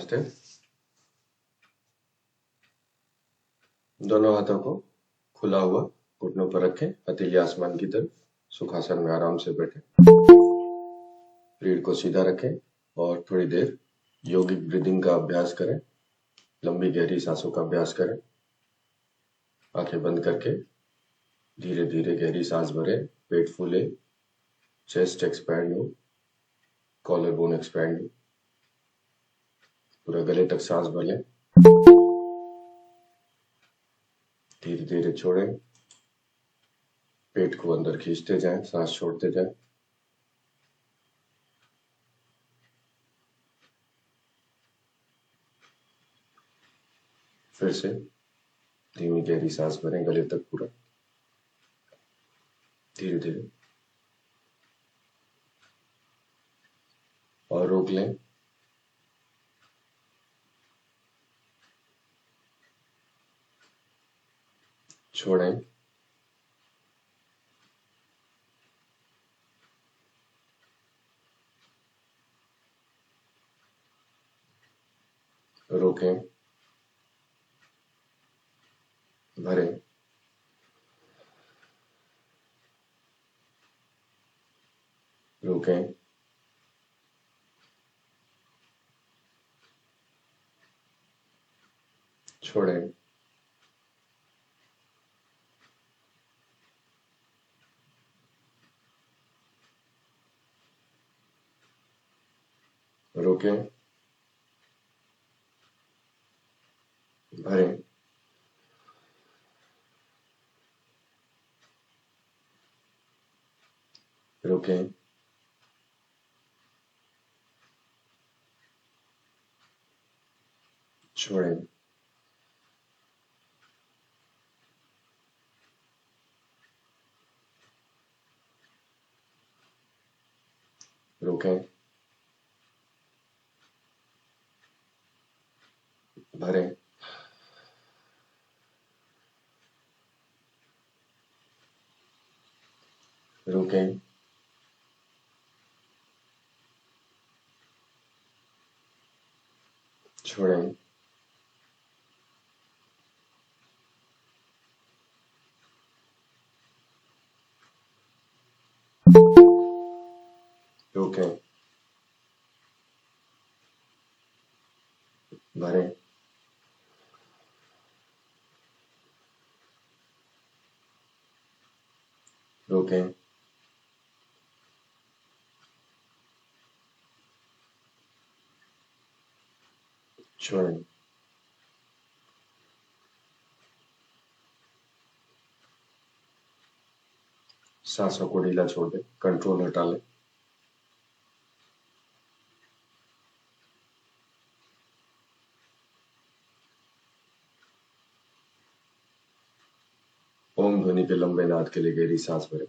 नमस्ते। दोनों हाथों को खुला हुआ घुटनों पर रखें, हथेली आसमान की तरफ। सुखासन में आराम से बैठें, रीढ़ को सीधा रखें और थोड़ी देर योगिक ब्रीदिंग का अभ्यास करें। लंबी गहरी सांसों का अभ्यास करें। आंखें बंद करके धीरे धीरे गहरी सांस भरें, पेट फूले, चेस्ट एक्सपैंड हो, कॉलर बोन एक्सपैंड हो, पूरा गले तक सांस भर लें। धीरे धीरे छोड़ें, पेट को अंदर खींचते जाएं, सांस छोड़ते जाएं। फिर से धीमी गहरी सांस भरें गले तक पूरा, धीरे धीरे, और रोक लें। छोड़ें, रोकें, भरें, रोकें, छोड़ें, रोकें, भरें, रोकें, छोड़ें, रोकें, भरें, रोकें, छोड़ें, रोकें, भरें, रोकें, छोड़ें। सांसों को ढीला छोड़ दें, कंट्रोल हटा लें। ओम ध्वनि के लंबे नाद के लिए गहरी सांस भरें।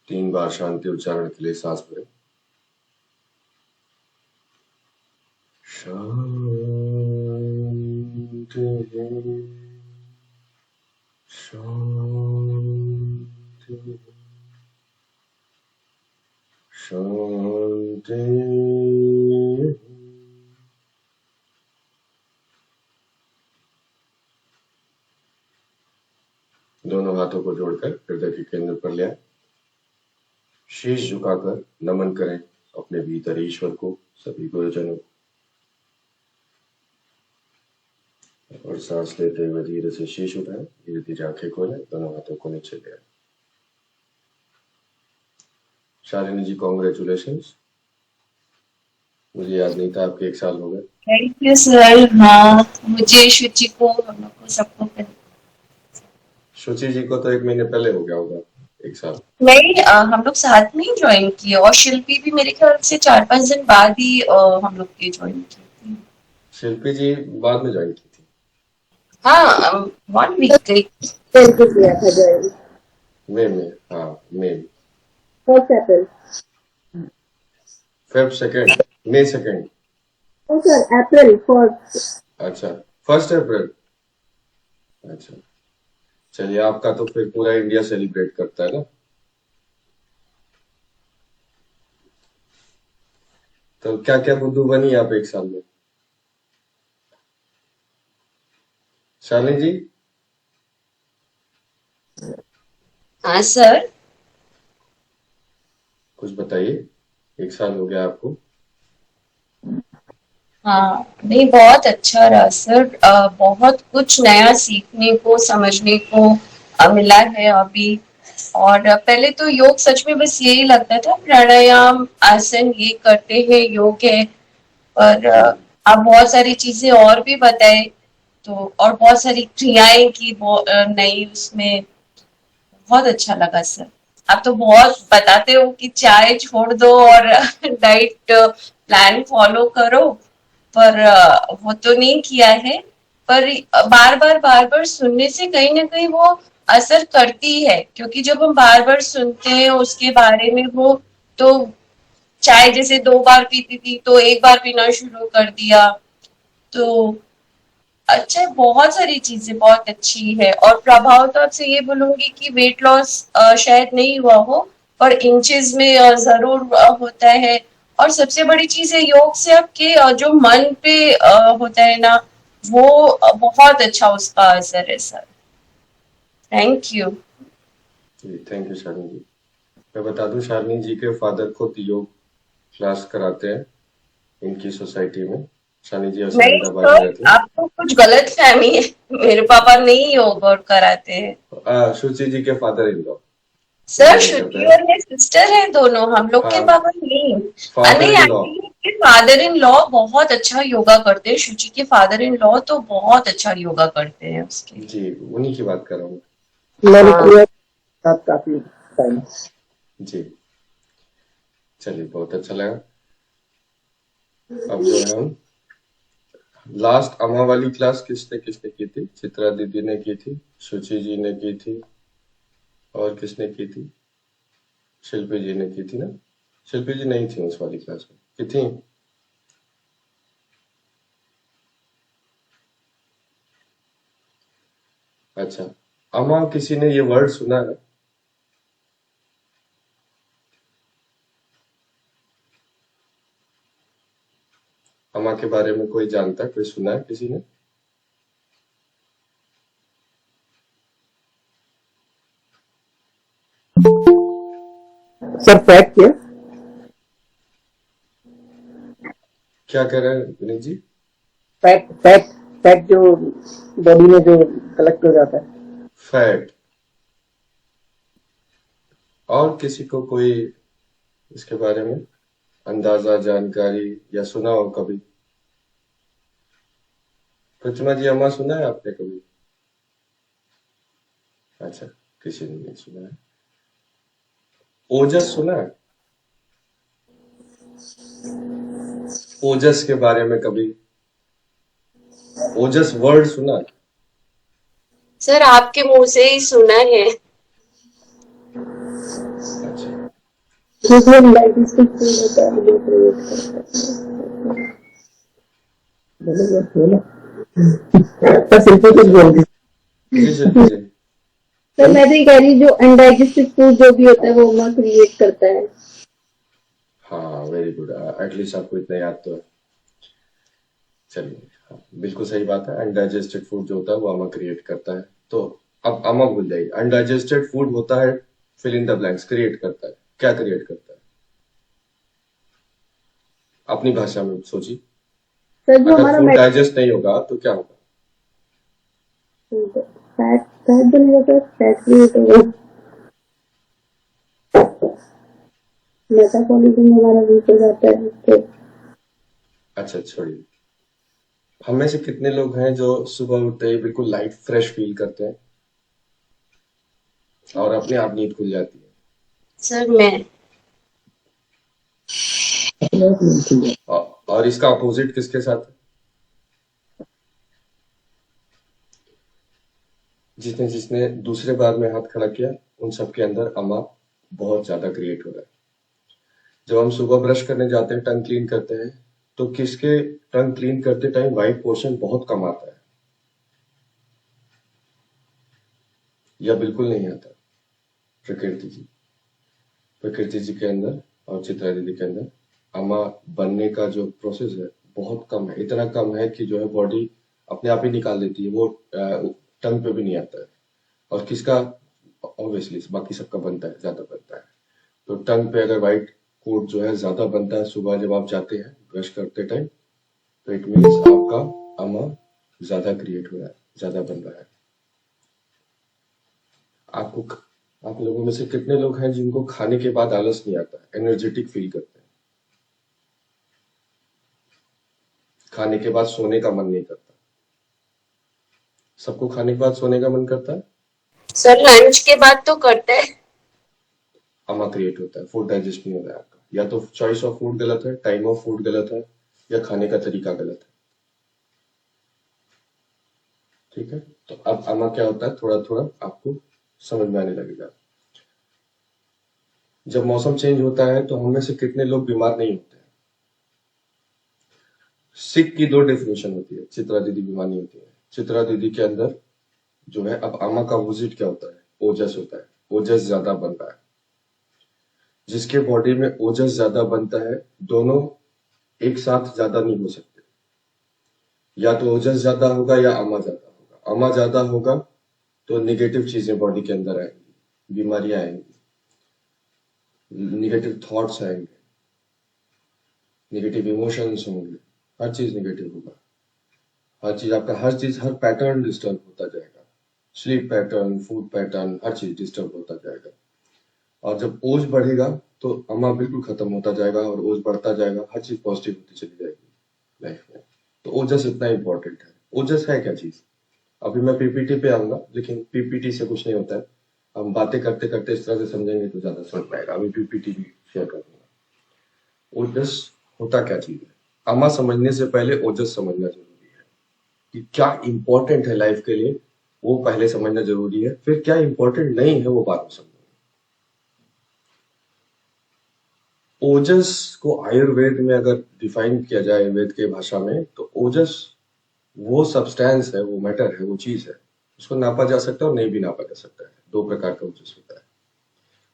तीन बार शांति उच्चारण के लिए सांस भरें। शांति, शांति, शांति। दोनों हाथों को जोड़कर हृदय के केंद्र पर ले आए। शीश झुकाकर नमन करें अपने भीतर ईश्वर को, सभी गुरुजनों को। और सांस लेते हुए धीरे से शीश उठाएं, धीरे धीरे आंखें खोलें, दोनों हाथों को नीचे ले आए। शालिनी जी, कॉन्ग्रेचुलेशंस। मुझे याद नहीं था आपके 1 साल हो गए। Thank you sir. हाँ, मुझे शुचि को, हम लोग को सबको शुचि जी को तो 1 महीने पहले हो गया होगा। एक साल? नहीं, हम लोग साथ में ही ज्वाइन किए और शिल्पी भी मेरे ख्याल से 4-5 दिन बाद ही हम लोग की ज्वाइन की थी। शिल्पी जी बाद में ज्वाइन की थी। हाँ, 1 वीक गई। अप्रैल को किया था ज्वाइन। मई में, हाँ मई में। First April. फेब सेकेंड, मई सेकेंड। ओ सर, अप्रैल फर्स्ट। अच्छा, 1 अप्रैल। अच्छा, चलिए आपका तो फिर पूरा इंडिया सेलिब्रेट करता है ना। तो क्या क्या बुद्धू बनी आप एक साल में? शालिनी जी, हाँ सर। कुछ बताइए, एक साल हो गया आपको। हाँ, नहीं बहुत अच्छा रहा सर। बहुत कुछ नया सीखने को, समझने को मिला है अभी। और पहले तो योग सच में बस यही लगता था, प्राणायाम आसन ये करते हैं, योग है। पर हम्म, आप बहुत सारी चीजें और भी बताए, तो और बहुत सारी क्रियाएं की नई उसमें। बहुत अच्छा लगा सर। आप तो बहुत बताते हो कि चाय छोड़ दो और डाइट प्लान फॉलो करो, पर वो तो नहीं किया है। पर बार बार सुनने से कहीं ना कहीं वो असर करती है, क्योंकि जब हम बार बार सुनते हैं उसके बारे में वो, तो चाय जैसे 2 बार पीती थी तो एक बार पीना शुरू कर दिया। तो अच्छा, बहुत सारी चीजें बहुत अच्छी है। और प्रभाव तो आपसे ये बोलूंगी कि वेट लॉस शायद नहीं हुआ हो, पर इंचेस में जरूर होता है। और सबसे बड़ी चीज है योग से आपके जो मन पे होता है ना, वो बहुत अच्छा उसका असर है सर। Thank you. जी थैंक यू शालिनी जी। मैं बता दूं, शालिनी जी के फादर खुद योग क्लास कराते हैं इनकी सोसाइटी में। शालिनी जी नहीं औरंगाबाद में सर, रहती हैं। आपको कुछ गलत फहमी है। मेरे पापा नहीं योग और कराते हैं। शुचि जी के father in law sir, yoga करते श्रुति हैं। और मैं सिस्टर हैं दोनों, हम लोग के हाँ, पापा नहीं। फादर नहीं, इन लॉ। एक्चुअली के फादर इन लॉ बहुत अच्छा योगा करते हैं। शुचि के फादर इन लॉ तो बहुत अच्छा योगा करते हैं उसके। जी उन्हीं की बात कर रहा हूँ। मैंने हाँ किया साथ काफी टाइम। जी, चलिए बहुत अच्छा लगा। अब जो है हम लास्ट अमा वाली क्लास किसने किसने की थी? चित्रा दीदी ने की थी, शुचि जी ने की थी, और किसने की थी? शिल्पी जी ने की थी ना। शिल्पी जी नहीं थी उस वाली क्लास में, की थी? अच्छा, अमा किसी ने ये वर्ड सुना है? अमा के बारे में कोई जानता है, कोई सुना है किसी ने? सर फैट किया। क्या कह रहे हैं विनीत जी? फैट फैट फैट जो बॉडी में जो कलेक्ट हो जाता है। फैट। और किसी को कोई इसके बारे में अंदाजा, जानकारी या सुना हो कभी? प्रतिमा जी, अमा सुना है आपने कभी? अच्छा, किसी ने नहीं सुना है। ओजस सुना है? ओजस के बारे में कभी? ओजस वर्ड सुना है? सर, आपके मुंह से ही सुना है। अच्छा, जिसमें डाइजेस्टिव फूड होता है वो क्रिएट करता है। बोलो बोलो। तो सिंपल कुछ अच्छा। बोल दी। जी शिल्पी जी। तो मैं तो ये कह रही जो अनडाइजेस्टिव फूड जो भी होता है वो उमा क्रिएट करता है। हाँ वेरी गुड, एटलीस्ट आपको इतना याद तो है। चलिए, हाँ, बिल्कुल सही बात है। अनडाइजेस्टेड फूड जो होता है वो अमा क्रिएट करता है। तो अब अमा भूल जाइए, अनडाइजेस्टेड फूड होता है, fill in the blanks, create करता है। क्या क्रिएट करता है? अपनी भाषा में सोचिए। सर जो अगर हमारा फूड डाइजेस्ट नहीं होगा तो क्या होगा? फैट फैट बनेगा सर, फैट क्रिएट होगा। मेटाबॉलिज्म हमारा वीक हो जाता है तो अच्छा छोड़िए। हम में से कितने लोग हैं जो सुबह उठते ही बिल्कुल लाइट फ्रेश फील करते हैं? और अपने आप नींद खुल जाती है। सर मैं अपने आप नींद खुल जाती और इसका अपोजिट किसके साथ है? जिसने जिसने दूसरे बार में हाथ खड़ा किया, उन सबके अंदर अमा बहुत ज्यादा क्रिएट हो रहा है। जब हम सुबह ब्रश करने जाते हैं, टंग क्लीन करते हैं, तो किसके टंग क्लीन करते टाइम व्हाइट पोर्शन बहुत कम आता है या बिल्कुल नहीं आता? प्रकृति जी, प्रकृति जी के अंदर और चित्रा दीदी के अंदर अमा बनने का जो प्रोसेस है बहुत कम है। इतना कम है कि जो है बॉडी अपने आप ही निकाल देती है, वो टंग पे भी नहीं आता है। और किसका? ऑब्वियसली बाकी सबका बनता है, ज्यादा बनता है। तो टंग पे अगर व्हाइट कोट जो है ज्यादा बनता है सुबह जब आप जाते हैं ब्रश करते टाइम, तो इट मीन्स आपका अमा ज्यादा क्रिएट हो रहा है, ज्यादा बन रहा है। आपको आप लोगों में से कितने लोग हैं जिनको खाने के बाद आलस नहीं आता है, एनर्जेटिक फील करते हैं? खाने के बाद सोने का मन नहीं करता। सबको खाने के बाद सोने का मन करता है। सर लंच के बाद तो करते हैं। अमा क्रिएट होता है, फूड डाइजेस्ट नहीं हो रहा है आपका। या तो चॉइस ऑफ फूड गलत है, टाइम ऑफ फूड गलत है, या खाने का तरीका गलत है। ठीक है, तो अब अमा क्या होता है थोड़ा थोड़ा आपको समझ में आने लगेगा। जब मौसम चेंज होता है तो हम में से कितने लोग बीमार नहीं होते हैं? सिक की दो डेफिनेशन होती है। चित्रा दीदी बीमार नहीं होती है। चित्रा दीदी के अंदर जो है, अब अमा का अपोजिट क्या होता है? ओजस होता है। ओजस ज्यादा बन रहा है। जिसके बॉडी में ओजस ज्यादा बनता है, दोनों एक साथ ज्यादा नहीं हो सकते। या तो ओजस ज्यादा होगा या अमा ज्यादा होगा। अमा ज्यादा होगा तो निगेटिव चीजें बॉडी के अंदर आएंगी, बीमारियां आएंगी, निगेटिव थॉट्स आएंगे, निगेटिव इमोशंस होंगे, हर चीज निगेटिव होगा। हर चीज आपका, हर चीज, हर पैटर्न डिस्टर्ब होता जाएगा। स्लीप पैटर्न, फूड पैटर्न, हर चीज डिस्टर्ब होता जाएगा। और जब ओज बढ़ेगा तो अमा बिल्कुल खत्म होता जाएगा और ओज बढ़ता जाएगा, हर चीज पॉजिटिव होती चली जाएगी लाइफ में। तो ओजस इतना इंपॉर्टेंट है। ओजस है क्या चीज? अभी मैं पीपीटी पे आऊंगा, लेकिन पीपीटी से कुछ नहीं होता है। हम बातें करते करते इस तरह से समझेंगे तो ज्यादा समझ पाएगा। अभी पीपीटी भी शेयर कर दूंगा। ओजस होता क्या चीज है? अमा समझने से पहले ओजस समझना जरूरी है कि क्या इंपॉर्टेंट है लाइफ के लिए, वो पहले समझना जरूरी है। फिर क्या इंपॉर्टेंट नहीं है वो बाद में समझना। ओजस को आयुर्वेद में अगर डिफाइन किया जाए वेद के भाषा में, तो ओजस वो सब्सटेंस है, वो मैटर है, वो चीज है। उसको नापा जा सकता है और नहीं भी नापा जा सकता है। दो प्रकार का ओजस होता है।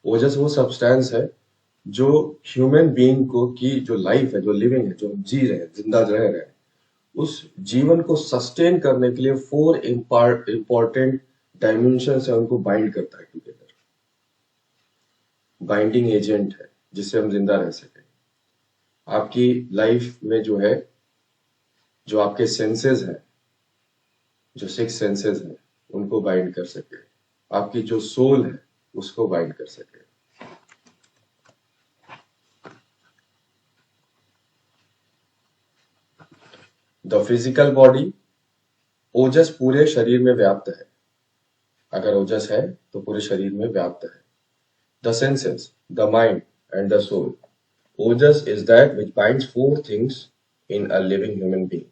ओजस वो सब्सटेंस है जो ह्यूमन बीइंग को की जो लाइफ है, जो लिविंग है, जो हम जी रहे हैं, जिंदा रह रहे हैं, उस जीवन को सस्टेन करने के लिए 4 इंपॉर्टेंट डायमेंशन है, उनको बाइंड करता है टुगेदर। बाइंडिंग एजेंट है जिससे हम जिंदा रह सके। आपकी लाइफ में जो है, जो आपके सेंसेस हैं, जो 6 सेंसेस हैं, उनको बाइंड कर सके। आपकी जो सोल है उसको बाइंड कर सके। द फिजिकल बॉडी, ओजस पूरे शरीर में व्याप्त है। अगर ओजस है तो पूरे शरीर में व्याप्त है। The senses, the mind and the soul. Ojas is that which binds 4 things in a living human being.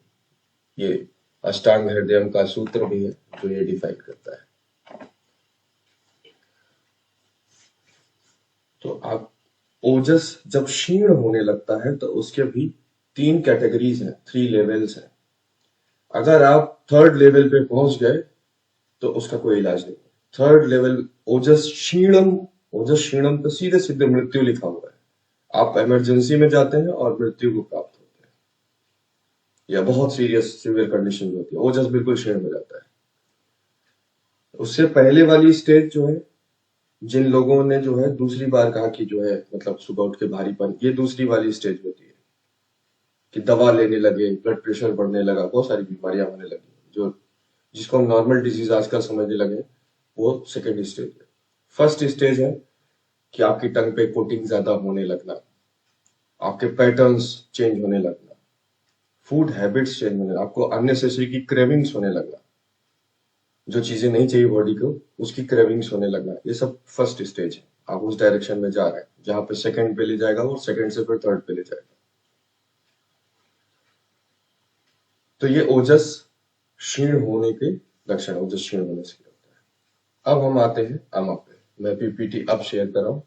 ये अष्टांग हृदयम का सूत्र भी है जो ये डिफाइन करता है। तो आप, ओजस जब क्षीण होने लगता है तो उसके भी 3 कैटेगरीज हैं, 3 लेवल्स हैं। अगर आप 3rd लेवल पे पहुंच गए तो उसका कोई इलाज नहीं। 3rd लेवल ओजस क्षीणम, ओजस क्षीणम पे सीधे सीधे मृत्यु लिखा हुआ है। आप इमरजेंसी में जाते हैं और मृत्यु को प्राप्त होते हैं, या बहुत सीरियस सीवियर कंडीशन होती है, ओजस बिल्कुल क्षीण हो जाता है। उससे पहले वाली स्टेज जो है, जिन लोगों ने जो है दूसरी बार कहा कि जो है मतलब सुबह उठ के भारीपन, ये दूसरी वाली स्टेज होती है कि दवा लेने लगे, ब्लड प्रेशर बढ़ने लगा, बहुत सारी बीमारियां होने लगी, जो जिसको हम नॉर्मल डिजीज आजकल समझने लगे, वो सेकेंड स्टेज है। फर्स्ट स्टेज है कि आपकी टंग पे कोटिंग ज्यादा होने लगना, आपके पैटर्न्स चेंज होने लगना, फूड हैबिट्स चेंज होने, आपको अननेसेसरी की क्रेविंग्स होने लगना। जो चीजें नहीं चाहिए बॉडी को उसकी क्रेविंग्स होने लगना, ये सब फर्स्ट स्टेज है। आप उस डायरेक्शन में जा रहे हैं जहां पे सेकंड पे ले जाएगा और सेकंड से फिर थर्ड पे ले जाएगा। तो ये ओजस क्षीण होने के लक्षण, ओजस क्षीण होने से होता है। अब हम आते हैं अमा पे। मैं पीपीटी अब शेयर कर रहा हूं।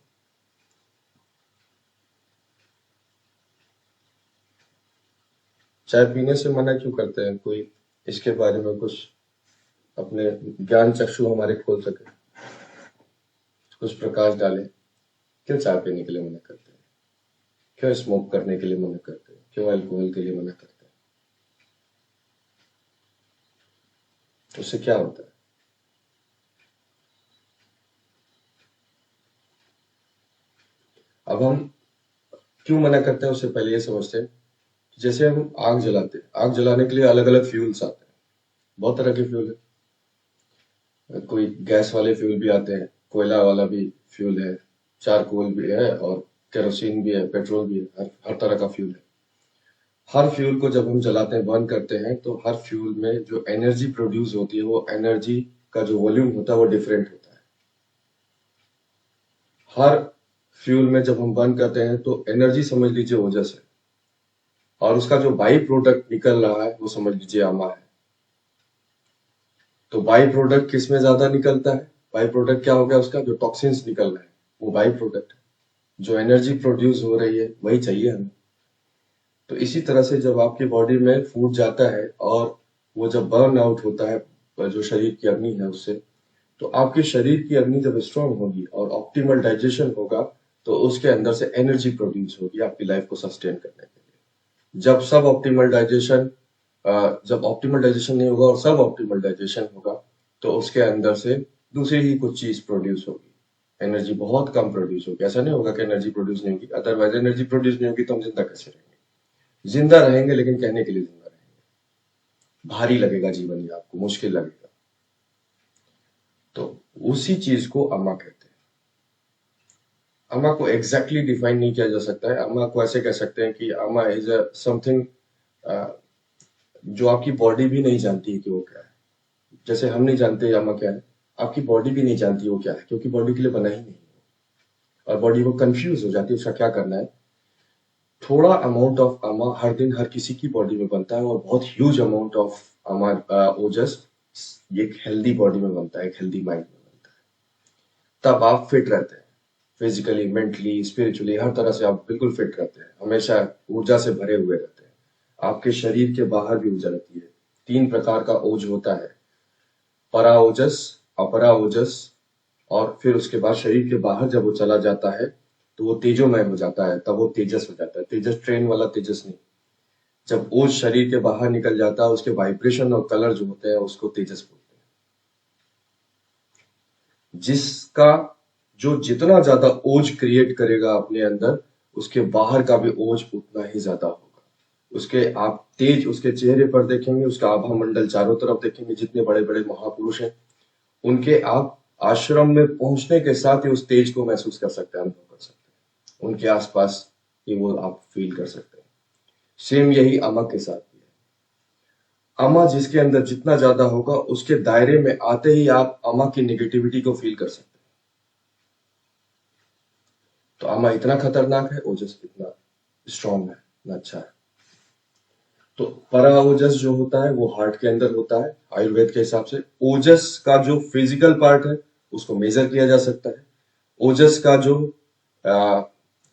चाय पीने से मना क्यों करते हैं? कोई इसके बारे में कुछ अपने ज्ञान चक्षु हमारे खोल सके, कुछ प्रकाश डाले। क्यों चाय पीने के लिए मना करते हैं? क्यों स्मोक करने के लिए मना करते हैं? क्यों अल्कोहल के लिए मना करते हैं? उससे क्या होता है? अब हम क्यों मना करते हैं उससे पहले ये समझते हैं। जैसे हम आग जलाते हैं, आग जलाने के लिए अलग अलग फ्यूल्स आते हैं, बहुत तरह के फ्यूल है। कोई गैस वाले फ्यूल भी आते हैं, कोयला वाला भी फ्यूल है, चारकोल भी है और केरोसिन भी है, पेट्रोल भी है, हर तरह का फ्यूल है। हर फ्यूल को जब हम जलाते हैं, बर्न करते हैं, तो हर फ्यूल में जो एनर्जी प्रोड्यूस होती है वो एनर्जी का जो वॉल्यूम होता है वो डिफरेंट होता है। हर फ्यूल में जब हम बर्न करते हैं तो एनर्जी समझ लीजिए ओजस है, और उसका जो बाई प्रोडक्ट निकल रहा है वो समझ लीजिए अमा है। तो बाई प्रोडक्ट किस में ज्यादा निकलता है? बाई प्रोडक्ट क्या हो गया? उसका जो टॉक्सिन्स निकल रहा है वो बाई प्रोडक्ट है। जो एनर्जी प्रोड्यूस हो रही है वही चाहिए हमें। तो इसी तरह से जब आपकी बॉडी में फूड जाता है और वो जब बर्न आउट होता है, जो शरीर की अग्नि है उससे, तो आपके शरीर की अग्नि जब स्ट्रांग होगी और ऑप्टिमल डाइजेशन होगा तो उसके अंदर से एनर्जी प्रोड्यूस होगी आपकी लाइफ को सस्टेन करने के लिए। जब ऑप्टिमल डाइजेशन नहीं होगा और सब ऑप्टिमल डाइजेशन होगा तो उसके अंदर से दूसरी ही कुछ चीज प्रोड्यूस होगी, एनर्जी बहुत कम प्रोड्यूस होगी। ऐसा नहीं होगा कि एनर्जी प्रोड्यूस नहीं होगी, अदरवाइज एनर्जी प्रोड्यूस नहीं होगी तो हम जिंदा कैसे रहेंगे? जिंदा रहेंगे लेकिन कहने के लिए जिंदा रहेंगे, भारी लगेगा जीवन, ये आपको मुश्किल लगेगा। तो उसी चीज को अमा कहते हैं। अमा को एग्जैक्टली डिफाइन नहीं किया जा सकता है। अमा को ऐसे कह सकते हैं कि अमा इज समथिंग जो आपकी बॉडी भी नहीं जानती है कि वो क्या है। जैसे हम नहीं जानते अमा क्या है, आपकी बॉडी भी नहीं जानती वो क्या है, क्योंकि बॉडी के लिए बना ही नहीं है, और बॉडी वो कंफ्यूज हो जाती है उसका क्या करना है। थोड़ा अमाउंट ऑफ अमा हर दिन हर किसी की बॉडी में बनता है, और बहुत ह्यूज अमाउंट ऑफ अमा ओजस एक हेल्दी बॉडी में बनता है, एक हेल्दी माइंड में बनता है। तब आप फिट रहते हैं, फिजिकली, मेंटली, स्पिरिचुअली, हर तरह से आप बिल्कुल फिट रहते हैं, हमेशा ऊर्जा से भरे हुए रहते हैं। आपके शरीर के बाहर भी ऊर्जा रहती है। 3 प्रकार का ओज होता है, परा ओजस, अपरा ओजस, और फिर उसके बाद शरीर के बाहर जब वो चला जाता है तो वो तेजोमय हो जाता है, तब वो तेजस हो जाता है। तेजस ट्रेन वाला तेजस नहीं। जब ओज शरीर के बाहर निकल जाता है, उसके वाइब्रेशन और कलर जो होते हैं उसको तेजस बोलते हैं। जिसका जो जितना ज्यादा ओज क्रिएट करेगा अपने अंदर, उसके बाहर का भी ओज उतना ही ज्यादा होगा। उसके आप तेज उसके चेहरे पर देखेंगे, उसका आभा मंडल चारों तरफ देखेंगे, जितने बड़े बड़े महापुरुष हैं उनके आप आश्रम में पहुंचने के साथ ही उस तेज को महसूस कर सकते हैं, अनुभव कर सकते हैं, उनके आसपास ये वो आप फील कर सकते हैं। सेम यही अमा के साथ भी है। अमा जिसके अंदर जितना ज्यादा होगा उसके दायरे में आते ही आप अमा की नेगेटिविटी को फील कर सकते हैं। तो अमा इतना खतरनाक है, ओजस इतना स्ट्रांग है, इतना अच्छा है। तो परा ओजस जो होता है वो हार्ट के अंदर होता है। आयुर्वेद के हिसाब से ओजस का जो फिजिकल पार्ट है उसको मेजर किया जा सकता है, ओजस का जो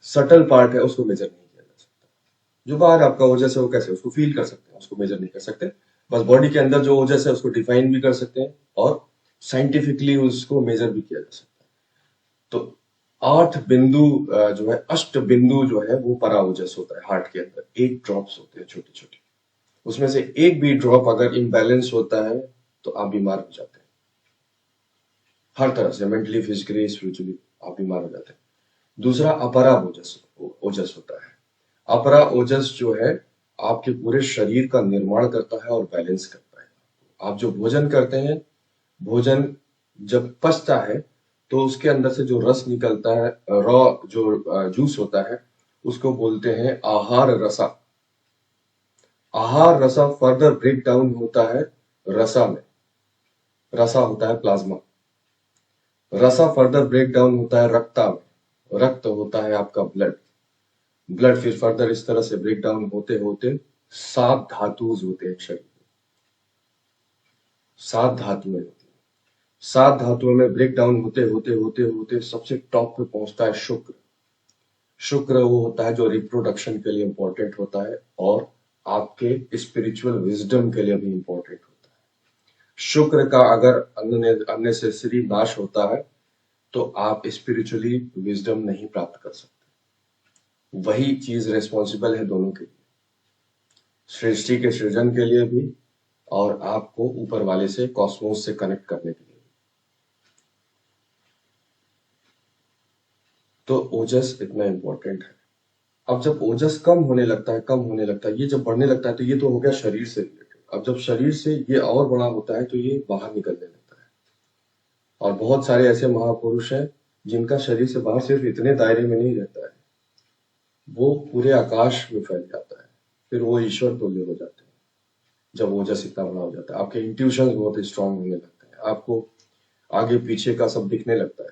सटल पार्ट है उसको मेजर नहीं किया जा सकता। जो बाहर आपका ओजस है वो कैसे उसको फील कर सकते हैं, उसको मेजर नहीं कर सकते। बस बॉडी के अंदर जो ओजस है उसको डिफाइन भी कर सकते हैं और साइंटिफिकली उसको मेजर भी किया जा सकता है। तो 8 बिंदु जो है, अष्ट बिंदु जो है वो परा ओजस होता है हार्ट के अंदर। 8 ड्रॉप्स होते हैं छोटे छोटे, उसमें से एक भी ड्रॉप अगर इम्बैलेंस होता है तो आप बीमार हो जाते हैं, हर तरह से, मेंटली, फिजिकली, स्पिरिचुअली आप बीमार हो जाते हैं। दूसरा अपरा ओजस होता है। अपरा ओजस जो है आपके पूरे शरीर का निर्माण करता है और बैलेंस करता है। आप जो भोजन करते हैं, भोजन जब पचता है तो उसके अंदर से जो रस निकलता है, रॉ जो जूस होता है, उसको बोलते हैं आहार रसा। आहार रसा फर्दर ब्रेक डाउन होता है रसा में, रसा होता है प्लाज्मा, रसा फर्दर ब्रेक डाउन होता है रक्ता में, रक्त होता है आपका ब्लड, ब्लड फिर फर्दर इस तरह से ब्रेक डाउन होते होते 7 धातुज होते हैं शरीर में, 7 धातुएं होती हैं। 7 धातुओं में ब्रेक डाउन होते होते होते होते सबसे टॉप पे पहुंचता है शुक्र। शुक्र वो होता है जो रिप्रोडक्शन के लिए इंपॉर्टेंट होता है और आपके स्पिरिचुअल विजडम के लिए भी इंपॉर्टेंट होता है। शुक्र का अगर अननेसेसरी नाश होता है तो आप स्पिरिचुअली विजडम नहीं प्राप्त कर सकते। वही चीज रेस्पॉन्सिबल है दोनों के लिए, सृष्टि के सृजन के लिए भी और आपको ऊपर वाले से, कॉस्मोस से कनेक्ट करने के लिए। तो ओजस इतना इंपॉर्टेंट है। अब जब ओजस कम होने लगता है, ये जब बढ़ने लगता है तो ये तो हो गया शरीर से रिलेटेड। अब जब शरीर से ये और बड़ा होता है तो ये बाहर निकलने लगता है। और बहुत सारे ऐसे महापुरुष हैं जिनका शरीर से बाहर सिर्फ इतने दायरे में नहीं रहता है, वो पूरे आकाश में फैल जाता है, फिर वो ईश्वर तुल्य हो जाते हैं। जब ओजस इतना बड़ा हो जाता है, आपके इंट्यूशन बहुत स्ट्रांग होने लगते हैं, आपको आगे पीछे का सब दिखने लगता है,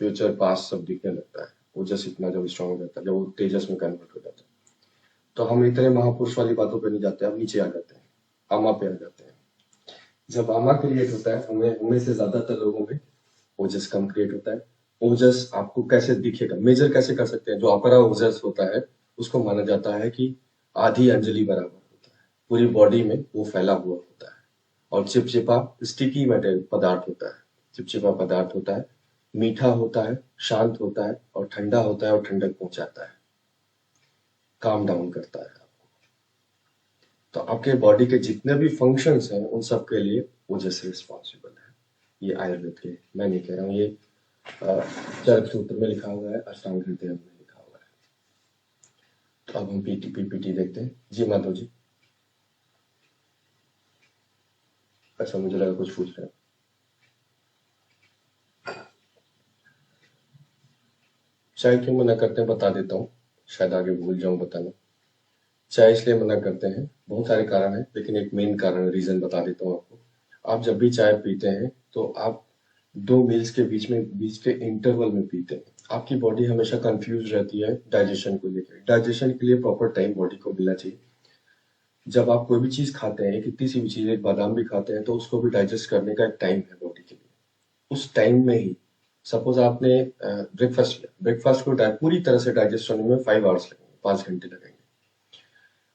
फ्यूचर पास्ट सब दिखने लगता है। ओजस इतना जब स्ट्रांग हो जाता है, जब वो तेजस में कन्वर्ट हो जाता है, तो हम इतने महापुरुष वाली बातों पे नहीं जाते, अब नीचे आ जाते हैं, आमा पे आ जाते हैं। जब आमा क्रिएट होता है, हमें से ज्यादातर लोगों में ओजस कम क्रिएट होता है। ओजस आपको कैसे दिखेगा, मेजर कैसे कर सकते हैं? जो अपरा ओजस होता है उसको माना जाता है कि आधी अंजलि बराबर होता है, पूरी बॉडी में वो फैला हुआ होता है और चिपचिपा स्टिकी मेटेरियल पदार्थ होता है, चिपचिपा पदार्थ होता है, मीठा होता है, शांत होता है और ठंडा होता है और ठंडक पहुंचाता है, काम डाउन करता है आपको। तो आपके बॉडी के जितने भी फंक्शंस हैं उन सब के लिए ओजस रिस्पॉन्सिबल है। ये आयुर्वेद के, मैं नहीं कह रहा हूँ, ये चरक सूत्र में लिखा हुआ है, अष्टांग हृदय में लिखा हुआ है। तो अब हम पीपीटी देखते हैं। जी माधव जी। अच्छा, मुझे लगा कुछ पूछ रहे हैं। चाय क्यों मना करते हैं बता देता हूँ, शायद आगे भूल जाऊं बताना। चाय इसलिए मना करते हैं, बहुत सारे कारण हैं, लेकिन एक मेन कारण, रीजन बता देता हूँ आपको। आप जब भी चाय पीते हैं तो आप 2 मील्स के बीच के इंटरवल में पीते हैं। आपकी बॉडी हमेशा कंफ्यूज रहती है डाइजेशन को लेकर। डाइजेशन के लिए प्रॉपर टाइम बॉडी को मिलना चाहिए। जब आप कोई भी चीज खाते हैं, कितनी सी भी चीज, एक बादाम भी खाते हैं, तो उसको भी डाइजेस्ट करने का एक टाइम है बॉडी के लिए। उस टाइम में ही, सपोज आपने ब्रेकफास्ट किया, ब्रेकफास्ट को पूरी तरह से डाइजेस्ट होने में 5 आवर्स लगेंगे, 5 घंटे लगेंगे।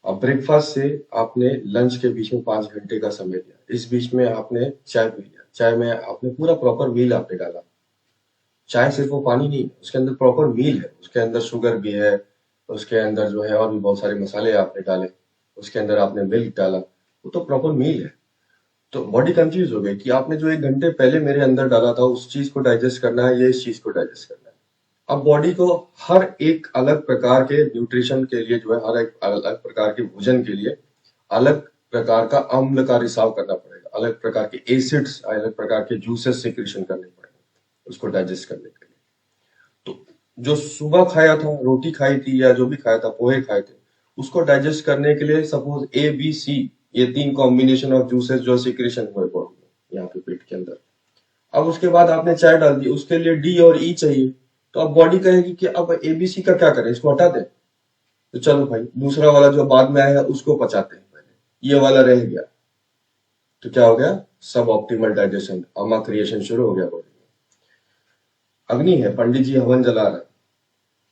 अब ब्रेकफास्ट से आपने लंच के बीच में 5 घंटे का समय लिया, इस बीच में आपने चाय पी लिया, चाय में आपने पूरा प्रॉपर मील आपने डाला। चाय सिर्फ वो पानी नहीं है, उसके अंदर प्रॉपर मील है, उसके अंदर शुगर भी है, उसके अंदर जो है और भी बहुत सारे मसाले आपने डाले, उसके अंदर आपने मिल्क डाला, वो तो प्रॉपर मील है। तो बॉडी कंफ्यूज हो गई कि आपने जो 1 घंटे पहले मेरे अंदर डाला था उस चीज को डाइजेस्ट करना है या इस चीज को डाइजेस्ट करना है। अब बॉडी को हर एक अलग प्रकार के न्यूट्रिशन के लिए जो है, हर एक अलग प्रकार के भोजन के लिए अलग प्रकार का अम्ल का रिसाव करना पड़ेगा, अलग प्रकार के एसिड्स, अलग प्रकार के जूसेस सिक्रेशन करने पड़ेंगे उसको डाइजेस्ट करने के लिए। तो जो सुबह खाया था, रोटी खाई थी या जो भी खाया था, पोहे खाए थे, उसको डाइजेस्ट करने के लिए सपोज ए बी सी, ये 3 कॉम्बिनेशन ऑफ जूसेस जो सिक्रेशन हुए बॉडी में, यहाँ पे पेट के अंदर। अब उसके बाद आपने चाय डाल दी, उसके लिए डी और ई चाहिए। तो अब बॉडी कहेगी कि अब एबीसी का क्या करें, इसको हटा दें। तो चलो भाई, दूसरा वाला जो बाद में आया है उसको पचाते हैं पहले, ये वाला रह गया। तो क्या हो गया, सब ऑप्टिमल डाइजेशन, अमा क्रिएशन शुरू हो गया बॉडी में। अग्नि है, पंडित जी हवन जला रहे हैं,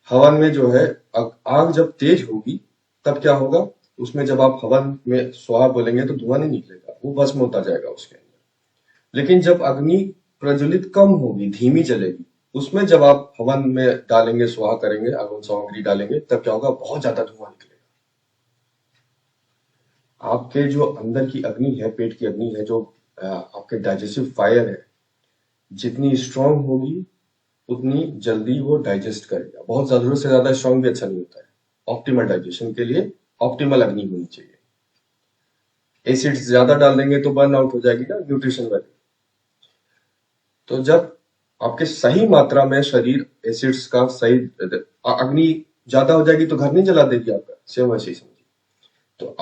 हवन में जो है आग जब तेज होगी तब क्या होगा, उसमें जब आप हवन में स्वाहा बोलेंगे तो धुआं नहीं निकलेगा, वो भस्म होता जाएगा उसके अंदर। लेकिन जब अग्नि प्रज्वलित कम होगी, धीमी चलेगी, उसमें जब आप हवन में डालेंगे, स्वाहा करेंगे, अग्नि सामग्री डालेंगे, तब क्या होगा, बहुत ज्यादा धुआं निकलेगा। आपके जो अंदर की अग्नि है, पेट की अग्नि है, जो आपके डाइजेस्टिव फायर है, जितनी स्ट्रांग होगी उतनी जल्दी वो डाइजेस्ट करेगा। बहुत जरूरत से ज्यादा स्ट्रांग भी अच्छा नहीं होता है। ऑप्टिमल डाइजेशन के लिए ऑप्टिमल अग्नि होनी चाहिए। एसिड्स ज्यादा डाल देंगे तो बर्न आउट हो जाएगी ना न्यूट्रिशन वाली। तो जब आपके सही मात्रा में शरीर एसिड्स का सही, अग्नि ज्यादा हो जाएगी तो घर नहीं जला देगी आपका, सेम वैसे ही समझिए। तो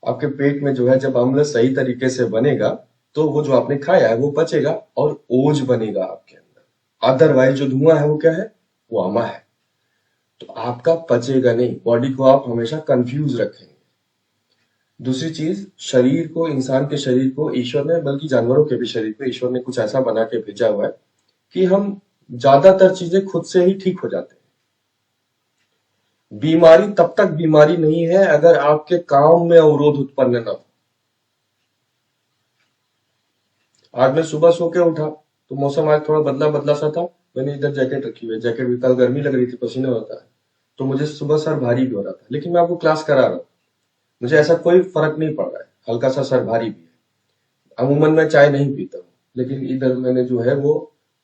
आपके पेट में जो है जब अम्ल सही तरीके से बनेगा तो वो जो आपने खाया है वो पचेगा और ओज बनेगा आपके अंदर। अदरवाइज जो धुआं है वो क्या है, वो आमा है, तो आपका पचेगा नहीं, बॉडी को आप हमेशा कंफ्यूज रखेंगे। दूसरी चीज, शरीर को, इंसान के शरीर को ईश्वर ने, बल्कि जानवरों के भी शरीर को ईश्वर ने कुछ ऐसा बना के भेजा हुआ है कि हम ज्यादातर चीजें खुद से ही ठीक हो जाते हैं। बीमारी तब तक बीमारी नहीं है अगर आपके काम में अवरोध उत्पन्न न हो। आज मैं सुबह सो के उठा तो मौसम आज थोड़ा बदला बदला सा था, मैंने इधर जैकेट रखी हुई है, जैकेट भी, कल गर्मी लग रही थी, पसीना होता है, तो मुझे सुबह सर भारी भी हो रहा था, लेकिन मैं आपको क्लास करा रहा हूं, मुझे ऐसा कोई फर्क नहीं पड़ रहा है, हल्का सा सर भारी भी है। अमूमन मैं चाय नहीं पीता हूँ, लेकिन इधर मैंने जो है वो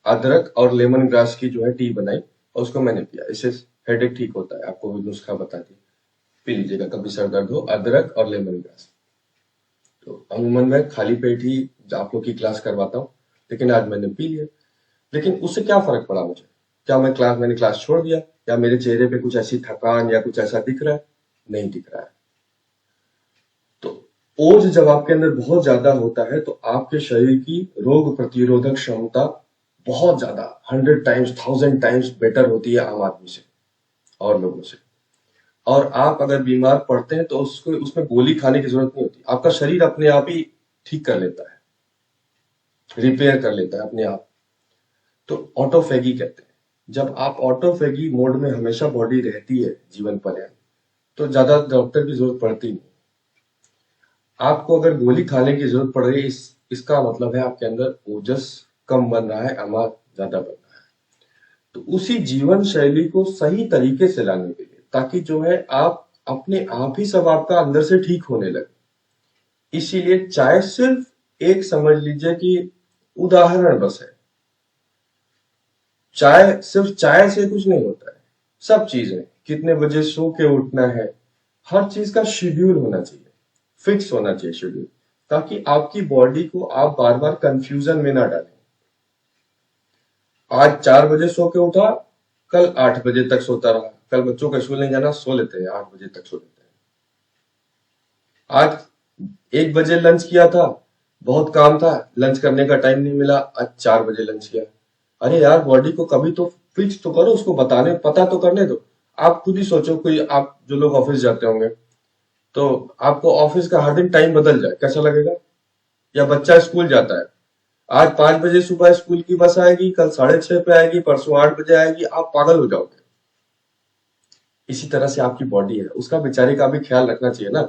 अदरक और लेमन ग्रास की जो है टी बनाई और उसको मैंने पिया, इससे हेडेक ठीक होता है। आपको भी नुस्खा बता दी, पी लीजिएगा कभी सर दर्द हो, अदरक और लेमन ग्रास। तो अमूमन मैं खाली पेट ही आप लोग की क्लास करवाता हूँ, लेकिन आज मैंने पी लिया। लेकिन उससे क्या फर्क पड़ा मुझे? क्या मैंने क्लास छोड़ दिया, या मेरे चेहरे पे कुछ ऐसी थकान या कुछ ऐसा दिख रहा है? नहीं दिख रहा है। तो ओज जब आपके अंदर बहुत ज्यादा होता है तो आपके शरीर की रोग प्रतिरोधक क्षमता बहुत ज्यादा 100 टाइम्स 1000 टाइम्स बेटर होती है आम आदमी से और लोगों से। और आप अगर बीमार पड़ते हैं तो उसको उसमें गोली खाने की जरूरत नहीं होती, आपका शरीर अपने आप ही ठीक कर लेता है, रिपेयर कर लेता है अपने आप। तो ऑटोफेगी कहते हैं। जब आप ऑटोफेगी मोड में हमेशा बॉडी रहती है जीवन पर्यंत, तो ज्यादा डॉक्टर की जरूरत पड़ती नहीं। आपको अगर गोली खाने की जरूरत पड़ रही है, इसका मतलब है आपके अंदर ओजस कम बन रहा है, अमात ज्यादा बन रहा है। तो उसी जीवन शैली को सही तरीके से लाने के लिए, ताकि जो है आप अपने आप ही सब आपका अंदर से ठीक होने लगे। इसीलिए चाय सिर्फ एक, समझ लीजिए कि उदाहरण बस है। चाय, सिर्फ चाय से कुछ नहीं होता है, सब चीजें, कितने बजे सो के उठना है, हर चीज का शेड्यूल होना चाहिए, फिक्स होना चाहिए शेड्यूल, ताकि आपकी बॉडी को आप बार बार कंफ्यूजन में ना डालें। आज 4 बजे सो के उठा, कल 8 बजे तक सोता रहा, कल बच्चों का स्कूल नहीं जाना, सो लेते हैं 8 बजे तक सो लेते हैं। आज 1 बजे लंच किया था, बहुत काम था, लंच करने का टाइम नहीं मिला, आज 4 बजे लंच किया। अरे यार, बॉडी को कभी तो फिक्स तो करो, उसको पता तो करने दो। आप खुद ही सोचो, कोई आप जो लोग ऑफिस जाते होंगे तो आपको ऑफिस का हर दिन टाइम बदल जाए, कैसा लगेगा? या बच्चा स्कूल जाता है, आज 5 बजे सुबह स्कूल की बस आएगी, कल 6:30 पे आएगी, परसों 8 बजे आएगी, आप पागल हो जाओगे। इसी तरह से आपकी बॉडी है, उसका बेचारे का भी ख्याल रखना चाहिए ना,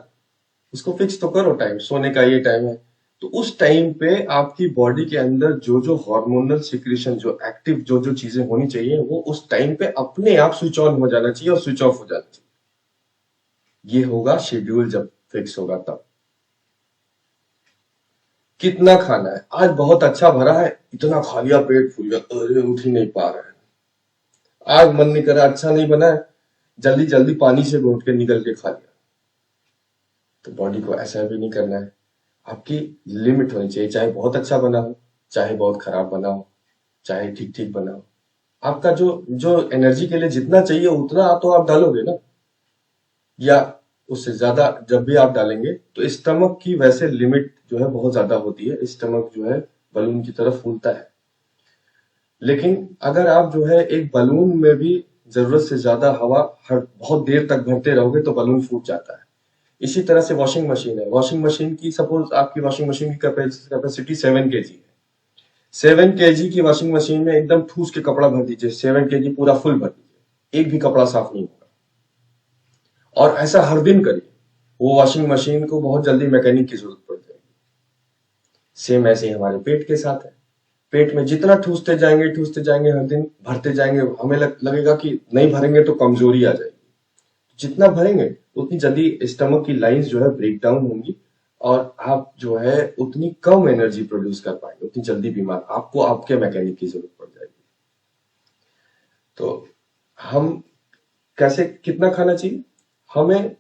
उसको फिक्स तो करो टाइम, सोने का ये टाइम है, तो उस टाइम पे आपकी बॉडी के अंदर जो जो हार्मोनल सिक्रीशन, जो एक्टिव जो जो चीजें होनी चाहिए, वो उस टाइम पे अपने आप स्विच ऑन हो जाना चाहिए और स्विच ऑफ हो जाना चाहिए। ये होगा शेड्यूल जब फिक्स होगा तब। कितना खाना है? आज बहुत अच्छा भरा है, इतना खा लिया, पेट फूल गया, अरे उठ ही नहीं पा रहा है। आज मन नहीं कर रहा, अच्छा नहीं बना है, जल्दी जल्दी पानी से घोट के निकल के खा लिया। तो बॉडी को ऐसा भी नहीं करना है, आपकी लिमिट होनी चाहिए, चाहे बहुत अच्छा बना हो, चाहे बहुत खराब बना हो, चाहे ठीक ठीक बना हो। आपका जो जो एनर्जी के लिए जितना चाहिए उतना तो आप डालोगे ना, या उससे ज्यादा जब भी आप डालेंगे तो स्टमक की वैसे लिमिट जो है बहुत ज्यादा होती है, स्टमक जो है बलून की तरफ फूलता है। लेकिन अगर आप जो है एक बलून में भी जरूरत से ज्यादा हवा हर बहुत देर तक भरते रहोगे तो बलून फूट जाता है। इसी तरह से वॉशिंग मशीन है, वॉशिंग मशीन की, सपोज आपकी वॉशिंग मशीन की कैपेसिटी 7 kg है, 7 kg की वॉशिंग मशीन में एकदम ठूस के कपड़ा भर दीजिए, 7 kg पूरा फुल भर दीजिए, एक भी कपड़ा साफ नहीं होगा। और ऐसा हर दिन करिए, वो वॉशिंग मशीन को बहुत जल्दी मैकेनिक की जरूरत पड़ जाएगी। सेम ऐसे ही हमारे पेट के साथ है, पेट में जितना ठूसते जाएंगे हर दिन भरते जाएंगे, हमें लगेगा कि नहीं भरेंगे तो कमजोरी आ जाएगी। जितना भरेंगे उतनी जल्दी स्टमक की लाइंस जो है ब्रेक डाउन होंगी और आप जो है उतनी कम एनर्जी प्रोड्यूस कर पाएंगे, उतनी जल्दी बीमार, आपको आपके मैकेनिक की जरूरत पड़ जाएगी। तो हम कैसे, कितना खाना चाहिए? हमें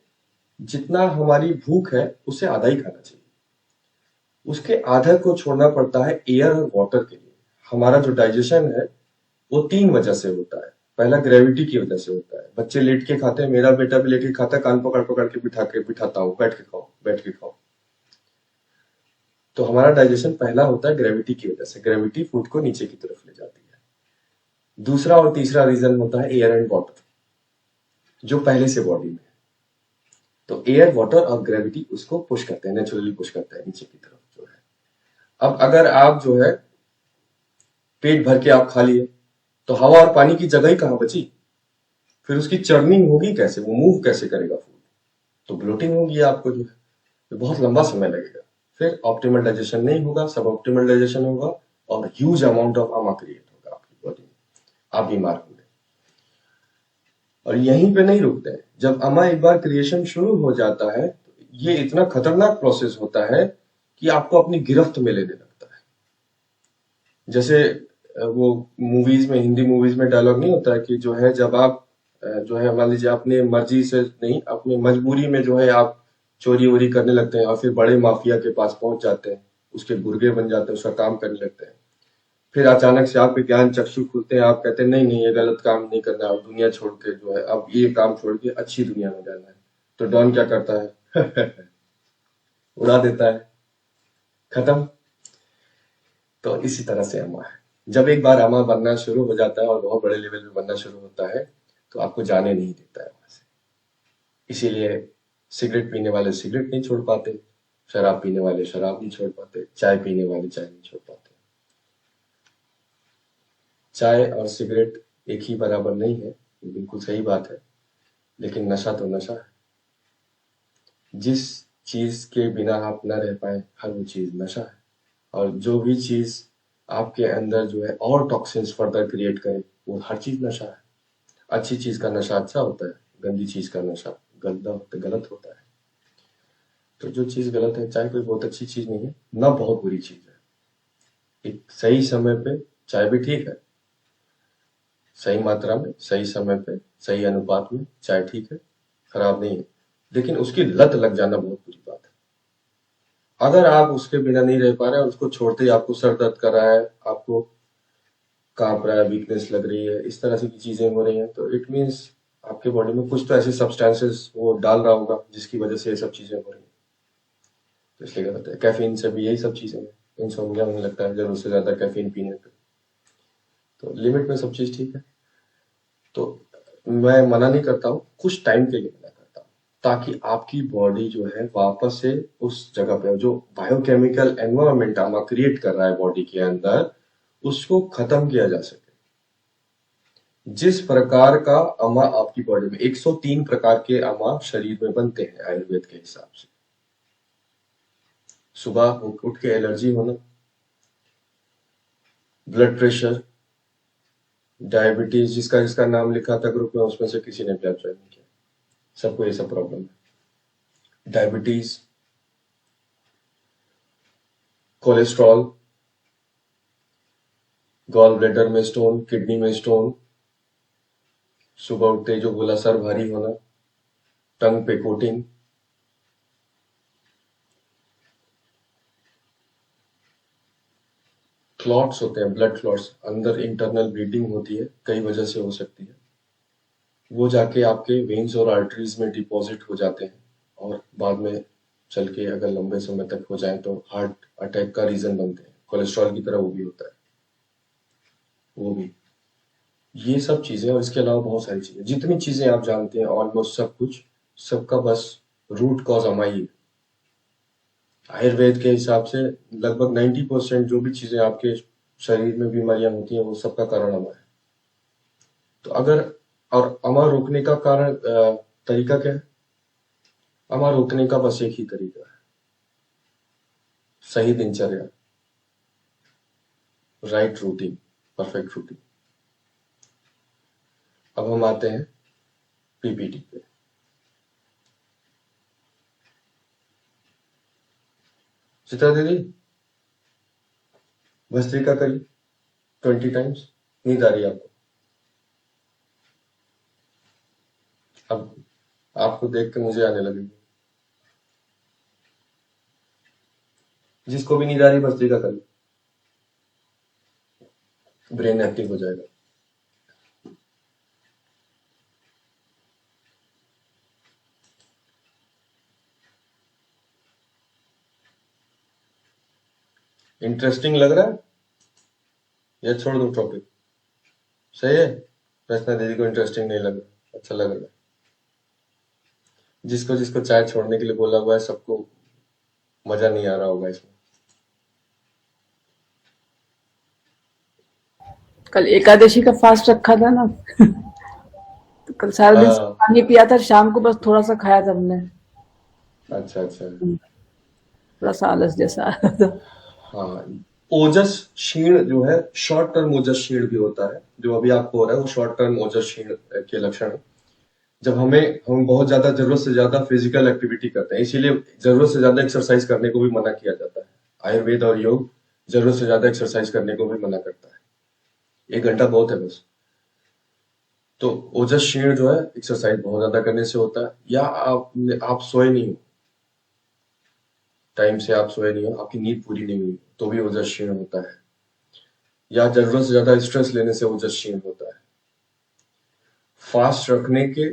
जितना हमारी भूख है उससे आधा ही खाना चाहिए, उसके आधा को छोड़ना पड़ता है एयर और वाटर के लिए। हमारा जो डाइजेशन है वो 3 वजह से होता है। पहला ग्रेविटी की वजह से होता है, बच्चे लेट के खाते हैं, मेरा बेटा भी लेट के खाता है, कान पकड़ पकड़ के बिठाता हूँ, बैठ के खाओ बैठ के खाओ। तो हमारा डाइजेशन पहला होता है ग्रेविटी की वजह से, ग्रेविटी फूड को नीचे की तरफ ले जाती है। दूसरा और तीसरा रीजन होता है एयर एंड वाटर, जो पहले से बॉडी में है। तो एयर, वाटर और ग्रेविटी उसको पुश करते हैं, नेचुरली पुश करते हैं नीचे की तरफ जो है। अब अगर आप जो है पेट भर के आप खा लिए, तो हवा और पानी की जगह ही कहां बची? फिर उसकी चर्निंग होगी कैसे, वो मूव कैसे करेगा फूड? तो ब्लोटिंग होगी आपको जो है, तो बहुत लंबा समय लगेगा, फिर ऑप्टिमल डाइजेशन नहीं होगा, सब ऑप्टिमल डाइजेशन होगा और ह्यूज अमाउंट ऑफ आमा क्रिएट होगा आपकी बॉडी में, आप बीमार होंगे। और यहीं पे नहीं रुकते हैं, जब अमा एक बार क्रिएशन शुरू हो जाता है तो ये इतना खतरनाक प्रोसेस होता है कि आपको अपनी गिरफ्त में लेने लगता है। जैसे वो मूवीज में, हिंदी मूवीज में डायलॉग नहीं होता है कि जो है जब आप जो है मान लीजिए अपने मर्जी से नहीं, अपनी मजबूरी में जो है आप चोरी वोरी करने लगते हैं और फिर बड़े माफिया के पास पहुंच जाते हैं, उसके गुर्गे बन जाते हैं, उसका काम करने लगते हैं। फिर अचानक से आपके ज्ञान चक्षु खुलते हैं, आप कहते हैं नहीं नहीं ये गलत काम नहीं करना, अब दुनिया छोड़ के जो है अब ये काम छोड़ के अच्छी दुनिया में जाना है। तो डॉन क्या करता है? उड़ा देता है, खत्म। तो इसी तरह से अमा है, जब एक बार अमा बनना शुरू हो जाता है और बहुत बड़े लेवल पे बनना शुरू होता है तो आपको जाने नहीं देता है वहां से। इसीलिए सिगरेट पीने वाले सिगरेट नहीं छोड़ पाते, शराब पीने वाले शराब नहीं छोड़ पाते, चाय पीने वाले चाय नहीं छोड़ पाते। चाय और सिगरेट एक ही बराबर नहीं है, ये बिल्कुल सही बात है, लेकिन नशा तो नशा है। जिस चीज के बिना आप न रह पाए, हर वो चीज नशा है। और जो भी चीज आपके अंदर जो है और टॉक्सिन्स फर्दर क्रिएट करे, वो हर चीज नशा है। अच्छी चीज का नशा अच्छा होता है, गंदी चीज का नशा गंदा होता, गलत होता है। तो जो चीज गलत है, चाहे कोई बहुत अच्छी चीज नहीं है ना बहुत बुरी चीज है, एक सही समय पे चाय भी ठीक है, सही मात्रा में सही समय पे सही अनुपात में चाय ठीक है, खराब नहीं है। लेकिन उसकी लत लग जाना बहुत बुरी बात है। अगर आप उसके बिना नहीं रह पा रहे और उसको छोड़ते ही आपको सर दर्द कर रहा है, आपको कांप रहा है, वीकनेस लग रही है, इस तरह से की चीजें हो रही हैं, तो इट मीन्स आपके बॉडी में कुछ तो ऐसे सब्सटेंसेस वो डाल रहा होगा जिसकी वजह से ये सब चीजें हो रही हैं। तो इसलिए कहते हैं कैफीन से भी यही सब चीजें हैं, इंसोम्निया होने लगता है जरूरत से ज्यादा कैफीन पीने पे। तो लिमिट में सब चीज ठीक है। तो मैं मना नहीं करता हूँ, कुछ टाइम के लिए मना करता हूँ, ताकि आपकी बॉडी जो है वापस से उस जगह पे जो बायोकेमिकल एनवायरनमेंट आमा क्रिएट कर रहा है बॉडी के अंदर, उसको खत्म किया जा सके। जिस प्रकार का अमा आपकी बॉडी में 103 प्रकार के अमा शरीर में बनते हैं आयुर्वेद के हिसाब से। सुबह उठ के एलर्जी होना, ब्लड प्रेशर, डायबिटीज, जिसका जिसका नाम लिखा था ग्रुप में उसमें से किसी ने ब्लड ज्वाइन नहीं किया, सबको ये सब प्रॉब्लम है। डायबिटीज, कोलेस्ट्रॉल, गॉल ब्लैडर में स्टोन, किडनी में स्टोन, सुबह उठते जो बोला सर भारी होना, टंग पे कोटिंग, क्लॉट्स होते हैं, ब्लड क्लॉट्स, अंदर इंटरनल ब्लीडिंग होती है, कई वजह से हो सकती है, वो जाके आपके वेन्स और आर्टरीज में डिपॉजिट हो जाते हैं और बाद में चल के अगर लंबे समय तक हो जाए तो हार्ट अटैक का रीजन बनते हैं। कोलेस्ट्रॉल की तरह वो भी होता है, वो भी। ये सब चीजें और इसके अलावा बहुत सारी चीजें, जितनी चीजें आप जानते हैं ऑलमोस्ट सब कुछ, सबका बस रूट कॉज अमाई है। आयुर्वेद के हिसाब से लगभग 90% जो भी चीजें आपके शरीर में बीमारियां होती हैं वो सबका कारण अमा है। तो अगर, और अमा रोकने का कारण तरीका क्या है? अमा रोकने का बस एक ही तरीका है, सही दिनचर्या, राइट रूटीन, परफेक्ट रूटीन। अब हम आते हैं पीपीटी पे। चित्रा दीदी, भस्त्रिका करिए 20 टाइम्स। नींद आ रही है आपको? अब आपको देख के मुझे आने लगेगी। जिसको भी नींद आ रही है भस्त्रिका करिए, ब्रेन एक्टिव हो जाएगा। इंटरेस्टिंग लग रहा है या छोड़ दूं टॉपिक? सही है। रचना दीदी को इंटरेस्टिंग नहीं लग रहा, अच्छा लग रहा है। जिसको जिसको चाय छोड़ने के लिए बोला हुआ है सबको मजा नहीं आ रहा होगा इसमें। कल एकादशी का फास्ट रखा था ना। तो कल सारा दिन हाँ, पानी पिया था, शाम को बस थोड़ा सा खाया था हमने। अच्छा अच्छा। थोड़ा सा आलस जैसा आ रहा था। हाँ, ओजस क्षीण जो है, शॉर्ट टर्म ओजस क्षीण भी होता है। जो अभी आपको हो रहा है वो शॉर्ट टर्म ओजस क्षीण के लक्षण है। जब हम बहुत ज्यादा जरूरत से ज्यादा फिजिकल एक्टिविटी करते हैं, इसीलिए जरूरत से ज्यादा एक्सरसाइज करने को भी मना किया जाता है। आयुर्वेद और योग जरूरत से ज्यादा एक्सरसाइज करने को भी मना करता है। 1 घंटा बहुत है बस। तो ओजस क्षीण जो है एक्सरसाइज बहुत ज्यादा करने से होता है, या आप सोए नहीं हो, टाइम से आप सोए नहीं हो, आपकी नींद पूरी नहीं हुई, तो भी ओजस क्षीण होता है। या जरूरत से ज्यादा स्ट्रेस लेने से ओजस क्षीण होता है। फास्ट रखने के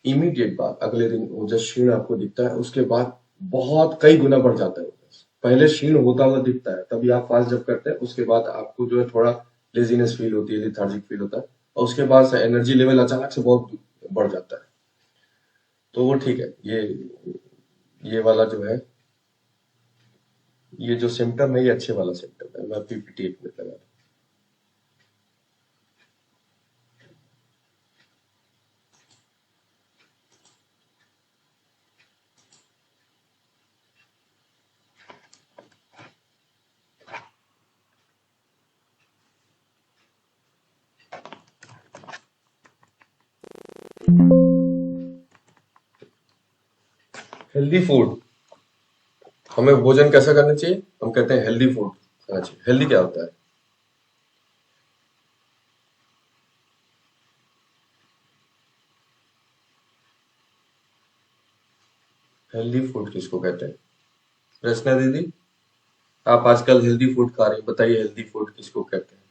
इमीडिएट बाद अगले दिन ओजस क्षीण आपको दिखता है, उसके बाद बहुत कई गुना बढ़ जाता है ओजस। पहले क्षीण होता हुआ दिखता है, तभी आप फास्ट जब करते हैं उसके बाद आपको जो है थोड़ा लेजीनेस फील होती है, लिथार्जिक फील होता है, और उसके बाद से एनर्जी लेवल अचानक से बहुत बढ़ जाता है। तो वो ठीक है। ये वाला जो है, ये जो सिम्टम है ये अच्छे वाला सिम्टम है। मैं पीपीटी एक मिनट लगा। हेल्दी फूड, हमें भोजन कैसा करना चाहिए? हम कहते हैं हेल्दी फूड खाना चाहिए। हेल्दी क्या होता है? हेल्दी फूड किसको कहते हैं? रचना दीदी, आप आजकल हेल्दी फूड खा रही हैं, बताइए हेल्दी फूड किसको कहते हैं?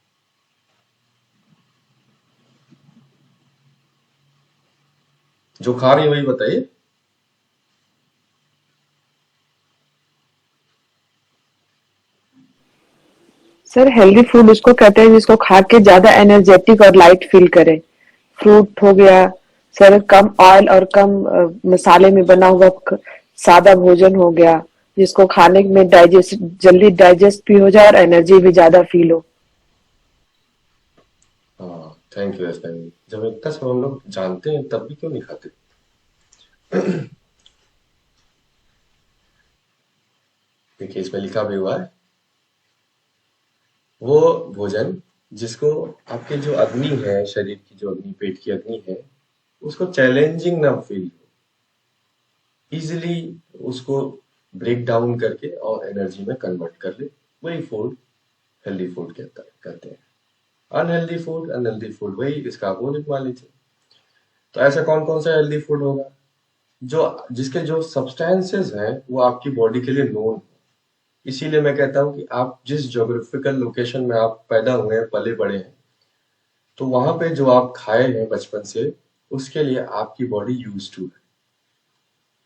जो खा रही है वही बताइए। सर हेल्दी फूड उसको कहते हैं जिसको खा के ज्यादा एनर्जेटिक और लाइट फील करे। फ्रूट हो गया सर, कम ऑयल और कम मसाले में बना हुआ सादा भोजन हो गया, जिसको खाने में डाइजेस्ट जल्दी डाइजेस्ट भी हो जाए और एनर्जी भी ज्यादा फील हो। हाँ, थैंक यू रचना दीदी। जब इतना सब हम लोग जानते हैं तब भी क्यों नहीं खाते? देखिए इसमें लिखा भी हुआ है, वो भोजन जिसको आपके जो अग्नि है, शरीर की जो अग्नि, पेट की अग्नि है, उसको चैलेंजिंग ना फील हो, इजिली उसको ब्रेक डाउन करके और एनर्जी में कन्वर्ट कर ले, वही फूड हेल्दी फूड कहते हैं। अनहेल्दी फूड वही इसका अपोजिट मान लीजिए। तो ऐसा कौन कौन सा हेल्दी फूड होगा? जो जिसके जो सब्सटेंसेस हैं वो आपकी बॉडी के लिए नोन। इसीलिए मैं कहता हूँ कि आप जिस ज्योग्राफिकल लोकेशन में आप पैदा हुए हैं, पले बड़े हैं, तो वहां पे जो आप खाए हैं बचपन से, उसके लिए आपकी बॉडी यूज टू है।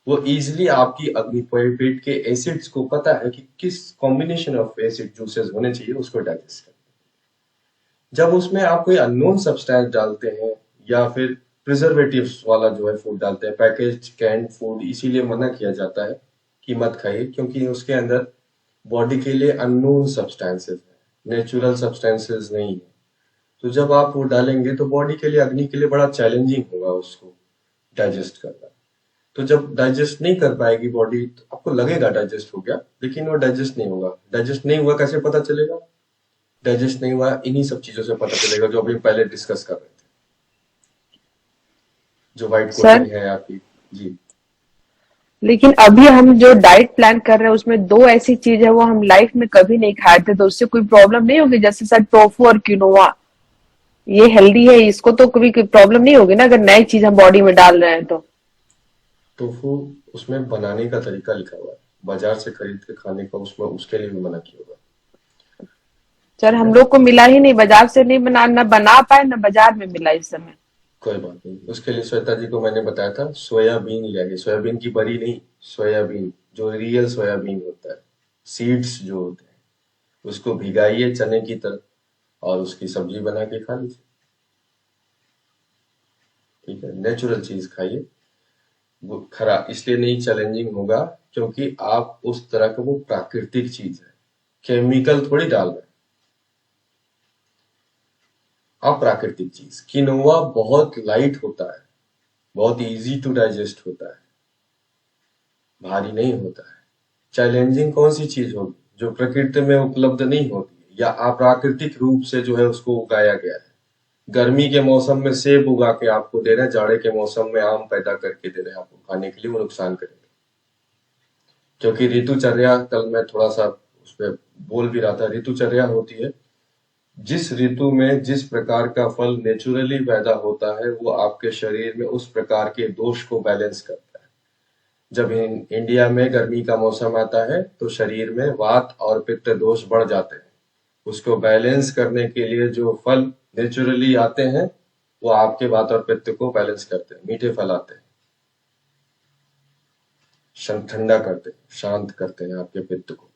वो इजिली आपकी अग्नि पेट के एसिड्स को पता है कि किस कॉम्बिनेशन ऑफ एसिड जूसेस होने चाहिए उसको डाइजेस्ट कर। जब उसमें आप कोई अननोन सब्सटेंस डालते हैं या फिर प्रिजर्वेटिव्स वाला जो है फूड डालते हैं, पैकेज कैंड फूड इसीलिए मना किया जाता है कि मत खाइए, क्योंकि उसके अंदर बॉडी के लिए अननोन सब्सटेंसेस है, नेचुरल सब्सटेंसेस नहीं है। तो जब आप वो डालेंगे तो बॉडी के लिए, अग्नि के लिए बड़ा चैलेंजिंग होगा उसको डाइजेस्ट करना। तो जब डाइजेस्ट नहीं कर पाएगी बॉडी, तो आपको लगेगा डाइजेस्ट हो गया, लेकिन वो डाइजेस्ट नहीं होगा। डाइजेस्ट नहीं हुआ कैसे पता चलेगा? डाइजेस्ट नहीं हुआ इन्हीं सब चीजों से पता चलेगा जो अभी पहले डिस्कस कर रहे थे, जो व्हाइट सर कोटिंग है आपकी। जी। लेकिन अभी हम जो डाइट प्लान कर रहे हैं उसमें दो ऐसी चीज है वो हम लाइफ में कभी नहीं खाए थे, तो उससे कोई प्रॉब्लम नहीं होगी? जैसे सर टोफू और क्विनोआ, ये हेल्दी है, इसको तो कभी प्रॉब्लम नहीं होगी ना अगर नई चीज हम बॉडी में डाल रहे हैं तो? टोफू उसमें बनाने का तरीका लिखा हुआ है, बाजार से खरीद के खाने का उसमें उसके लिए भी मना किया हुआ है। सर ठीक हम है, लोग को मिला ही नहीं, बाजार से नहीं बना, ना बना पाए ना बाजार में मिला इस समय। कोई बात नहीं। उसके लिए श्वेता जी को मैंने बताया था, सोयाबीन ले आइए। सोयाबीन की बड़ी नहीं, सोयाबीन जो रियल सोयाबीन होता है, सीड्स जो होते हैं उसको भिगाइए चने की तरह और उसकी सब्जी बना के खा लीजिए। ठीक है, नेचुरल चीज खाइए। वो खरा इसलिए नहीं चैलेंजिंग होगा क्योंकि आप उस तरह का, वो प्राकृतिक चीज है, केमिकल थोड़ी डाल रहे हैं। अप्राकृतिक चीज किनोवा बहुत लाइट होता है, बहुत इजी टू डाइजेस्ट होता है, भारी नहीं होता है। चैलेंजिंग कौन सी चीज होगी जो प्रकृति में उपलब्ध नहीं होती है या अप्राकृतिक रूप से जो है उसको उगाया गया है। गर्मी के मौसम में सेब उगा के आपको दे रहे हैं, जाड़े के मौसम में आम पैदा करके दे रहे हैं आपको खाने के लिए, वो नुकसान करेंगे। क्योंकि ऋतुचर्या, कल मैं थोड़ा सा उस पर बोल भी रहा था, ऋतुचर्या होती है, जिस ऋतु में जिस प्रकार का फल नेचुरली पैदा होता है वो आपके शरीर में उस प्रकार के दोष को बैलेंस करता है। जब इंडिया में गर्मी का मौसम आता है तो शरीर में वात और पित्त दोष बढ़ जाते हैं। उसको बैलेंस करने के लिए जो फल नेचुरली आते हैं वो आपके वात और पित्त को बैलेंस करते हैं। मीठे फल आते हैं, ठंडा करते हैं, शांत करते हैं आपके पित्त को।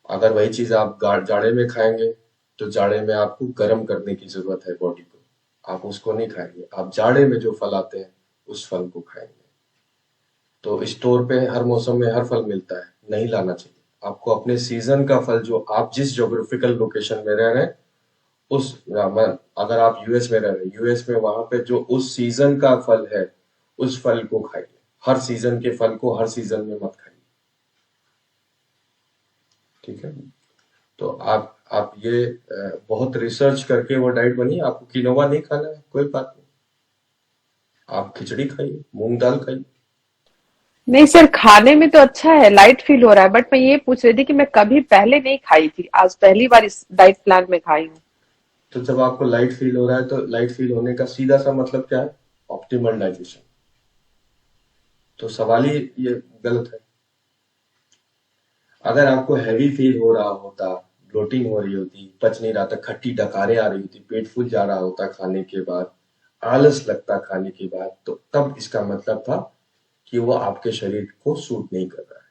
अगर वही चीज आप जाड़े में खाएंगे तो जाड़े में आपको गर्म करने की जरूरत है बॉडी को, आप उसको नहीं खाएंगे। आप जाड़े में जो फल आते हैं उस फल को खाएंगे। तो स्टोर पे हर मौसम में हर फल मिलता है, नहीं लाना चाहिए। आपको अपने सीजन का फल, जो आप जिस जोग्राफिकल लोकेशन में रह रहे हैं उस, अगर आप यूएस में रह रहे हैं, यूएस में वहां पे जो उस सीजन का फल है उस फल को खाइए। हर सीजन के फल को हर सीजन में मत खाइए। ठीक है, तो आप ये बहुत रिसर्च करके वो डाइट बनी। आपको किनोवा नहीं खाना है, कोई बात नहीं, आप खिचड़ी खाइए, मूंग दाल खाइए। नहीं सर, खाने में तो अच्छा है, लाइट फील हो रहा है, बट मैं ये पूछ रही थी कि मैं कभी पहले नहीं खाई थी, आज पहली बार इस डाइट प्लान में खाई हूँ। तो जब आपको लाइट फील हो रहा है तो लाइट फील होने का सीधा सा मतलब क्या है? Optimal digestion. तो सवाल ही ये गलत है। अगर आपको हैवी फील हो रहा होता, ब्लोटिंग हो रही होती, पच नहीं रहा था, खट्टी डकारें आ रही होती, पेट फूल जा रहा होता खाने के बाद, आलस लगता खाने के बाद, तो तब इसका मतलब था कि वो आपके शरीर को सूट नहीं कर रहा है।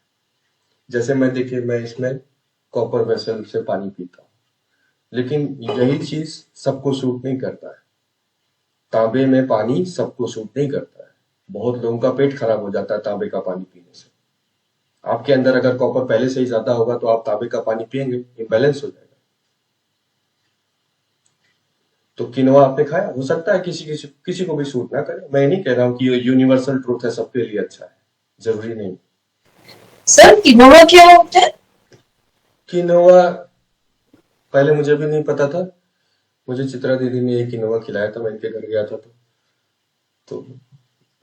जैसे मैं, देखिए, मैं इसमें कॉपर वेसल से पानी पीता हूँ, लेकिन यही चीज सबको सूट नहीं करता है। तांबे में पानी सबको सूट नहीं करता है। बहुत लोगों का पेट खराब हो जाता है तांबे का पानी पीने से। आपके अंदर अगर कॉपर पहले से ही ज्यादा होगा तो आप तांबे का पानी पिएंगे, इम्बैलेंस हो जाएगा। तो किनोवा आपने खाया, हो सकता है किसी को भी सूट ना करे। मैं नहीं कह रहा हूं कि ये यूनिवर्सल ट्रूथ है, सबके लिए अच्छा है, जरूरी नहीं। सर किनोवा क्या होता है? किनोवा पहले मुझे भी नहीं पता था। मुझे चित्रा दीदी ने ये किनोवा खिलाया था, मैं इनके घर गया था तो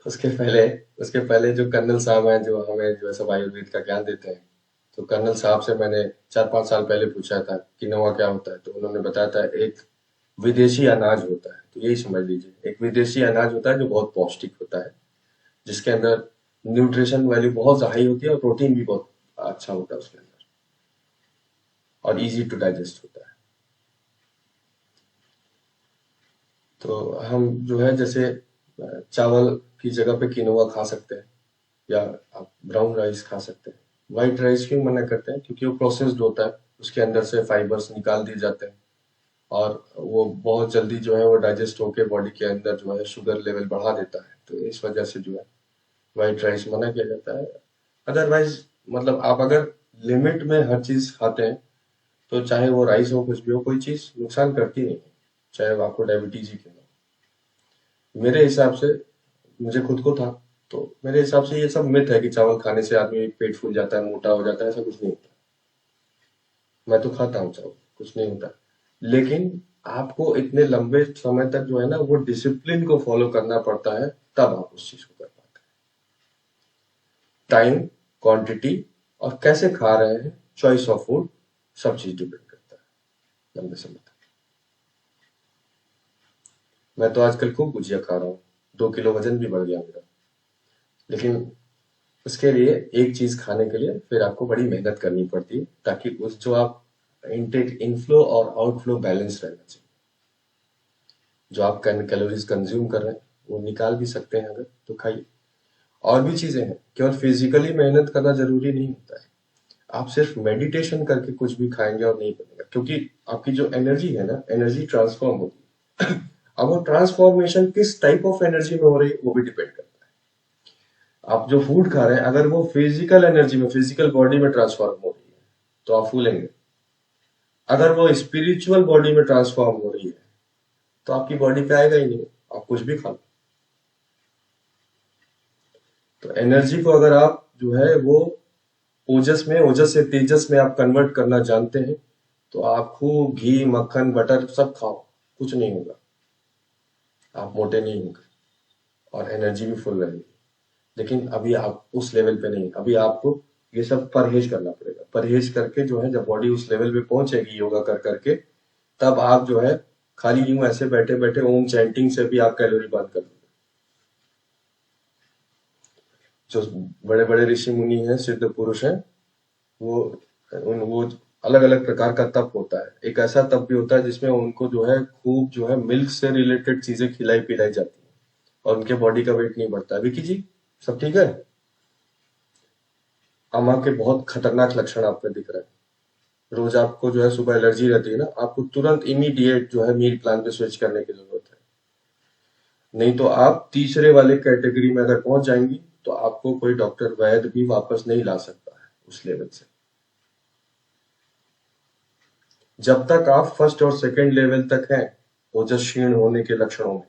उसके पहले उसके पहले जो कर्नल साहब हैं, जो हमें जो है सब आयुर्वेद का ज्ञान देते हैं, तो कर्नल साहब से मैंने 4-5 साल पहले पूछा था किनोवा क्या होता है, तो उन्होंने बताया था एक विदेशी अनाज होता है। तो यही समझ लीजिए, एक विदेशी अनाज होता है जो बहुत पौष्टिक होता है, जिसके अंदर न्यूट्रिशन वैल्यू बहुत हाई होती है और प्रोटीन भी बहुत अच्छा होता है उसके अंदर, और इजी टू डाइजेस्ट होता है। तो हम जो है जैसे चावल की जगह पे किनोवा खा सकते हैं, या आप ब्राउन राइस खा सकते हैं। व्हाइट राइस क्यों मना करते हैं? क्योंकि वो प्रोसेस्ड होता है, उसके अंदर से फाइबर्स निकाल दिए जाते हैं और वो बहुत जल्दी जो है वो डाइजेस्ट होके बॉडी के अंदर जो है शुगर लेवल बढ़ा देता है। तो इस वजह से जो है व्हाइट राइस मना किया जाता है। अदरवाइज मतलब आप अगर लिमिट में हर चीज खाते हैं तो चाहे वो राइस हो, कुछ भी हो, कोई चीज नुकसान करती नहीं है, चाहे वो आपको डायबिटीज ही क्यों ना हो। मेरे हिसाब से, मुझे खुद को था, तो मेरे हिसाब से ये सब मिथ है कि चावल खाने से आदमी पेट फूल जाता है, मोटा हो जाता है, ऐसा कुछ नहीं होता। मैं तो खाता हूँ चावल, कुछ नहीं होता। लेकिन आपको इतने लंबे समय तक जो है ना वो डिसिप्लिन को फॉलो करना पड़ता है, तब आप उस चीज को कर पाते हैं। टाइम, क्वांटिटी और कैसे खा रहे हैं, चॉइस ऑफ फूड, सब चीज डिपेंड करता है लंबे समय तक। मैं तो आजकल खूब गुजिया खा रहा हूँ, 2 किलो वजन भी बढ़ गया मेरा। लेकिन उसके लिए एक चीज खाने के लिए फिर आपको बड़ी मेहनत करनी पड़ती है, ताकि उस जो आप इनटेक, इनफ्लो और आउटफ्लो बैलेंस रहना चाहिए। जो आप कैलोरीज कंज्यूम कर रहे हैं वो निकाल भी सकते हैं अगर, तो खाइए। और भी चीजें हैं, केवल फिजिकली मेहनत करना जरूरी नहीं होता है। आप सिर्फ मेडिटेशन करके कुछ भी खाएंगे और नहीं बनेगा, क्योंकि आपकी जो एनर्जी है ना, एनर्जी ट्रांसफॉर्म होगी। अब वो ट्रांसफॉर्मेशन किस टाइप ऑफ एनर्जी में हो रही है वो भी डिपेंड करता है। आप जो फूड खा रहे हैं अगर वो फिजिकल एनर्जी में, फिजिकल बॉडी में ट्रांसफॉर्म हो रही है तो आप फूलेंगे। अगर वो स्पिरिचुअल बॉडी में ट्रांसफॉर्म हो रही है तो आपकी बॉडी पे आएगा ही नहीं, आप कुछ भी खा लो। तो एनर्जी को अगर आप जो है वो ओजस में, ओजस से तेजस में आप कन्वर्ट करना जानते हैं तो आप खूब घी, मक्खन, बटर सब खाओ, कुछ नहीं होगा, आप मोटे नहीं होंगे और एनर्जी भी फुल रहेगी। लेकिन अभी आप उस लेवल पे नहीं, अभी आपको ये सब परहेज करना पड़ेगा। परहेज करके जो है जब बॉडी उस लेवल पे पहुंचेगी योगा कर करके, तब आप जो है खाली यूं ऐसे बैठे बैठे ओम चैंटिंग से भी आप कैलोरी बर्न कर लोगे। जो बड़े बड़े ऋषि मुनि हैं, सिद्ध पुरुष हैं, वो अलग अलग प्रकार का तप होता है। एक ऐसा तप भी होता है जिसमें उनको जो है खूब जो है मिल्क से रिलेटेड चीजें खिलाई पिलाई जाती है और उनके बॉडी का वेट नहीं बढ़ता है। विकी जी सब ठीक है? अम्मा के बहुत खतरनाक लक्षण आप पे दिख रहा है। रोज आपको जो है सुबह एलर्जी रहती है ना, आपको तुरंत इमीडिएट जो है मील प्लान पे स्विच करने की जरूरत है, नहीं तो आप तीसरे वाले कैटेगरी में अगर पहुंच जाएंगी तो आपको कोई डॉक्टर वैद्य भी वापस नहीं ला सकता है उस लेवल से। जब तक आप फर्स्ट और सेकंड लेवल तक हैं ओजस क्षीण होने के लक्षणों में,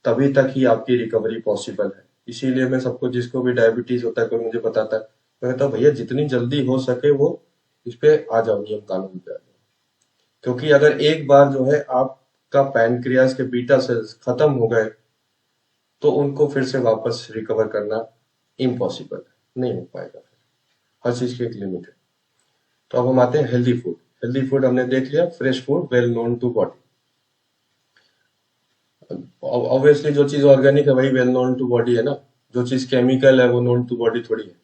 तभी तक ही आपकी रिकवरी पॉसिबल है। इसीलिए मैं सबको, जिसको भी डायबिटीज होता है कोई मुझे बताता है, मैं कहता हूँ भैया जितनी जल्दी हो सके वो इस पे आ जाओ, नियम कानून पे आ जाओ। क्योंकि अगर एक बार जो है आपका पैनक्रियास के बीटा सेल्स खत्म हो गए तो उनको फिर से वापस रिकवर करना इम्पॉसिबल है, नहीं हो पाएगा। हर चीज की एक लिमिट है। तो अब हम आते हैं हेल्दी फूड। हेल्दी फूड हमने देख लिया, fresh food, well known to body. Obviously जो चीज ऑर्गेनिक है वही वेल नोन टू बॉडी है ना, जो चीज केमिकल है वो नोन टू बॉडी थोड़ी है।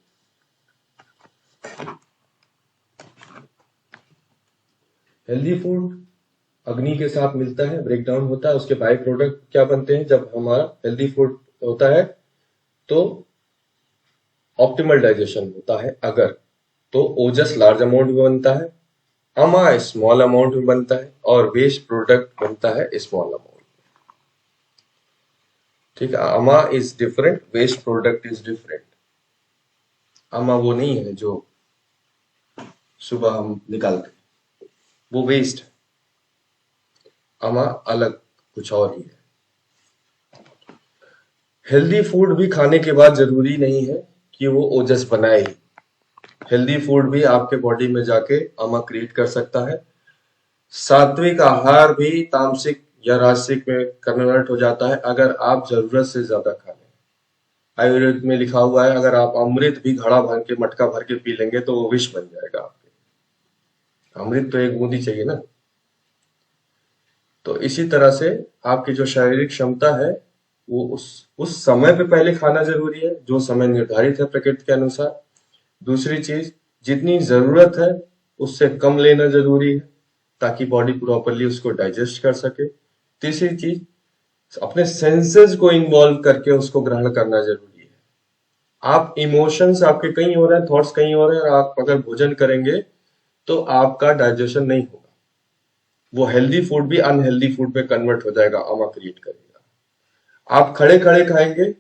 हेल्दी फूड अग्नि के साथ मिलता है, ब्रेक डाउन होता है, उसके बाय प्रोडक्ट क्या बनते हैं? जब हमारा हेल्दी फूड होता है तो ऑप्टिमल डाइजेशन होता है, अगर तो ओजस लार्ज अमाउंट में बनता है, अमा स्मॉल अमाउंट में बनता है और वेस्ट प्रोडक्ट बनता है स्मॉल अमाउंट। ठीक है, ama is different, waste product is different. Ama वो नहीं है जो सुबह हम निकालते, वो वेस्ट है। अमा अलग कुछ और ही है। हेल्दी फूड भी खाने के बाद जरूरी नहीं है कि वो ओजस बनाए ही। हेल्दी फूड भी आपके बॉडी में जाके अमा क्रिएट कर सकता है। सात्विक आहार भी तामसिक या राजसिक में कन्वर्ट हो जाता है अगर आप जरूरत से ज्यादा खा लें। आयुर्वेद में लिखा हुआ है अगर आप अमृत भी घड़ा भर के, मटका भर के पी लेंगे तो वो विष बन जाएगा आपके। अमृत तो एक बूंदी चाहिए ना। तो इसी तरह से आपकी जो शारीरिक क्षमता है वो उस समय पे पहले खाना जरूरी है, जो समय निर्धारित है प्रकृति के अनुसार। दूसरी चीज, जितनी जरूरत है उससे कम लेना जरूरी है ताकि बॉडी प्रॉपरली उसको डाइजेस्ट कर सके। तीसरी चीज, अपने सेंसेस को इन्वॉल्व करके उसको ग्रहण करना जरूरी है। आप इमोशंस आपके कहीं हो रहे हैं, थॉट्स कहीं हो रहे हैं, और आप अगर भोजन करेंगे तो आपका डाइजेशन नहीं होगा। वो हेल्दी फूड भी अनहेल्दी फूड में कन्वर्ट हो जाएगा, अमा क्रिएट करेगा। आप खड़े खड़े खाएंगे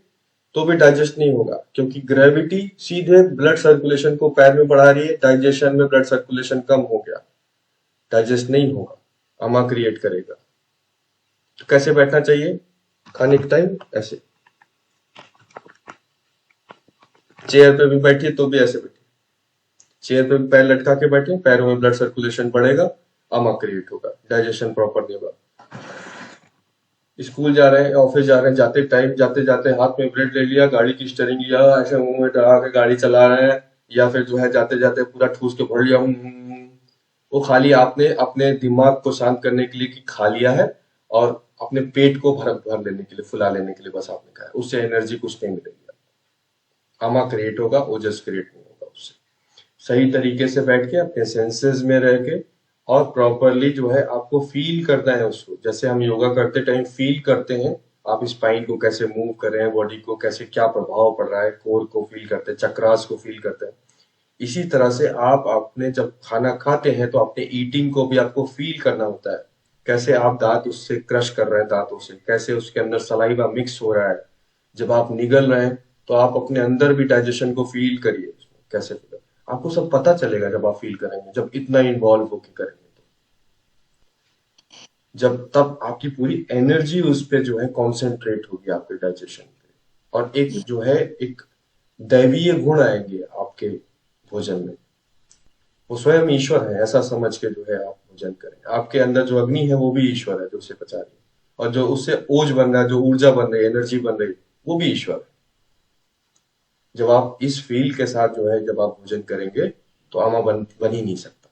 तो भी डाइजेस्ट नहीं होगा, क्योंकि ग्रेविटी सीधे ब्लड सर्कुलेशन को पैर में बढ़ा रही है, डाइजेशन में ब्लड सर्कुलेशन कम हो गया, डाइजेस्ट नहीं होगा, अमा क्रिएट करेगा। तो कैसे बैठना चाहिए खाने के टाइम? ऐसे, चेयर पे भी बैठिए तो भी ऐसे बैठिए, चेयर पे भी पैर लटका के बैठे, पैरों में ब्लड सर्कुलेशन बढ़ेगा, अमा क्रिएट होगा, डाइजेशन प्रॉपर नहीं होगा। स्कूल जा रहे हैं, ऑफिस जा रहे हैं, जाते टाइम, जाते जाते हाथ में ब्रेड ले लिया, गाड़ी की स्टीयरिंग लिया, ऐसे मुंह में डरा के गाड़ी चला रहे हैं, या फिर जो है जाते जाते पूरा ठूस के भर लिया, वो खाली आपने अपने दिमाग को शांत करने के लिए कि खा लिया है और अपने पेट को भर लेने के लिए, फुला लेने के लिए बस आपने खाया, उससे एनर्जी कुछ नहीं मिलेगी। अमा क्रिएट होगा, ओजस क्रिएट नहीं होगा उससे। सही तरीके से बैठ के अपने सेंसेस में रह के और प्रॉपरली जो है आपको फील करना है उसको, जैसे हम योगा करते टाइम फील करते हैं, आप स्पाइन को कैसे मूव कर रहे हैं, बॉडी को कैसे क्या प्रभाव पड़ रहा है, कोर को फील करते हैं, चक्रास को फील करते हैं। इसी तरह से आप अपने जब खाना खाते हैं तो अपने ईटिंग को भी आपको फील करना होता है, कैसे आप दांत उससे क्रश कर रहे हैं, दांतों से कैसे उसके अंदर सलाइवा मिक्स हो रहा है, जब आप निगल रहे हैं तो आप अपने अंदर भी डाइजेशन को फील करिए, उसमें कैसे फील, आपको सब पता चलेगा जब आप फील करेंगे, जब इतना इन्वॉल्व होके करेंगे तो जब तब आपकी पूरी एनर्जी उस पे जो है कॉन्सेंट्रेट होगी आपके डाइजेशन पे, और एक जो है एक दैवीय गुण आएंगे आपके भोजन में, वो स्वयं ईश्वर है ऐसा समझ के जो है आप भोजन करें। आपके अंदर जो अग्नि है वो भी ईश्वर है जो उसे पचा रही है, और जो उससे ओज बन रहा है, जो ऊर्जा बन रही है, एनर्जी बन रही है, वो भी ईश्वर है। जब आप इस फील के साथ जो है जब आप भोजन करेंगे तो आमा बन ही नहीं सकता,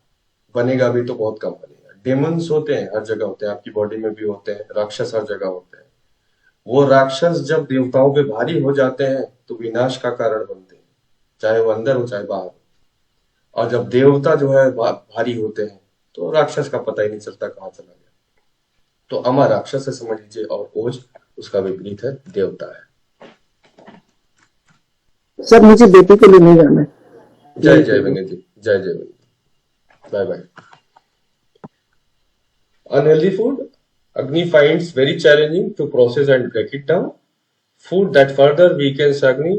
बनेगा भी तो बहुत कम बनेगा। डेमंस होते हैं हर जगह होते हैं, आपकी बॉडी में भी होते हैं, राक्षस हर जगह होते हैं। वो राक्षस जब देवताओं पे भारी हो जाते हैं तो विनाश का कारण बनते हैं, चाहे वो अंदर हो चाहे बाहर हो। और जब देवता जो है भारी होते हैं तो राक्षस का पता ही नहीं चलता कहाँ चला गया। तो अमा राक्षस है समझ लीजिए, और ओज उसका विपरीत है, देवता है। सर मुझे बेटे के लिए नहीं जाना है। जय जय विनय जी, जय जय Vinay, bye bye. Unhealthy food, Agni finds very challenging to process and break it down. Food that further weakens Agni,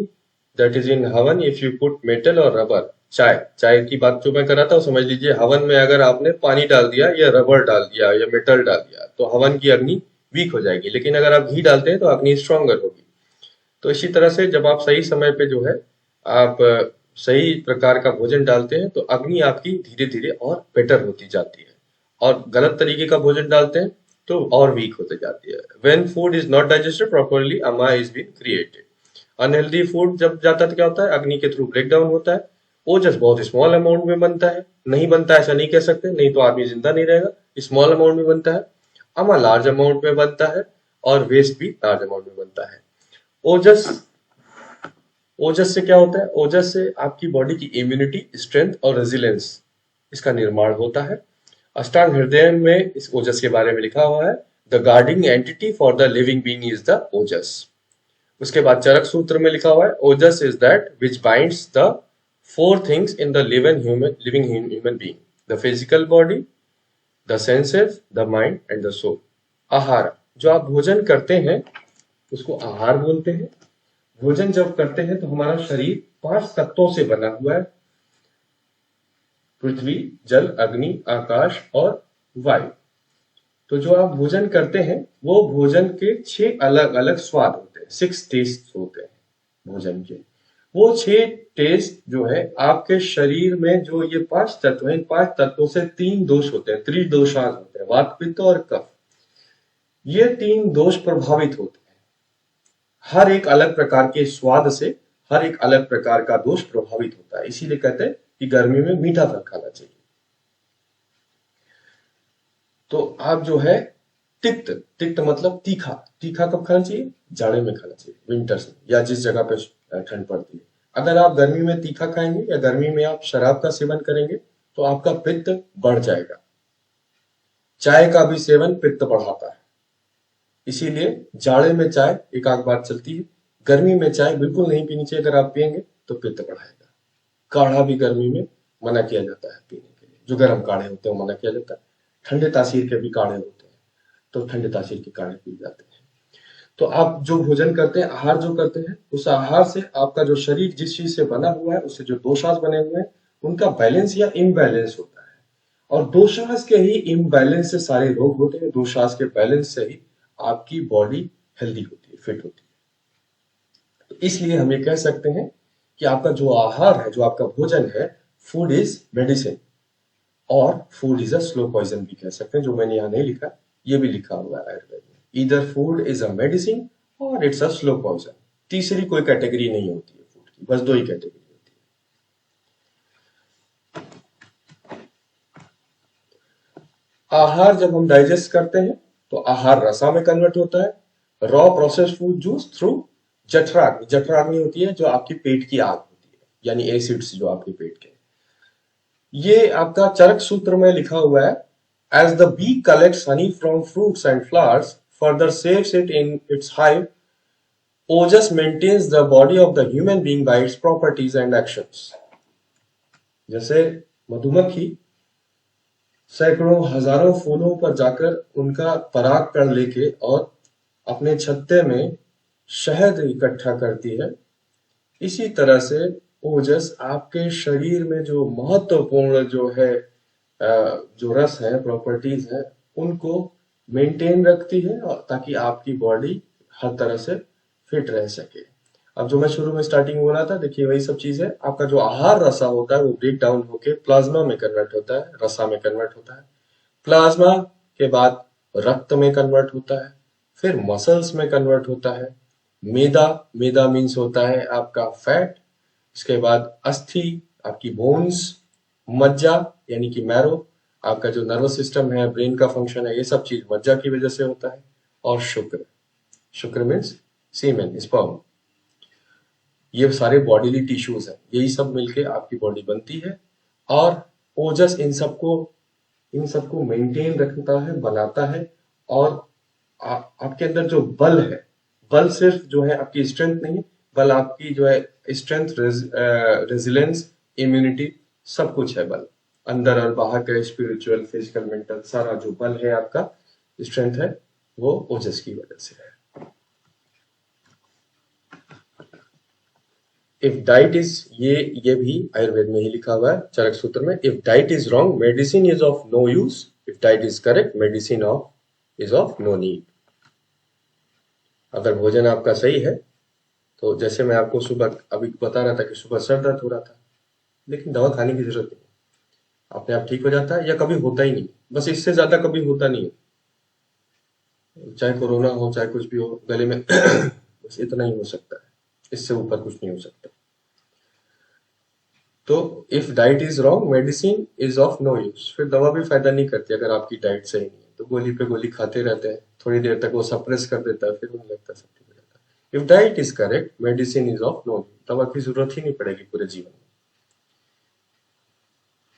that is in हवन if you put metal or rubber. चाय की बात जो मैं कर रहा था, समझ लीजिए हवन में अगर आपने पानी डाल दिया या रबर डाल दिया या मेटल डाल दिया तो हवन की अग्नि वीक हो जाएगी, लेकिन अगर आप घी डालते हैं तो अग्नि स्ट्रॉन्गर होगी। तो इसी तरह से जब आप सही समय पे जो है आप सही प्रकार का भोजन डालते हैं तो अग्नि आपकी धीरे धीरे और बेटर होती जाती है, और गलत तरीके का भोजन डालते हैं तो और वीक होते जाती है। When food is not digested properly, ama is being created. Unhealthy food जब जाता है तो क्या होता है, अग्नि के थ्रू ब्रेक डाउन होता है। ओजस बहुत स्मॉल अमाउंट में बनता है, नहीं बनता है ऐसा नहीं कह सकते, नहीं तो आदमी जिंदा नहीं रहेगा। स्मॉल अमाउंट में बनता है, अमा लार्ज अमाउंट में बनता है, और वेस्ट भी लार्ज अमाउंट में बनता है। ओजस ओजस से क्या होता है, ओजस से आपकी बॉडी की इम्यूनिटी, स्ट्रेंथ और रेजिलियंस इसका निर्माण होता है। अष्टांग हृदय में इस ओजस के बारे में लिखा हुआ है, the guarding entity for the living being is the ojas. उसके बाद चरक सूत्र में लिखा हुआ है, ojas is that which binds the four things in the living human being, the physical body, the senses, the mind and the soul. आहार, जो आप भोजन करते हैं उसको आहार बोलते हैं। भोजन जब करते हैं तो हमारा शरीर 5 तत्वों से बना हुआ है, पृथ्वी, जल, अग्नि, आकाश और वायु। तो जो आप भोजन करते हैं वो भोजन के 6 अलग अलग स्वाद होते हैं, 6 टेस्ट होते हैं भोजन के। वो 6 टेस्ट जो है आपके शरीर में जो ये 5 तत्व हैं, इन 5 तत्वों से 3 दोष होते हैं, त्रिदोषाज होते हैं, वात, पित्त और कफ। ये 3 दोष प्रभावित होते हैं, हर एक अलग प्रकार के स्वाद से हर एक अलग प्रकार का दोष प्रभावित होता है। इसीलिए कहते हैं कि गर्मी में मीठा फल खाना चाहिए। तो आप जो है तिक्त मतलब तीखा कब खाना चाहिए, जाड़े में खाना चाहिए, विंटर्स में, या जिस जगह पे ठंड पड़ती है। अगर आप गर्मी में तीखा खाएंगे या गर्मी में आप शराब का सेवन करेंगे तो आपका पित्त बढ़ जाएगा। चाय का भी सेवन पित्त बढ़ाता है, इसीलिए जाड़े में चाय एक आध बार चलती है, गर्मी में चाय बिल्कुल नहीं पीनी चाहिए। अगर आप पियेंगे तो पित्त बढ़ाएगा। काढ़ा भी गर्मी में मना किया जाता है पीने के लिए, जो गर्म काढ़े होते हैं मना किया जाता है। ठंडे तासीर के भी काढ़े होते हैं तो ठंडे तासीर के काढ़े पी जाते हैं। तो आप जो भोजन करते हैं, आहार जो करते हैं, उस आहार से आपका जो शरीर जिस चीज से बना हुआ है, उससे जो दोषाज बने हुए हैं उनका बैलेंस या इम्बैलेंस होता है, और दोषाज के ही इम्बैलेंस से सारे रोग होते हैं। दोषाज के बैलेंस से ही आपकी बॉडी हेल्दी होती है, फिट होती है। तो इसलिए हम ये कह सकते हैं कि आपका जो आहार है, जो आपका भोजन है, फूड इज मेडिसिन, और food is a slow poison भी कह सकते हैं, जो मैंने यहाँ नहीं लिखा, ये भी लिखा हुआ है आयुर्वेद में। Either food is a medicine और इट्स अ स्लो पॉइजन। तीसरी कोई कैटेगरी नहीं होती है फूड की, बस 2 ही कैटेगरी होती है। आहार जब हम डाइजेस्ट करते हैं तो आहार रसा में कन्वर्ट होता है। Raw process food juice through jatharagni. जठराग्नि होती है जो आपकी पेट की आग होती है, यानी एसिड्स जो आपके पेट के। ये आपका चरक सूत्र में लिखा हुआ है, as the bee collects honey from fruits and flowers, further saves it in its hive, ojas maintains the body of the human being by its properties and actions. जैसे मधुमक्खी सैकड़ों हजारों फूलों पर जाकर उनका परागकण लेके और अपने छत्ते में शहद इकट्ठा करती है, इसी तरह से ओजस आपके शरीर में जो महत्वपूर्ण जो है जो रस है, प्रॉपर्टीज है, उनको मेंटेन रखती है और ताकि आपकी बॉडी हर तरह से फिट रह सके। अब जो मैं शुरू में स्टार्टिंग में बोला था, देखिए वही सब चीज है। आपका जो आहार रसा होता है वो ब्रेक डाउन होके प्लाज्मा में कन्वर्ट होता है, रसा में कन्वर्ट होता है, प्लाज्मा के बाद रक्त में कन्वर्ट होता है, फिर मसल्स में कन्वर्ट होता है, मेदा, मेदा मीन्स होता है आपका फैट, इसके बाद अस्थि, आपकी बोन्स, मज्जा यानी कि मैरो, आपका जो नर्वस सिस्टम है, ब्रेन का फंक्शन है, ये सब चीज मज्जा की वजह से होता है, और शुक्र, शुक्र मीन्स सीमेन, स्पर्म। ये सारे बॉडीली टिश्यूज हैं, यही सब मिलके आपकी बॉडी बनती है, और ओजस इन सबको मेंटेन रखता है, बनाता है। और आपके अंदर जो बल है, बल सिर्फ जो है आपकी स्ट्रेंथ नहीं, बल आपकी जो है स्ट्रेंथ, रेजिलेंस, इम्यूनिटी, सब कुछ है बल, अंदर और बाहर का, स्पिरिचुअल, फिजिकल, मेंटल, सारा जो बल है आपका, स्ट्रेंथ है, वो ओजस की वजह से है। इफ डाइट इज, ये भी आयुर्वेद में ही लिखा हुआ है चरक सूत्र में, if diet is wrong medicine is of no use, if diet is correct medicine is of no need. अगर भोजन आपका सही है तो जैसे मैं आपको सुबह अभी बता रहा था कि सुबह सर दर्द हो रहा था, लेकिन दवा खाने की जरूरत नहीं, अपने आप ठीक हो जाता है, या कभी होता ही नहीं, बस इससे ज्यादा कभी होता नहीं है, चाहे कोरोना हो चाहे कुछ भी हो, गले में बस इतना ही हो सकता है, इससे ऊपर कुछ नहीं हो सकता। तो if diet is wrong medicine is of no use, फिर दवा भी फायदा नहीं करती अगर आपकी डाइट सही नहीं है, तो गोली पे गोली खाते रहते हैं, थोड़ी देर तक वो सप्रेस कर देता है, फिर उन्हें लगता है सब ठीक हो जाता है। If diet is correct medicine is of no use, दवा की जरूरत ही नहीं पड़ेगी पूरे जीवन में।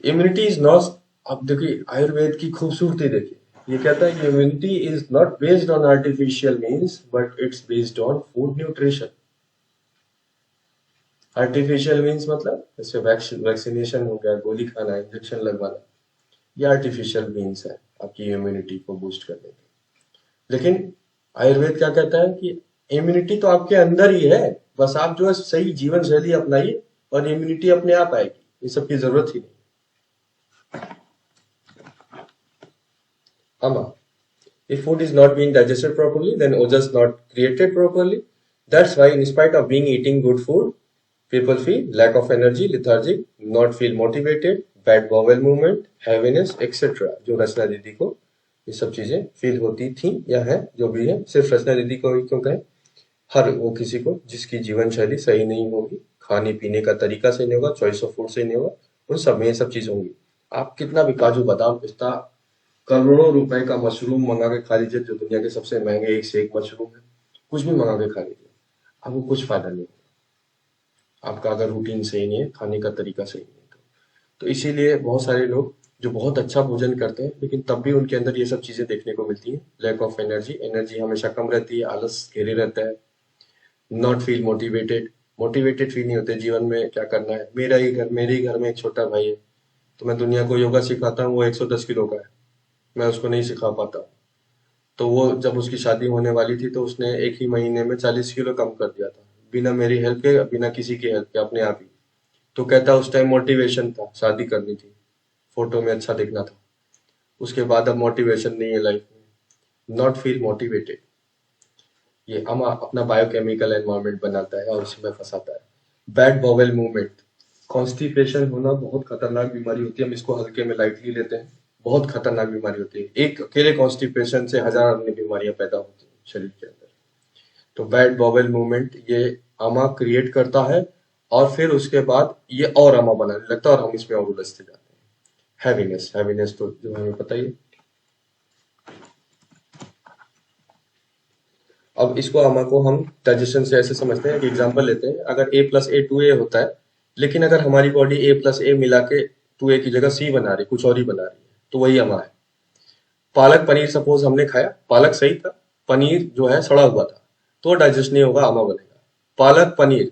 इम्यूनिटी इज नॉट, अब देखिए आयुर्वेद की खूबसूरती देखिए, ये कहता है कि immunity is not based on artificial means but it's based on food nutrition. Artificial means मतलब जैसे वैक्सीनेशन हो गया, गोली खाना, इंजेक्शन लगवाना, ये आर्टिफिशियल मीन्स है आपकी इम्यूनिटी को बूस्ट करने के। लेकिन आयुर्वेद क्या कहता है कि इम्यूनिटी तो आपके अंदर ही है, बस आप जो है सही जीवन शैली अपनाइए और इम्यूनिटी अपने आप आएगी, ये सब की जरूरत ही नहीं। Ama, if food is not being digested properly, then ojas not created properly. That's why, in spite of being eating good food, people feel lack of energy, lethargic, not feel motivated, bad bowel movement, heaviness, etc. जो रचना दीदी को ये सब चीजें feel होती थी या है, जो भी है, सिर्फ रचना दीदी को ही क्यों कहें, हर वो किसी को जिसकी जीवन शैली सही नहीं होगी, खाने पीने का तरीका सही नहीं होगा, चॉइस ऑफ फूड सही नहीं होगा, उन सब में ये सब चीजें होंगी। आप कितना भी काजू बादाम पिस्ता करोड़ों रुपए का मशरूम मंगा के खा लीजिए, जो दुनिया के सबसे महंगे एक से एक मशरूम है, कुछ भी मंगा के खा लीजिए, आपको कुछ फायदा नहीं होगा, आपका अगर रूटीन सही नहीं है, खाने का तरीका सही नहीं है। तो इसीलिए बहुत सारे लोग जो बहुत अच्छा भोजन करते हैं, लेकिन तब भी उनके अंदर ये सब चीजें देखने को मिलती हैं, लैक ऑफ एनर्जी, एनर्जी हमेशा कम रहती है, आलस घेरे रहता है, not feel motivated, motivated feel नहीं होते जीवन में क्या करना है। मेरे ही घर में एक छोटा भाई है, तो मैं दुनिया को योगा सिखाता हूँ, वो 110 किलो का है, मैं उसको नहीं सिखा पाता। तो वो जब उसकी शादी होने वाली थी तो उसने एक ही महीने में 40 किलो कम कर दिया था, बिना मेरी हेल्प के, बिना किसी की हेल्प के, अपने आप ही। तो कहता उस टाइम मोटिवेशन था, शादी करनी थी, फोटो में अच्छा दिखना था, उसके बाद अब मोटिवेशन नहीं है लाइफ में, नॉट फील मोटिवेटेड। ये अमा अपना बायोकेमिकल एनवायरनमेंट बनाता है और उसी में फंसाता है। बैड बॉवेल मूवमेंट, कॉन्स्टिपेशन होना बहुत खतरनाक बीमारी होती है, हम इसको हल्के में लाइटली लेते हैं, बहुत खतरनाक बीमारी होती है, एक अकेले कॉन्स्टिपेशन से 1000 अन्य बीमारियां पैदा होती हैं शरीर के अंदर। तो बैड बॉवेल मूवमेंट ये आमा क्रिएट करता है, और फिर उसके बाद ये और आमा बनाने लगता है, और हम इसमें और उलझते जाते हैं। हैवीनेस, हैवीनेस तो जो हमें पता ही है। अब इसको आमा को हम डाइजेशन से ऐसे समझते हैं कि एग्जाम्पल लेते हैं, अगर a + a 2a होता है, लेकिन अगर हमारी बॉडी a + a मिला के 2a की जगह c बना रही, कुछ और ही बना रही है, तो वही अमा है। पालक पनीर सपोज हमने खाया, पालक सही था, पनीर जो है सड़ा हुआ था, तो डाइजेस्ट नहीं होगा, आमा बनेगा। पालक पनीर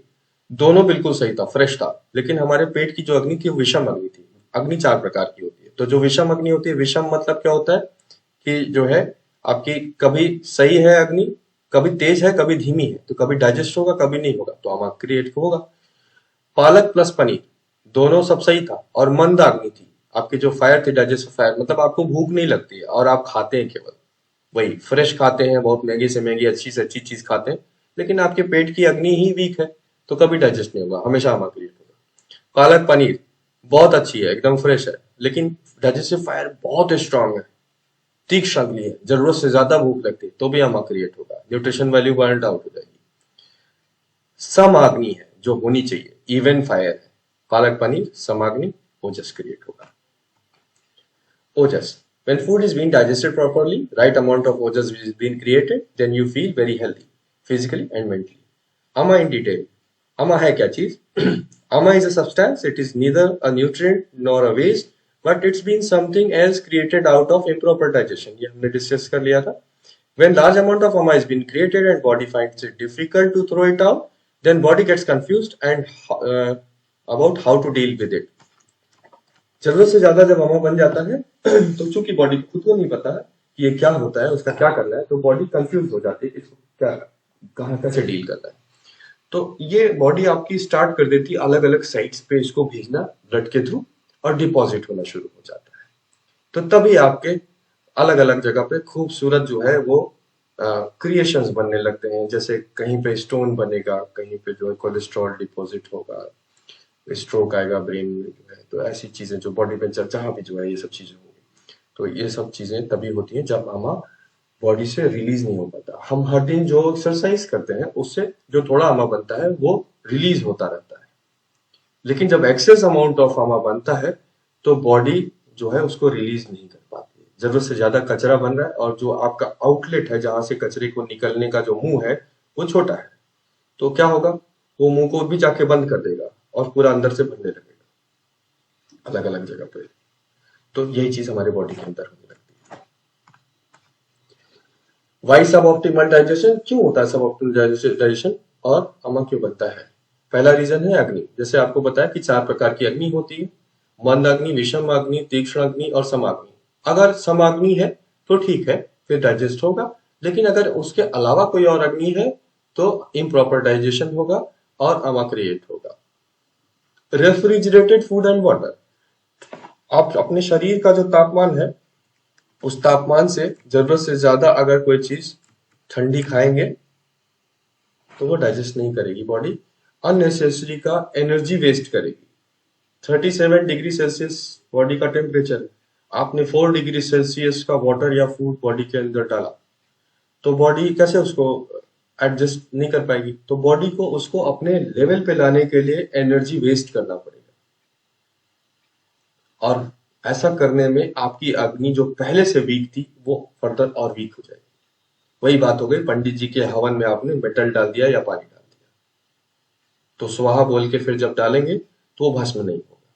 दोनों बिल्कुल सही था, फ्रेश था, लेकिन हमारे पेट की जो अग्नि थी वो विषम अग्नि थी। अग्नि 4 प्रकार की होती है, तो जो विषम अग्नि होती है, विषम मतलब क्या होता है कि जो है आपकी कभी सही है अग्नि, कभी तेज है, कभी धीमी है, तो कभी डाइजेस्ट होगा, कभी नहीं होगा, तो अमाप क्रिएट होगा। पालक प्लस पनीर दोनों सब सही था, और मंद अग्नि थी आपकी, जो फायर थी डाइजेस्टिव फायर, मतलब आपको भूख नहीं लगती है और आप खाते हैं केवल वही फ्रेश खाते हैं, बहुत महंगी से महंगी अच्छी से अच्छी चीज खाते हैं, लेकिन आपके पेट की अग्नि ही वीक है, तो कभी डाइजेस्ट नहीं होगा, हमेशा अमाप क्रिएट होगा। पालक पनीर बहुत अच्छी है, एकदम फ्रेश है, लेकिन डाइजेस्टिव फायर बहुत स्ट्रांग है, तीक्ष्ण अग्नि है, जरूरत से ज्यादा भूख लगती है तो भी अमा क्रिएट होगा, न्यूट्रिशन वैल्यू बर्न आउट हो जाएगी। समाग्नि है जो होनी चाहिए, इवन फायर है, पालक पनीर समाग्नि, ओजस क्रिएट होगा। ओजस, when food is being digested properly, right amount of ojas is being created, then you feel very healthy, physically and mentally. Ama in detail. Ama है क्या चीज? Ama is a substance. It is neither a nutrient nor a waste, but it's been something else created out of improper digestion. ये हमने discuss कर लिया था. When large amount of ama is being created and body finds it difficult to throw it out, then body gets confused and about how to deal with it. जरूरत से ज्यादा जब अमा बन जाता है तो चूंकि बॉडी को खुद को नहीं पता है कि ये क्या होता है, उसका क्या करना है, तो बॉडी कंफ्यूज हो जाती है, इसको क्या कहाँ कैसे डील करना है। तो ये बॉडी आपकी स्टार्ट कर देती है अलग अलग साइट्स पे इसको भेजना ब्लड के थ्रू, और डिपॉजिट होना शुरू हो जाता है। तो तभी आपके अलग अलग जगह पे खूबसूरत जो है वो क्रिएशंस बनने लगते हैं, जैसे कहीं पे स्टोन बनेगा, कहीं पे जो है कोलेस्ट्रॉल डिपॉजिट होगा, स्ट्रोक आएगा ब्रेन में जो है, तो ऐसी चीजें जो बॉडी में जहां भी जो है ये सब चीजें होंगी। तो ये सब चीजें तभी होती हैं जब आमा बॉडी से रिलीज नहीं हो पाता। हम हर दिन जो एक्सरसाइज करते हैं उससे जो थोड़ा आमा बनता है वो रिलीज होता रहता है, लेकिन जब एक्सेस अमाउंट ऑफ आमा बनता है तो बॉडी जो है उसको रिलीज नहीं कर पाती है। जरूरत से ज्यादा कचरा बन रहा है, और जो आपका आउटलेट है जहां से कचरे को निकलने का जो मुंह है वो छोटा है, तो क्या होगा, वो मुंह को भी जाके बंद कर देगा और पूरा अंदर से भरने लगेगा अलग अलग जगह पे। तो यही चीज हमारे बॉडी के अंदर होने लगती है। वाई सब ऑप्टिमल डाइजेशन, क्यों होता है सब ऑप्टिमल डाइजेशन और अमा क्यों बनता है? पहला रीजन है अग्नि। जैसे आपको बताया कि 4 प्रकार की अग्नि होती है, मंद अग्नि, विषम अग्नि, तीक्ष्ण अग्नि और समाग्नि। अगर समाग्नि है तो ठीक है, फिर डाइजेस्ट होगा, लेकिन अगर उसके अलावा कोई और अग्नि है तो इम्प्रॉपर डाइजेशन होगा और अमा क्रिएट होगा। रेफ्रिजरेटेड फूड एंड वाटर, आप अपने शरीर का जो तापमान है उस तापमान से जरूरत से ज्यादा अगर कोई चीज ठंडी खाएंगे तो वो डाइजेस्ट नहीं करेगी बॉडी, अननेसेसरी का एनर्जी वेस्ट करेगी। 37 डिग्री सेल्सियस बॉडी का टेम्परेचर है, आपने 4 डिग्री सेल्सियस का वाटर या फूड बॉडी के अंदर डाला, तो बॉडी कैसे उसको एडजस्ट नहीं कर पाएगी, तो बॉडी को उसको अपने लेवल पे लाने के लिए एनर्जी वेस्ट करना पड़ेगा, और ऐसा करने में आपकी अग्नि जो पहले से वीक थी वो फर्दर और वीक हो जाएगी। वही बात हो गई, पंडित जी के हवन में आपने मेटल डाल दिया या पानी डाल दिया, तो स्वाहा बोल के फिर जब डालेंगे तो वो भस्म नहीं होगा।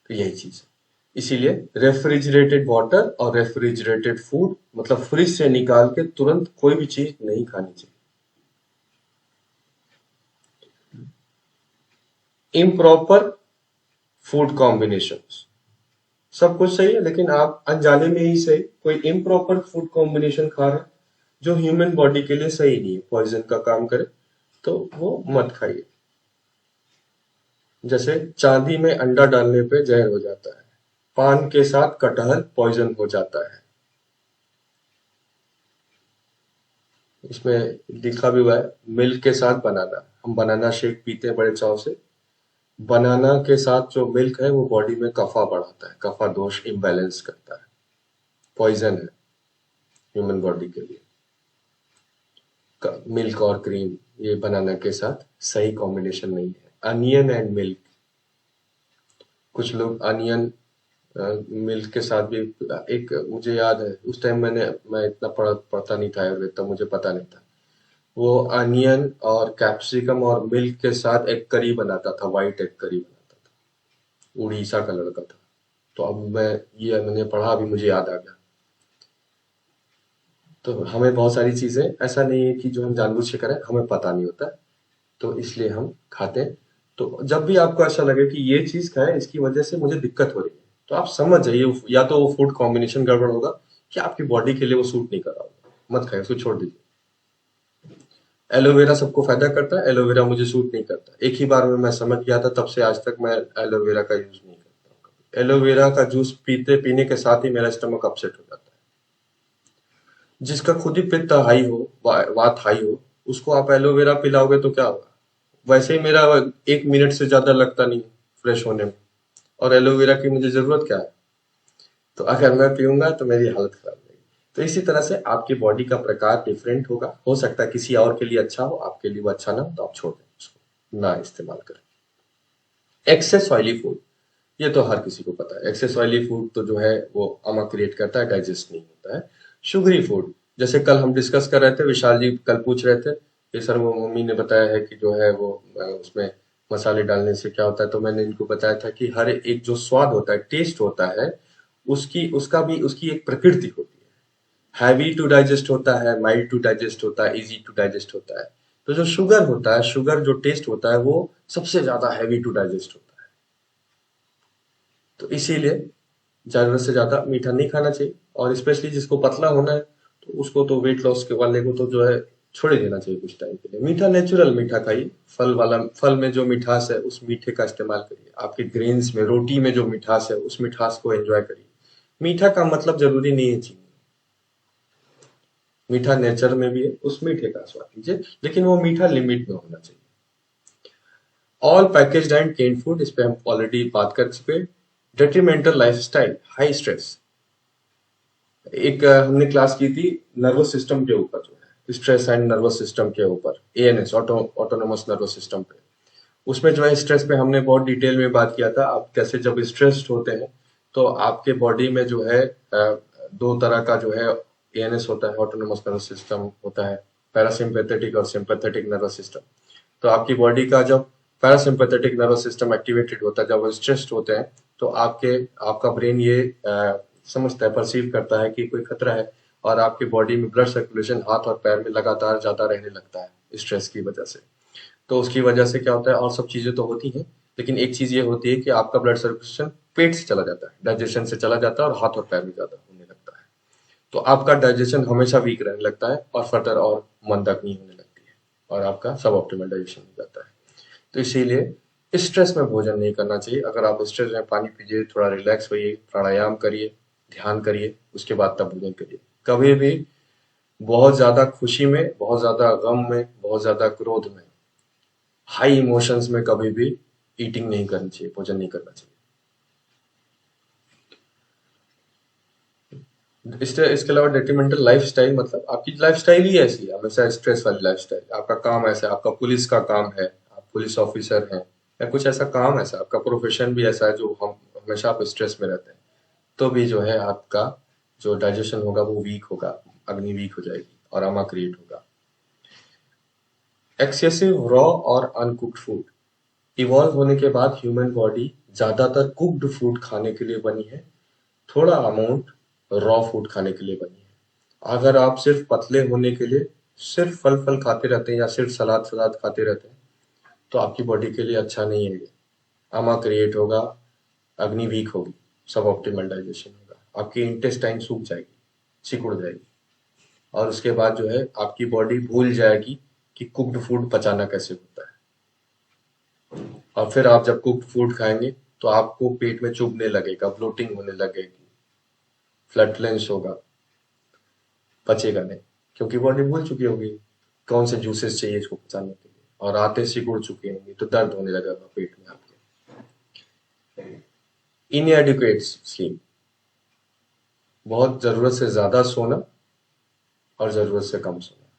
तो यही चीज है, इसीलिए रेफ्रिजरेटेड वाटर और रेफ्रिजरेटेड फूड, मतलब फ्रिज से निकाल के तुरंत कोई भी चीज नहीं खानी चाहिए। इम्प्रॉपर फूड कॉम्बिनेशंस, सब कुछ सही है, लेकिन आप अनजाने में ही सही कोई इम्प्रॉपर फूड कॉम्बिनेशन खा रहे हैं जो ह्यूमन बॉडी के लिए सही नहीं है, पॉइजन का काम करे, तो वो मत खाइए। जैसे चांदी में अंडा डालने पे जहर हो जाता है, पान के साथ कटहल पॉइजन हो जाता है। इसमें लिखा भी हुआ है मिल्क के साथ बनाना, हम बनाना शेक पीते हैं बड़े चाव से, बनाना के साथ जो मिल्क है वो बॉडी में कफा बढ़ाता है, कफा दोष इम्बैलेंस करता है, पॉइजन है ह्यूमन बॉडी के लिए। मिल्क और क्रीम ये बनाना के साथ सही कॉम्बिनेशन नहीं है। अनियन एंड मिल्क, कुछ लोग अनियन मिल्क के साथ भी, एक मुझे याद है उस टाइम मैं इतना पढ़ता नहीं था आयुर्वेद, तब मुझे पता नहीं था, वो अनियन और कैप्सिकम और मिल्क के साथ एक करी बनाता था, व्हाइट एग करी बनाता था, उड़ीसा का लड़का था। तो अब मैंने पढ़ा, अभी मुझे याद आ गया। तो हमें बहुत सारी चीजें ऐसा नहीं है कि जो हम जानबूझ के करें, हमें पता नहीं होता, तो इसलिए हम खाते हैं। तो जब भी आपको ऐसा लगे कि ये चीज खाए, इसकी वजह से मुझे दिक्कत हो रही है, तो आप समझ जाइए या तो वो फूड कॉम्बिनेशन गड़बड़ होगा कि आपकी बॉडी के लिए वो सूट नहीं कर रहा होगा, मत खाए, उसको छोड़ दीजिए। एलोवेरा सबको फायदा करता है, एलोवेरा मुझे सूट नहीं करता। एक ही बार में मैं समझ गया था, तब से आज तक मैं एलोवेरा का यूज नहीं करता हूँ। एलोवेरा का जूस पीने के साथ ही मेरा स्टमक अपसेट हो जाता है। जिसका खुद ही पित्त हाई हो, वात हाई हो, उसको आप एलोवेरा पिलाओगे तो क्या होगा? वैसे ही मेरा 1 मिनट से ज्यादा लगता नहीं फ्रेश होने में, और एलोवेरा की मुझे जरूरत क्या है? तो अगर मैं पीऊंगा तो मेरी हालत खराब रहेगी। तो इसी तरह से आपकी बॉडी का प्रकार डिफरेंट होगा, हो सकता है किसी और के लिए अच्छा हो, आपके लिए वो अच्छा ना हो, तो आप छोड़ दें उसको, ना इस्तेमाल करें। एक्सेस ऑयली फूड, ये तो हर किसी को पता है। एक्सेस ऑयली फूड तो जो है वो अमा क्रिएट करता है, डाइजेस्ट नहीं होता है। शुगरी फूड, जैसे कल हम डिस्कस कर रहे थे, विशाल जी कल पूछ रहे थे कि सर वो मम्मी ने बताया है कि जो है वो उसमें मसाले डालने से क्या होता है, तो मैंने इनको बताया था कि हर एक जो स्वाद होता है, टेस्ट होता है, उसकी एक प्रकृति होती है। हैवी टू डाइजेस्ट होता है, माइल्ड टू डाइजेस्ट होता है, इजी टू डाइजेस्ट होता है। तो जो शुगर होता है, शुगर जो टेस्ट होता है, वो सबसे ज्यादा हैवी टू डाइजेस्ट होता है। तो इसीलिए जरूरत से ज्यादा मीठा नहीं खाना चाहिए, और स्पेशली जिसको पतला होना है तो उसको तो वेट लॉस के वाले को तो जो है छोड़ ही देना चाहिए कुछ टाइम के लिए। मीठा नेचुरल मीठा खाइए, फल में जो मिठास है उस मीठे का इस्तेमाल करिए। आपके ग्रेन्स में, रोटी में जो मिठास है उस मिठास को एंजॉय करिए। मीठा का मतलब जरूरी नहीं है चीनी, मीठा नेचर में भी है, उस मीठे का स्वाद लीजिए, लेकिन वो मीठा लिमिट में होना चाहिए। All packaged and canned food, इस पे हम ऑलरेडी बात कर चुके। डेट्रीमेंटल लाइफस्टाइल, हाई स्ट्रेस, एक हमने क्लास की थी नर्वस सिस्टम के ऊपर, जो है स्ट्रेस एंड नर्वस सिस्टम के ऊपर, एएनएस, ऑटोनोमस नर्वस सिस्टम पे। उसमें जो है स्ट्रेस पे हमने बहुत डिटेल में बात किया था। आप कैसे जब स्ट्रेस्ड होते हैं तो आपके बॉडी में जो है दो तरह का जो है एएनएस होता है, ऑटोनोमस नर्वस सिस्टम होता है, पैरासिम्पैथेटिक और सिंपैथेटिक नर्वस सिस्टम। तो आपकी बॉडी का जब पैरासिम्पैथेटिक नर्वस सिस्टम एक्टिवेटेड होता है, जब वो स्ट्रेस्ड होते हैं, तो आपका ब्रेन ये समझता है, परसीव करता है कि कोई खतरा है, और आपके बॉडी में ब्लड सर्कुलेशन हाथ और पैर में लगातार ज्यादा रहने लगता है स्ट्रेस की वजह से। तो उसकी वजह से क्या होता है, और सब चीजें तो होती हैं, लेकिन एक चीज ये होती है कि आपका ब्लड सर्कुलेशन पेट से चला जाता है, डाइजेशन से चला जाता है, और हाथ और पैर में ज्यादा होने लगता है। तो आपका डाइजेशन हमेशा वीक रहने लगता है, और फर्दर और मंदग्नि होने लगती है, और आपका सब ऑप्टिमल डाइजेशन हो जाता है। तो इसीलिए स्ट्रेस में भोजन नहीं करना चाहिए। अगर आप स्ट्रेस में, पानी पीजिए, थोड़ा रिलैक्स होइए, प्राणायाम करिए, ध्यान करिए, उसके बाद तब भोजन करिए। कभी भी बहुत ज्यादा खुशी में, बहुत ज्यादा गम में, बहुत ज्यादा क्रोध में, हाई इमोशंस में कभी भी ईटिंग नहीं करनी चाहिए, भोजन नहीं करना चाहिए। इसके अलावा डेट्रीमेंटल लाइफस्टाइल, मतलब आपकी लाइफस्टाइल ही ऐसी है, हमेशा स्ट्रेस वाली लाइफस्टाइल। आपका काम ऐसा है, आपका पुलिस का काम है, आप पुलिस ऑफिसर हैं, या कुछ ऐसा काम ऐसा, आपका प्रोफेशन भी ऐसा है जो हम हमेशा आप स्ट्रेस में रहते हैं, तो भी जो है आपका जो डाइजेशन होगा वो वीक होगा, अग्नि वीक हो जाएगी, और अमा क्रिएट होगा। एक्सेसिव रॉ और अनकुक्ड फूड, इवॉल्व होने के बाद ह्यूमन बॉडी ज्यादातर कुक्ड फूड खाने के लिए बनी है, थोड़ा अमाउंट रॉ फूड खाने के लिए बनी है। अगर आप सिर्फ पतले होने के लिए सिर्फ फल फल खाते रहते हैं, या सिर्फ सलाद सलाद खाते रहते हैं, तो आपकी बॉडी के लिए अच्छा नहीं है ये। अमा क्रिएट होगा, अग्नि वीक होगी, सब ऑप्टिमल डाइजेशन होगा, आपकी इंटेस्टाइन सूख जाएगी, सिकुड़ जाएगी, और उसके बाद जो है आपकी बॉडी भूल जाएगी कि कुक्ड फूड पचाना कैसे होता है। और फिर आप जब कुक्ड फूड खाएंगे तो आपको पेट में चुभने लगेगा, ब्लोटिंग होने लगेगी, फ्लैटुलेंस होगा, पचेगा नहीं, क्योंकि बॉडी भूल चुकी होगी कौन से जूसेस चाहिए इसको पचाने के लिए, और आते सिकुड़ चुके होंगे, तो दर्द होने लगेगा पेट में आपके। इनएडिक्वेट स्लीप, बहुत जरूरत से ज्यादा सोना और जरूरत से कम सोना,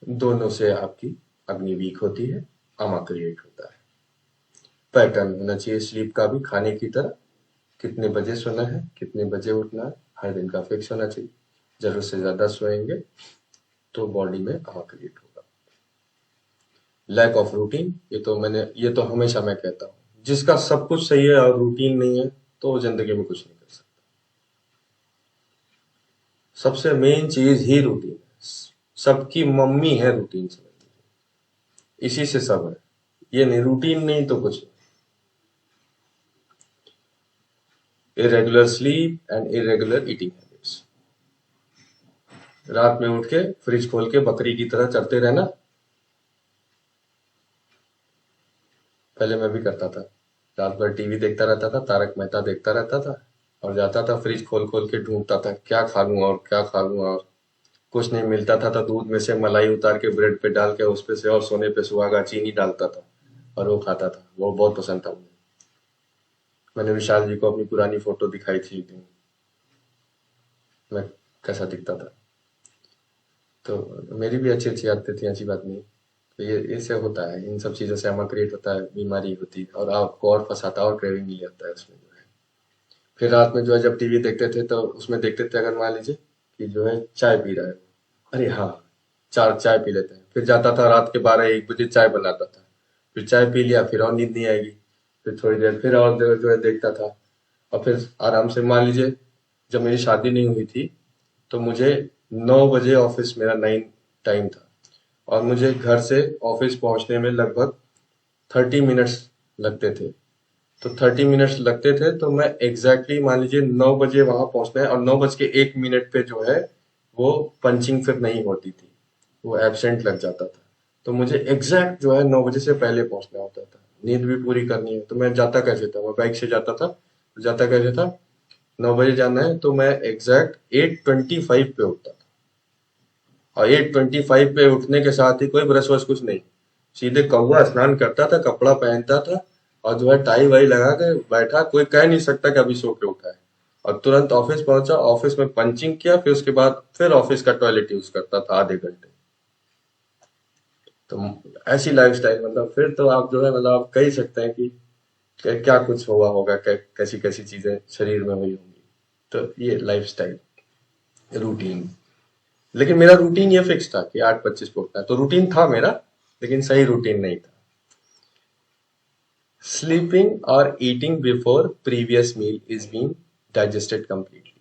दोनों से आपकी अग्नि वीक होती है, अमा क्रिएट होता है। पैटर्न होना चाहिए स्लीप का भी, खाने की तरह, कितने बजे सोना है, कितने बजे उठना है, हर दिन का फिक्स होना चाहिए। जरूरत से ज्यादा सोएंगे तो बॉडी में अमा क्रिएट होगा। लैक ऑफ रूटीन, ये तो हमेशा मैं कहता हूँ, जिसका सब कुछ सही है और रूटीन नहीं है तो वो जिंदगी में कुछ नहीं कर सकता। सबसे मेन चीज ही रूटीन है, सबकी मम्मी है रूटीन समझ लीजिए। इसी से सब है। ये नहीं, रूटीन नहीं तो कुछ नहीं। Irregular sleep and irregular eating habits. रात में उठ के फ्रिज खोल के बकरी की तरह चरते रहना, पहले मैं भी करता था। रात भर टीवी देखता रहता था, तारक मेहता देखता रहता था, और जाता था फ्रिज खोल खोल के ढूंढता था क्या खा लूं और क्या खा लूं, और कुछ नहीं मिलता था तो दूध में से मलाई उतार के ब्रेड पे डाल के उस पे से और सोने पे सुहागा चीनी डालता था और वो खाता था। वो बहुत पसंद था मुझे। मैंने विशाल जी को अपनी पुरानी फोटो दिखाई थी एक दिन, मैं कैसा दिखता था। तो मेरी भी अच्छी अच्छी आदतें थी, ऐसी बात नहीं। तो ये इससे होता है, इन सब चीजों से हमें क्रिएट होता है, बीमारी होती है और आपको और फंसाता है और क्रेविंग मिल जाता है उसमें जो है। फिर रात में जो है जब टीवी देखते थे तो उसमें देखते थे, अगर मान लीजिए कि जो है चाय पी रहा है, अरे हाँ चार चाय पी लेते हैं। फिर जाता था रात के 12-1 बजे चाय बनाता था, फिर चाय पी लिया, फिर और नींद नहीं आएगी, फिर थोड़ी देर फिर और देर जो है देखता था, और फिर आराम से मान लीजिए जब मेरी शादी नहीं हुई थी तो मुझे 9 बजे ऑफिस, मेरा 9 टाइम था, और मुझे घर से ऑफिस पहुंचने में लगभग 30 मिनट्स लगते थे। तो 30 मिनट्स लगते थे तो मैं एग्जैक्टली मान लीजिए 9 बजे वहां पहुंचना है, और 9 बज के 1 मिनट पे जो है वो पंचिंग फिर नहीं होती थी, वो एब्सेंट लग जाता था। तो मुझे एग्जैक्ट जो है 9 बजे से पहले पहुंचना होता था, नींद भी पूरी करनी है। तो मैं जाता कैसे था, मैं बाइक से जाता था, तो जाता कैसे था, 9 बजे जाना है तो मैं एग्जैक्ट 8:25 पे उठता था, और 8:25 पे उठने के साथ ही कोई ब्रश वश कुछ नहीं, सीधे कौवा स्नान करता था, कपड़ा पहनता था, और जो है टाई वाई लगा के बैठा, कोई कह नहीं सकता कि अभी सो के उठा है, और तुरंत ऑफिस पहुंचा, ऑफिस में पंचिंग किया, फिर उसके बाद फिर ऑफिस का टॉयलेट यूज करता था आधे घंटे। तो ऐसी लाइफस्टाइल, मतलब फिर तो आप जो है मतलब आप कह ही सकते हैं कि क्या कुछ हुआ होगा, कैसी कैसी चीजें शरीर में हुई होंगी। तो ये लाइफस्टाइल रूटीन। लेकिन मेरा रूटीन ये फिक्स था कि 8:25 पे उठना है, तो रूटीन था मेरा, लेकिन सही रूटीन नहीं था। स्लीपिंग और eating before previous meal is being digested completely.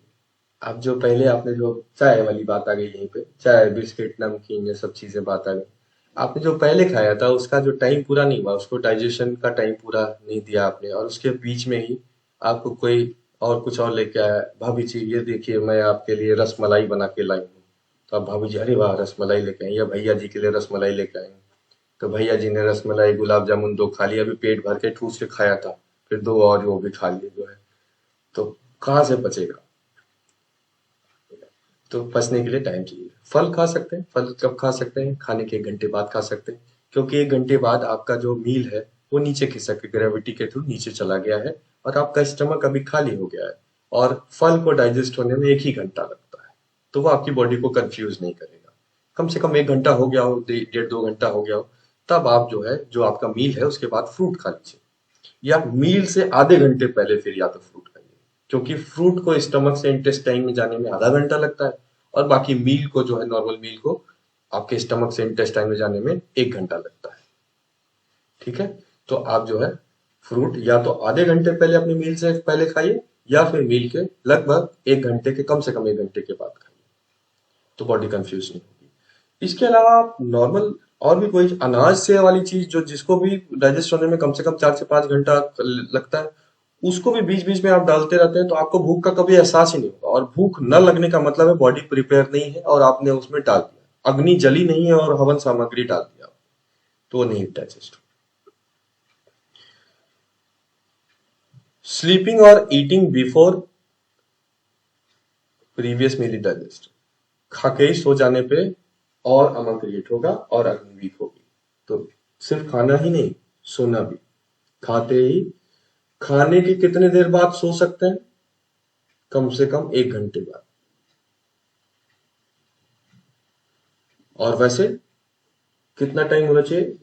अब जो पहले आपने जो चाय वाली बात आ गई, यहीं पे चाय बिस्किट नमकीन ये सब चीजें बात आ गई, आपने जो पहले खाया था उसका जो टाइम पूरा नहीं हुआ, उसको डाइजेशन का टाइम पूरा नहीं दिया आपने, और उसके बीच में ही आपको कोई और कुछ और लेके आया, भाभी जी ये देखिए मैं आपके लिए रसमलाई बना के लाई हूँ। तो अब भाभी जी अरे वाह रसमलाई लेके आई, या भैया जी के लिए रसमलाई लेके आई हूँ। तो भैया जी ने रसमलाई गुलाब जामुन 2 खा लिया, अभी पेट भर के ठूस के खाया था, फिर 2 और वो भी खा लिए जो है, तो कहाँ से बचेगा। तो पचने के लिए टाइम चाहिए। फल खा सकते हैं, फल कब खा सकते हैं, खाने के 1 घंटे बाद खा सकते हैं, क्योंकि 1 घंटे बाद आपका जो मील है वो नीचे खिसक के ग्रेविटी के थ्रू नीचे चला गया है, और आपका स्टमक अभी खाली हो गया है, और फल को डाइजेस्ट होने में 1 ही घंटा लगता है, तो वो आपकी बॉडी को कंफ्यूज नहीं करेगा। कम से कम 1 घंटा हो गया हो, 1.5-2 घंटा हो गया हो, तब आप जो है जो आपका मील है उसके बाद फ्रूट खा लीजिए, या मील से आधे घंटे पहले फिर या तो फ्रूट खाइए, क्योंकि फ्रूट को स्टमक से इंटेस्टाइन में जाने में आधा घंटा लगता है, और बाकी मील को जो है नॉर्मल मील को आपके स्टमक से इंटेस्टाइन में जाने में 1 घंटा लगता है। ठीक है, तो आप जो है फ्रूट या तो आधे घंटे पहले अपने मील से पहले खाइए, या फिर मील के लगभग 1 घंटे के, कम से कम 1 घंटे के बाद खाइए, तो बॉडी कंफ्यूज नहीं होगी। इसके अलावा आप नॉर्मल और भी कोई अनाज से वाली चीज जो जिसको भी डाइजेस्ट होने में कम से कम 4 से 5 घंटा लगता है, उसको भी बीच बीच में आप डालते रहते हैं, तो आपको भूख का कभी एहसास ही नहीं होगा, और भूख न लगने का मतलब है बॉडी प्रिपेयर नहीं है और आपने उसमें डाल दिया, अग्नि जली नहीं है और हवन सामग्री डाल दिया, तो वो नहीं डाइजेस्ट। स्लीपिंग और ईटिंग बिफोर प्रीवियस मील डाइजेस्ट। खा के ही सो जाने पे और अमल क्रिएट होगा और अग्नि वीक होगी। तो सिर्फ खाना ही नहीं, सोना भी। खाते ही, खाने के कितने देर बाद सो सकते हैं, कम से कम 1 घंटे बाद। और वैसे कितना टाइम होना चाहिए,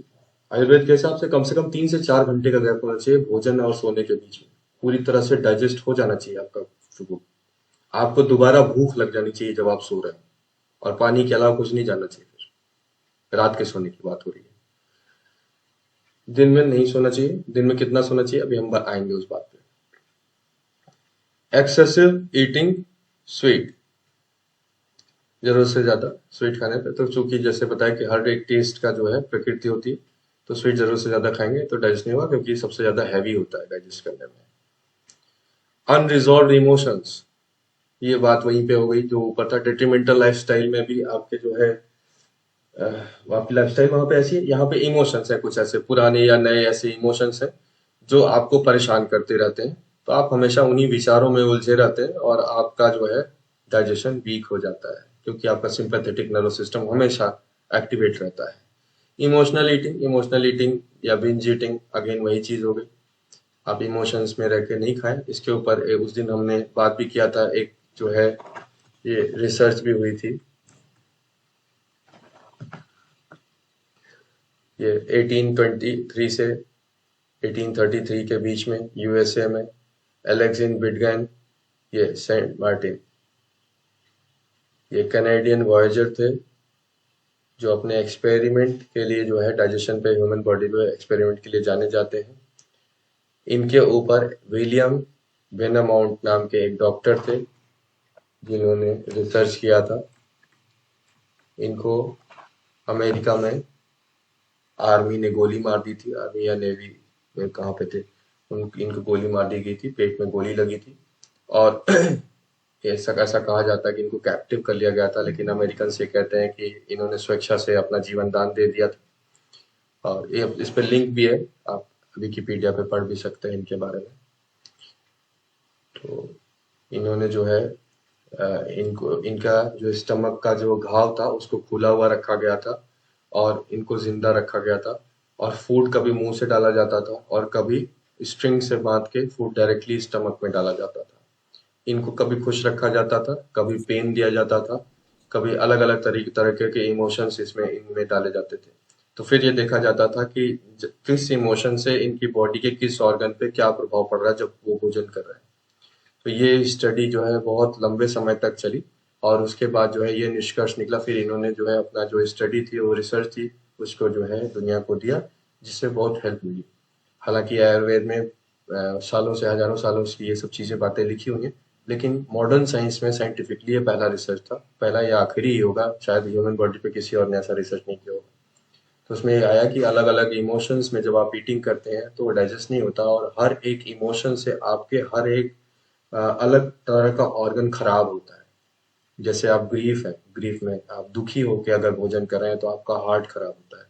आयुर्वेद के हिसाब से कम 3 से 4 घंटे का गैप होना चाहिए भोजन और सोने के बीच में, पूरी तरह से डाइजेस्ट हो जाना चाहिए आपका फूड। आपको दोबारा भूख लग जानी चाहिए जब आप सो रहे हैं, और पानी के अलावा कुछ नहीं जाना चाहिए। फिर रात के सोने की बात हो रही है, दिन में नहीं सोना चाहिए। दिन में कितना सोना चाहिए अभी हम आएंगे उस बात पे। एक्सेसिव ईटिंग स्वीट, जरूरत से ज्यादा स्वीट खाने पे, तो चूंकि जैसे बताया कि हर एक टेस्ट का जो है प्रकृति होती है, तो स्वीट जरूरत से ज्यादा खाएंगे तो डाइजेस्ट नहीं होगा, क्योंकि सबसे ज्यादा हैवी होता है डाइजेस्ट करने में। अनरिजॉल्व इमोशंस, ये बात वहीं पे हो गई जो ऊपर था। डेट्रीमेंटल लाइफस्टाइल में भी आपके जो है आपकी लाइफस्टाइल वहां पे ऐसी है, यहाँ पे इमोशंस है कुछ ऐसे पुराने या नए ऐसे इमोशंस है जो आपको परेशान करते रहते हैं। तो आप हमेशा उन्हीं विचारों में उलझे रहते हैं और आपका जो है डाइजेशन वीक हो जाता है, क्योंकि आपका सिंपैथेटिक नर्वस सिस्टम हमेशा एक्टिवेट रहता है। इमोशनल ईटिंग या बिंज ईटिंग, अगेन वही चीज हो गई। आप इमोशंस में रह के नहीं खाएं। इसके ऊपर उस दिन हमने बात भी किया था, एक जो है ये रिसर्च भी हुई थी। ये 1823 से 1833 के बीच में यूएसए में एलेक्सिन बिटगैन, ये सेंट मार्टिन, ये कैनेडियन वॉयेजर थे जो अपने एक्सपेरिमेंट के लिए जो है डाइजेशन पे ह्यूमन बॉडी पे एक्सपेरिमेंट के लिए जाने जाते हैं। इनके ऊपर विलियम वेनामाउंट नाम के एक डॉक्टर थे जिन्होंने रिसर्च किया था। इनको अमेरिका में आर्मी ने गोली मार दी थी, आर्मी या नेवी में कहाँ पे थे, इनको गोली मार दी गई थी, पेट में गोली लगी थी और ऐसा कहा जाता है कि इनको कैप्टिव कर लिया गया था, लेकिन अमेरिकन से कहते हैं कि इन्होंने स्वेच्छा से अपना जीवन दान दे दिया था। और ये इस पे लिंक भी है, आप विकिपीडिया पे पढ़ भी सकते हैं इनके बारे में। तो इन्होंने जो है इनका जो स्टमक का जो घाव था उसको खुला हुआ रखा गया था और इनको जिंदा रखा गया था, और फूड कभी मुंह से डाला जाता था और कभी स्ट्रिंग से बांध के फूड डायरेक्टली स्टमक में डाला जाता था। इनको कभी खुश रखा जाता था, कभी पेन दिया जाता था, कभी अलग अलग तरह के इमोशंस इनमें डाले जाते थे। तो फिर ये देखा जाता था कि किस इमोशन से इनकी बॉडी के किस ऑर्गन पे क्या प्रभाव पड़ रहा है जब वो भोजन कर रहे हैं। तो ये स्टडी जो है बहुत लंबे समय तक चली और उसके बाद जो है ये निष्कर्ष निकला। फिर इन्होंने जो है अपना जो स्टडी थी, वो रिसर्च थी, उसको जो है दुनिया को दिया, जिससे बहुत हेल्प मिली। हालांकि आयुर्वेद में सालों से हजारों सालों से ये सब चीजें बातें लिखी हुई हैं, लेकिन मॉडर्न साइंस में साइंटिफिकली ये पहला रिसर्च था, पहला या आखिरी ही होगा, शायद ह्यूमन बॉडी पे किसी और ने ऐसा रिसर्च नहीं किया होगा। तो उसमें ये आया कि अलग अलग इमोशंस में जब आप ईटिंग करते हैं तो वो डाइजेस्ट नहीं होता, और हर एक इमोशन से आपके हर एक अलग तरह का ऑर्गन खराब होता है। जैसे आप ग्रीफ में आप दुखी होकर अगर भोजन कर रहे हैं तो आपका हार्ट खराब होता है।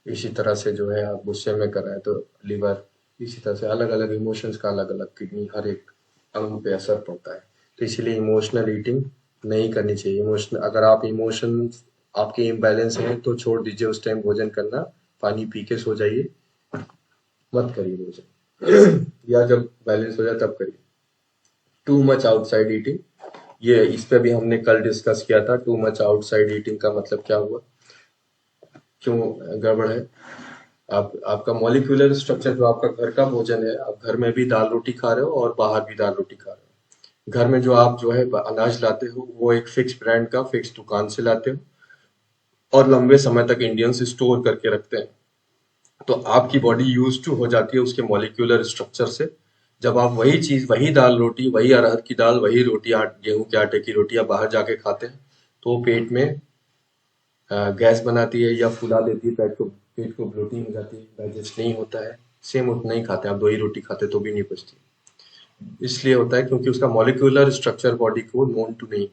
इसी तरह से जो है आप गुस्से में कर रहे हैं तो लिवर, इसी तरह से अलग अलग इमोशंस का अलग अलग किडनी, हर एक अंग पे असर पड़ता है। तो इसीलिए इमोशनल ईटिंग नहीं करनी चाहिए। अगर आप इमोशन आपके इम्बैलेंस हैं तो छोड़ दीजिए उस टाइम भोजन करना, पानी पी के सो जाइए, मत करिए भोजन या जब बैलेंस हो जाए तब करिए। टू मच आउटसाइड ईटिंग, ये इस पे भी हमने कल डिस्कस किया था। टू मच आउटसाइड ईटिंग का मतलब क्या हुआ, क्यों गड़बड़ है। आपका मॉलिक्यूलर स्ट्रक्चर, जो आपका घर का भोजन है, आप घर में भी दाल रोटी खा रहे हो और बाहर भी दाल रोटी खा रहे हो। घर में जो आप जो है अनाज लाते हो वो एक फिक्स ब्रांड का फिक्स दुकान से लाते हो और लंबे समय तक इंडियंस स्टोर करके रखते हैं। तो आपकी बॉडी यूज टू हो जाती है उसके मॉलिक्यूलर स्ट्रक्चर से। जब आप वही चीज, वही दाल रोटी, वही अरहर की दाल, वही रोटी, गेहूं के आटे की रोटियां बाहर जाके खाते हैं तो पेट में गैस बनाती है या फुला देती है, पेट को ब्लोटिंग हो जाती है, डाइजेस्ट नहीं होता है। सेम उतना ही खाते हैं आप, 2 ही रोटी खाते तो भी नहीं पचती। इसलिए होता है क्योंकि उसका मॉलिक्यूलर स्ट्रक्चर बॉडी को नोन टू नहीं,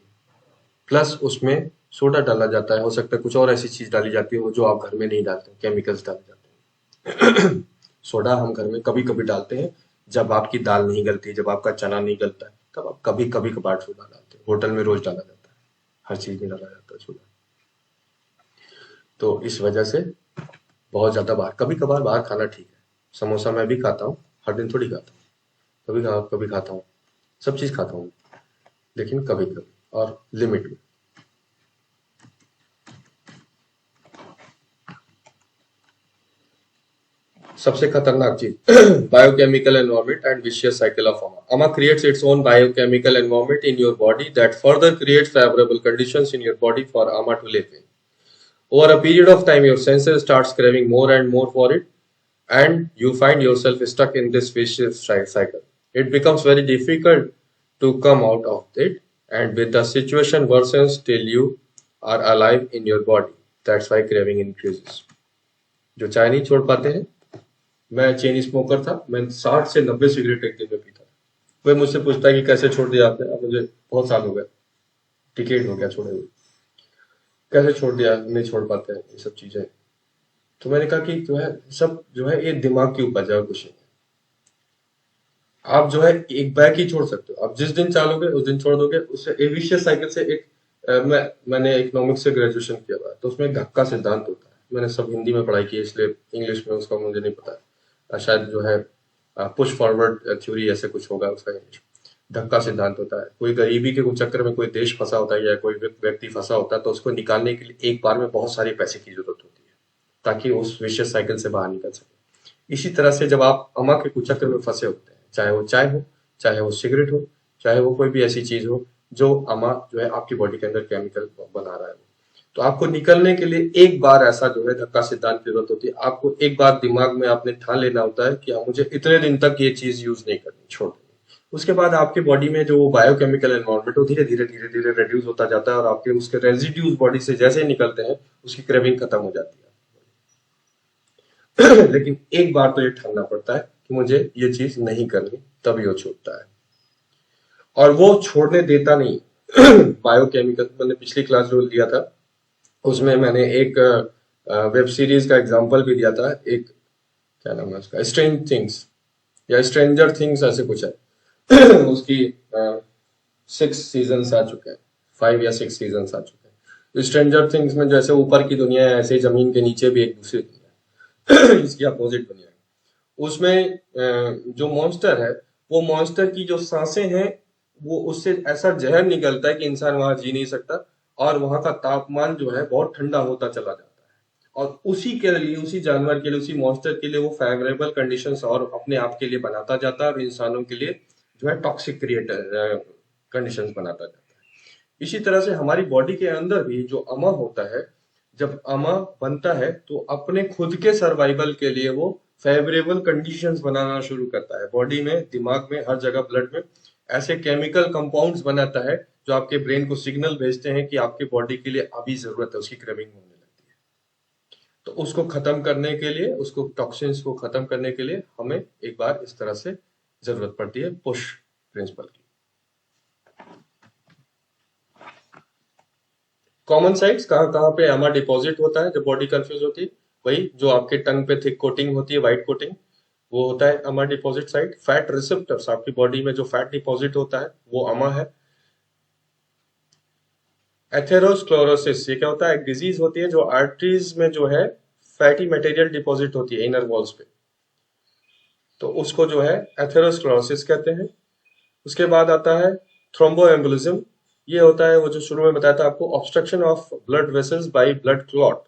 प्लस उसमें सोडा डाला जाता है, हो सकता है कुछ और ऐसी चीज डाली जाती है वो जो आप घर में नहीं डालते, केमिकल्स डाले जाते हैं। सोडा हम घर में कभी कभी डालते हैं जब आपकी दाल नहीं गलती, जब आपका चना नहीं गलता है, तब आप कभी कभी कभार सोडा डालते हैं। होटल में रोज डाला जाता है, हर चीज में डाला जाता है सोडा। तो इस वजह से बहुत ज्यादा कभी कभार बाहर खाना ठीक है। समोसा मैं भी खाता हूँ, हर दिन थोड़ी खाता हूँ, कभी खाता हूँ, सब चीज खाता हूँ, लेकिन कभी कभी और लिमिट में। सबसे खतरनाक चीज biochemical environment and vicious cycle of AMA. AMA creates its own biochemical environment in your body that further creates favorable conditions in your body for AMA to live in. Over a period of time, your senses starts craving more and more for it, and you find yourself stuck in this vicious cycle. It becomes very difficult to come out of it, and with the situation worsens till you are alive in your body. That's why craving increases. जो चाय नहीं छोड़ पाते हैं। मैं chain smoker था, मैं 60 से 90 सिगरेट एक दिन में पीता था। वह मुझसे पूछता है कि कैसे छोड़ दिया आपने? अब मुझे बहुत साल हो गए, डिकेड हो गया छोड़े हुए। कैसे छोड़ दिया? नहीं छोड़ पाते हैं ये सब चीजें। तो मैंने कहा कि जो है सब जो है ये दिमाग की उपज है और कुछ नहीं। आप जो है एक बैग ही छोड़ सकते हो, आप जिस दिन चालोगे उस दिन छोड़ दोगे। उससे एक विशियस साइकिल से एक मैंने इकोनॉमिक्स से ग्रेजुएशन किया हुआ है, तो उसमें एक धक्का सिद्धांत होता है। मैंने सब हिंदी में पढ़ाई की है, इसलिए इंग्लिश में उसका मुझे नहीं पता शायद जो है पुश फॉरवर्ड थ्योरी ऐसे कुछ होगा उसका इंग्लिश। धक्का सिद्धांत होता है, कोई गरीबी के कुछ चक्कर में कोई देश फंसा होता है या कोई व्यक्ति फंसा होता है, तो उसको निकालने के लिए एक बार में बहुत सारे पैसे की जरूरत होती है ताकि उस विशियस साइकिल से बाहर निकल सके। इसी तरह से जब आप अमा के कुचक्र में फंसे होते हैं, चाहे वो चाय हो, चाहे वो सिगरेट हो, चाहे वो कोई भी ऐसी चीज हो जो अमा जो है आपकी बॉडी के अंदर केमिकल बना रहा है, तो आपको निकलने के लिए एक बार ऐसा जो है धक्का सिद्धांत की जरूरत होती है। आपको एक बार दिमाग में आपने ठान लेना होता है कि मुझे इतने दिन तक ये चीज यूज नहीं करनी, छोड़ देनी। उसके बाद आपकी बॉडी में जो बायोकेमिकल एनवायरनमेंट वो धीरे धीरे धीरे धीरे रिड्यूस होता जाता है और आपके उसके रेजिड्यूज बॉडी से जैसे ही निकलते हैं उसकी क्रेविंग खत्म हो जाती है। लेकिन एक बार तो ये ठानना पड़ता है कि मुझे ये चीज नहीं करनी, तभी वो छूटता है। और वो छोड़ने देता नहीं। बायोकेमिकल मैंने पिछली क्लास जो लिया था उसमें मैंने एक वेब सीरीज का एग्जांपल भी दिया था। एक क्या नाम है उसका, स्ट्रेंज थिंग्स या स्ट्रेंजर थिंग्स ऐसे कुछ है। उसकी 6 सीजन आ चुके हैं, 5 या 6 सीजन आ चुके हैं। स्ट्रेंजर थिंग्स में जैसे ऊपर की दुनिया है, ऐसे जमीन के नीचे भी एक दूसरी दुनिया है। इसकी अपोजिट दुनिया है। उसमें जो मॉन्स्टर है, वो मॉन्स्टर की जो सांसें हैं वो उससे ऐसा जहर निकलता है कि इंसान वहां जी नहीं सकता और वहां का तापमान जो है बहुत ठंडा होता चला जाता है। और उसी के लिए, उसी जानवर के लिए, उसी मॉन्स्टर के लिए वो फेवरेबल कंडीशंस और अपने आप के लिए बनाता जाता है और इंसानों के लिए जो है टॉक्सिक क्रिएटर कंडीशंस बनाता जाता है। इसी तरह से हमारी बॉडी के अंदर भी जो अमा होता है, जब अमा बनता है तो अपने खुद के सर्वाइवल के लिए वो फेवरेबल कंडीशंस बनाना शुरू करता है। बॉडी में, दिमाग में, हर जगह ब्लड में ऐसे केमिकल कंपाउंड्स बनाता है जो आपके ब्रेन को सिग्नल भेजते हैं कि आपके बॉडी के लिए अभी जरूरत है, उसकी क्रेविंग होने लगती है। तो उसको खत्म करने के लिए, उसको टॉक्सिन्स को खत्म करने के लिए हमें एक बार इस तरह से जरूरत पड़ती है पुश प्रिंसिपल की। कॉमन साइट्स कहाँ कहाँ पे अमा डिपॉजिट होता है जब बॉडी कंफ्यूज होती है? वही जो आपके टंग पे थिक कोटिंग होती है, व्हाइट कोटिंग, वो होता है अमा डिपॉजिट साइट। फैट रिसेप्टर्स, आपकी बॉडी में जो फैट डिपॉजिट होता है वो अमा है। एथेरोस्क्लेरोसिस, ये क्या होता है? एक डिजीज होती है जो आर्टरीज में जो है फैटी मटेरियल डिपॉजिट होती है इनर वॉल्स पे, तो उसको जो है एथेरोस्क्लेरोसिस कहते हैं। उसके बाद आता है थ्रोम्बोएम्बोलिज्म। ये होता है वो जो शुरू में बताया था आपको, obstruction of blood vessels by blood clot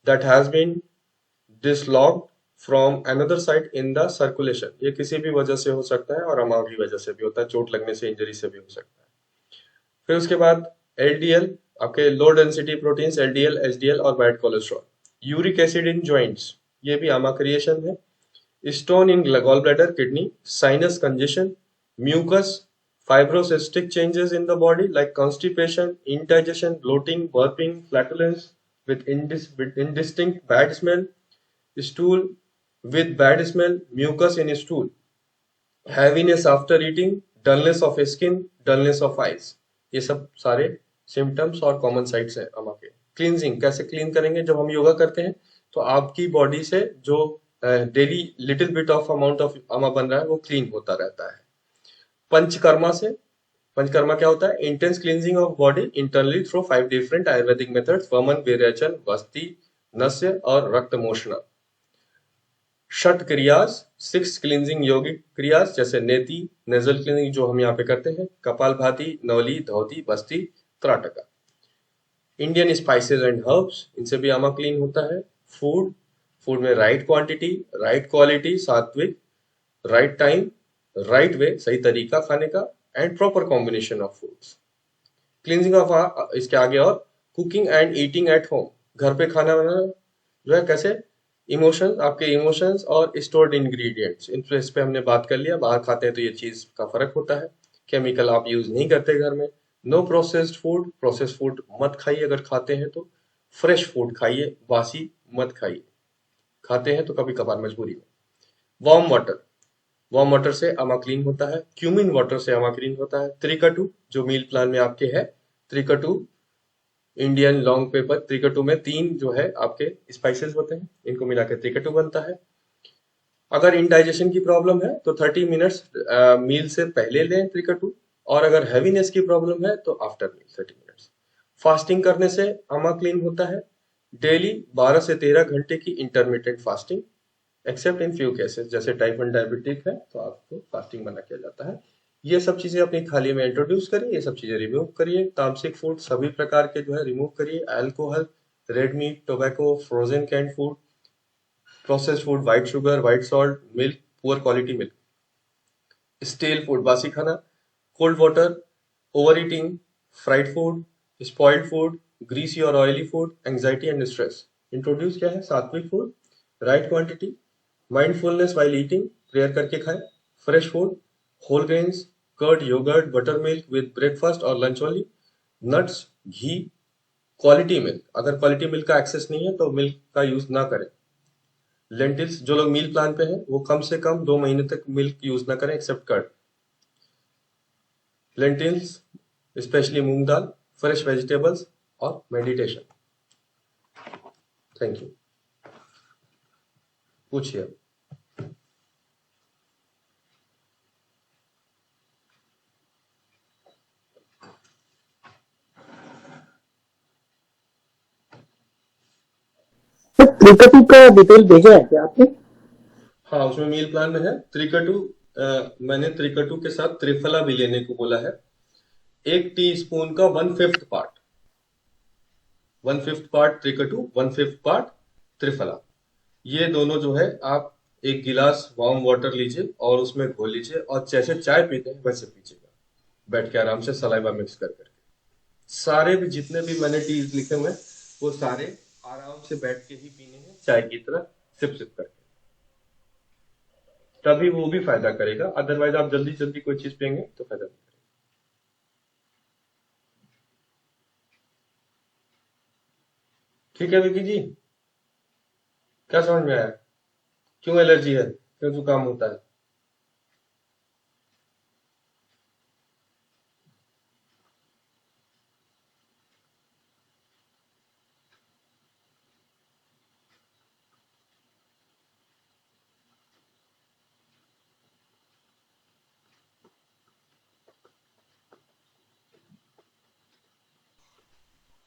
that has been dislodged from another site in the circulation. ये किसी भी वजह से हो सकता है और अमा की वजह से भी होता है, चोट लगने से, इंजरी से भी हो सकता है। फिर उसके बाद एलडीएल, आपके low density proteins, LDL, HDL और bad cholesterol. Uric acid in joints, ये भी अमा क्रिएशन है। Stone in gall bladder, kidney, sinus congestion, mucus, fibrocystic changes in the body like constipation, indigestion, bloating, burping, flatulence with indistinct bad smell, stool with bad smell, mucus in stool, heaviness after eating, dullness of skin, dullness of eyes। ये सब सारे symptoms और common sites हैं अमा के। Cleansing कैसे clean करेंगे? जब हम योगा करते हैं तो आपकी बॉडी से जो daily little bit of amount of अमा बन रहा है वो क्लीन होता रहता है। पंचकर्मा से, पंचकर्मा क्या होता है? Intense cleansing of body internally through 5 different Ayurvedic methods, वमन, विरेचन, वस्ती, नस्य और रक्त मोषण। षट क्रियास, 6 क्लींजिंग योगिक क्रियास जैसे नेति, नेजल क्लींजिंग जो हम यहाँ पे करते हैं, कपालभाति, नवली, धौती, बस्ती, त्राटका। इंडियन स्पाइसेस एंड हर्ब्स, इनसे भी अमा क्लीन होता है। फूड, फूड में राइट क्वांटिटी, राइट क्वालिटी, सात्विक, राइट टाइम, राइट वे, सही तरीका खाने का, and proper combination of foods. Cleansing of, इसके आगे और cooking and eating at home, घर पे खाना बनाना जो है कैसे? इमोशंस, आपके इमोशंस और स्टोर्ड इंग्रेडिएंट्स, इस पे हमने बात कर लिया। बाहर खाते हैं तो ये चीज का फर्क होता है। केमिकल आप यूज नहीं करते घर में। No processed food, processed food मत खाइए, अगर खाते हैं तो फ्रेश फूड खाइए, बासी मत खाइए। खाते हैं तो कभी कभार मजबूरी में। वार्म वाटर से अमा क्लीन होता है, क्यूमिन वाटर से अमा क्लीन होता है। त्रिकटु जो मील प्लान में आपके है, त्रिकटु इंडियन लॉन्ग पेपर, त्रिकटु में 3 जो है आपके स्पाइसेस होते हैं, इनको मिला के त्रिकटु बनता है। अगर इंडाइजेशन की प्रॉब्लम है तो 30 मिनट्स मील से पहले लें त्रिकटु, और अगर हैवीनेस की प्रॉब्लम है तो आफ्टर मील 30 मिनट्स। फास्टिंग करने से अमा क्लीन होता है। डेली 12 से 13 घंटे की intermittent fasting, accept in few cases, जैसे टाइप 1 डायबिटिक है तो आपको फास्टिंग मना किया जाता है। ये सब चीजें अपनी थाली में इंट्रोड्यूस करिए, ये सब चीजें रिमूव करिए। तामसिक फूड सभी प्रकार के जो है रिमूव करिए। Alcohol, red meat, tobacco, frozen canned food, processed food, white sugar, white salt, milk, poor quality milk, stale food, बासी खाना, cold water, over eating, fried food, spoiled food, greasy और oily food, anxiety and stress. Introduce किया है sattvic food, right quantity, mindfulness while eating, prayer करके खाएं, fresh food, whole grains, curd, yoghurt, buttermilk with breakfast और lunch only, nuts, ghee, quality milk. अगर quality milk का access नहीं है तो मिल्क का यूज ना करें। लेंटिल्स, जो लोग मील प्लान पे हैं वो कम से कम 2 महीने तक मिल्क यूज ना करें एक्सेप्ट कर्ड। लेंटिल्स स्पेशली मूंग दाल, फ्रेश वेजिटेबल्स और मेडिटेशन। Thank you. पूछिए। सर त्रिकटु का डिटेल भेजा है क्या आपने? हाँ, उसमें मील प्लान में है त्रिकटु। मैंने त्रिकटु के साथ त्रिफला भी लेने को बोला है। 1 टीस्पून का 1/5 पार्ट, 1/5 पार्ट त्रिकटु, 1/5 पार्ट त्रिफला। ये दोनों जो है आप 1 गिलास वार्म वाटर लीजिए और उसमें घोल लीजिए और जैसे चाय पीते हैं वैसे पीजिएगा, बैठ के आराम से सलाइवा मिक्स कर करके। सारे भी जितने भी मैंने टीज लिखे हुए हैं वो सारे आराम से बैठ के ही पीने हैं, चाय की तरह सिप सिप करके, तभी वो भी फायदा करेगा। अदरवाइज आप जल्दी जल्दी कोई चीज पियेंगे तो फायदा नहीं करेगा। ठीक है विकी जी, क्या समझ में आया? क्यों एलर्जी है, क्यों जुकाम होता है?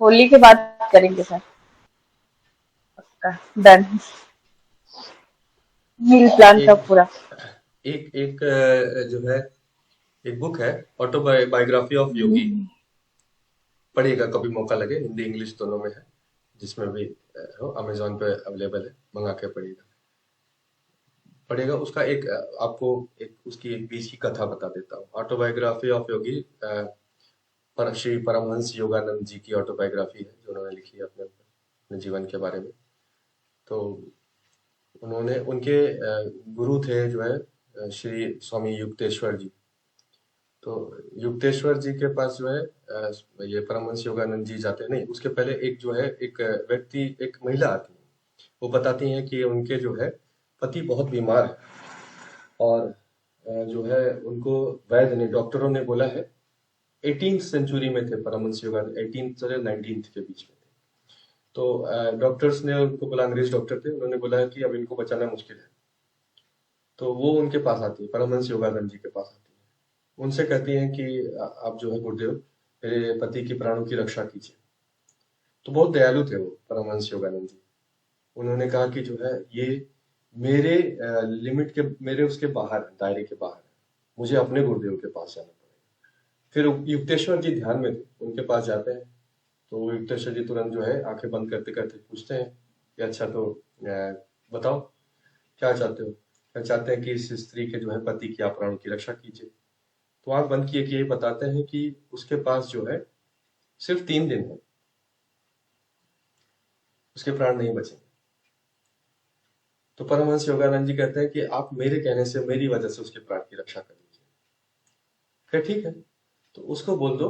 होली के बाद करेंगे सर, पक्का डन। मील प्लान का एक पूरा। एक एक जो है एक बुक है, ऑटोबायोग्राफी ऑफ योगी, पढ़िएगा कभी मौका लगे, हिंदी इंग्लिश दोनों में है, जिसमें भी हो, अमेजोन पे अवेलेबल है, मंगा के पढ़िएगा। उसका एक आपको एक उसकी एक बीच की कथा बता देता हूँ। ऑटोबायोग्राफी ऑफ योगी श्री परमहंस योगानंद जी की ऑटोबायोग्राफी है, जो उन्होंने लिखी है अपने जीवन के बारे में। तो उन्होंने उनके गुरु थे जो है श्री स्वामी युक्तेश्वर जी। तो युक्तेश्वर जी के पास जो है ये परमहंस योगानंद जी जाते नहीं, उसके पहले एक जो है एक व्यक्ति, एक महिला आती है, वो बताती हैं कि उनके जो है पति बहुत बीमार है और जो है उनको वैद्य ने, डॉक्टरों ने बोला है, 18th सेंचुरी में थे परमहंस योगानंद, 18th से 19th के बीच में थे। तो डॉक्टर्स ने उनको बोला, अंग्रेज डॉक्टर थे, उन्होंने बोला कि अब इनको बचाना मुश्किल है। तो वो उनके पास आती है, परमहंस योगानंद जी के पास आती है, उनसे कहती हैं कि आप जो है गुरुदेव मेरे पति की प्राणों की रक्षा कीजिए। तो बहुत दयालु थे वो परमहंस योगानंद जी। उन्होंने कहा कि जो है ये मेरे लिमिट के, मेरे उसके बाहर है, दायरे के बाहर है, मुझे अपने गुरुदेव के पास जाना पड़ेगा। फिर युक्तेश्वर जी ध्यान में थे, उनके पास जाते हैं। तो युक्तेश्वर जी तुरंत जो है आंखें बंद करते करते पूछते हैं कि अच्छा तो बताओ क्या चाहते हो? क्या चाहते हैं कि इस स्त्री के जो है पति की आप प्राणों की रक्षा कीजिए। तो आंख बंद किए कि ये बताते हैं कि उसके पास जो है सिर्फ 3 दिन है, उसके प्राण नहीं बचेंगे। तो परमहंस योगानंद जी कहते हैं कि आप मेरे कहने से, मेरी वजह से उसके प्राण की रक्षा कर लीजिए। फिर ठीक है, तो उसको बोल दो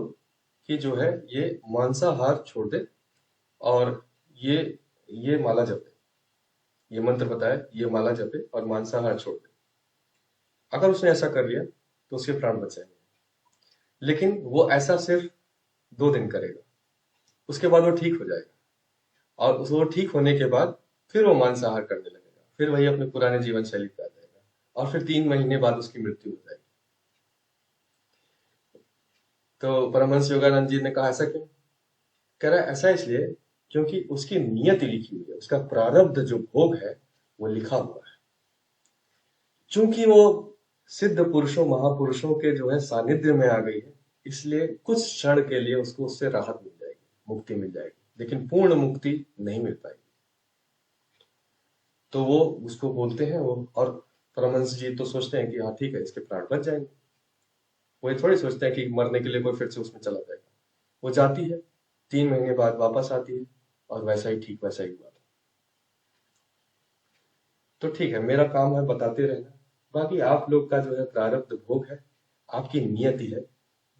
कि जो है ये मांसाहार छोड़ दे और ये माला जपे। ये मंत्र बताया, ये माला जपे और मांसाहार छोड़ दे। अगर उसने ऐसा कर लिया तो उसके प्राण बच जाएंगे, लेकिन वो ऐसा सिर्फ 2 दिन करेगा, उसके बाद वो ठीक हो जाएगा और वो ठीक होने के बाद फिर वो मांसाहार करने लगेगा, फिर वही अपने पुराने जीवन शैली पे आ जाएगा और फिर 3 महीने बाद उसकी मृत्यु हो जाएगी। तो परमहंस योगानंद जी ने कहा ऐसा क्यों? कह रहा है ऐसा इसलिए क्योंकि उसकी नियति लिखी हुई है, उसका प्रारब्ध जो भोग है वो लिखा हुआ है। चूंकि वो सिद्ध पुरुषों महापुरुषों के जो है सानिध्य में आ गई है, इसलिए कुछ क्षण के लिए उसको उससे राहत मिल जाएगी, मुक्ति मिल जाएगी, लेकिन पूर्ण मुक्ति नहीं मिल पाएगी। तो वो उसको बोलते हैं वो, और परमहंस जी तो सोचते हैं कि हाँ ठीक है, इसके प्राण बच जाएंगे। वो ये थोड़ी सोचते हैं कि मरने के लिए कोई फिर से उसमें चला जाएगा। वो जाती है, 3 महीने बाद वापस आती है और वैसा ही ठीक वैसा ही हुआ था। तो ठीक है, मेरा काम है बताते रहना, बाकी आप लोग का जो है प्रारब्ध भोग है, आपकी नियति है,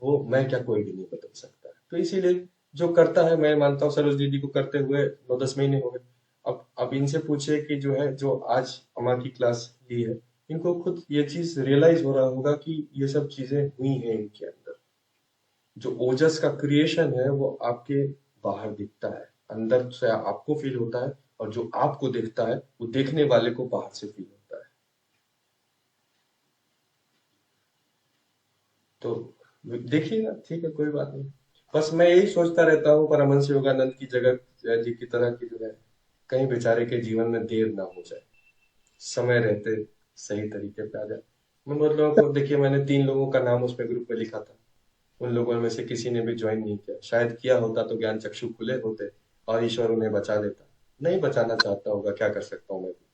वो मैं क्या कोई भी नहीं बदल सकता। तो इसीलिए जो करता है, मैं मानता हूँ सरोज दीदी को करते हुए 9-10 महीने हो गए। अब इनसे पूछे कि जो है जो आज अम्मा की क्लास ली है, इनको खुद ये चीज रियलाइज हो रहा होगा कि ये सब चीजें हुई हैं इनके अंदर। जो ओजस का क्रिएशन है वो आपके बाहर दिखता है, अंदर से आपको फील होता है, और जो आपको दिखता है वो देखने वाले को बाहर से फील होता है। तो देखिएगा, ठीक है, कोई बात नहीं। बस मैं यही सोचता रहता हूँ परमहंस योगानंद की जगह जी की तरह की जो है, कहीं बेचारे के जीवन में देर ना हो जाए, समय रहते सही तरीके पे आ जाए। मैं बहुत लोगों को, देखिए मैंने 3 लोगों का नाम उसमें ग्रुप में लिखा था, उन लोगों में से किसी ने भी ज्वाइन नहीं किया। शायद किया होता तो ज्ञान चक्षु खुले होते और ईश्वर उन्हें बचा देता। नहीं बचाना चाहता होगा, क्या कर सकता हूँ मैं भी।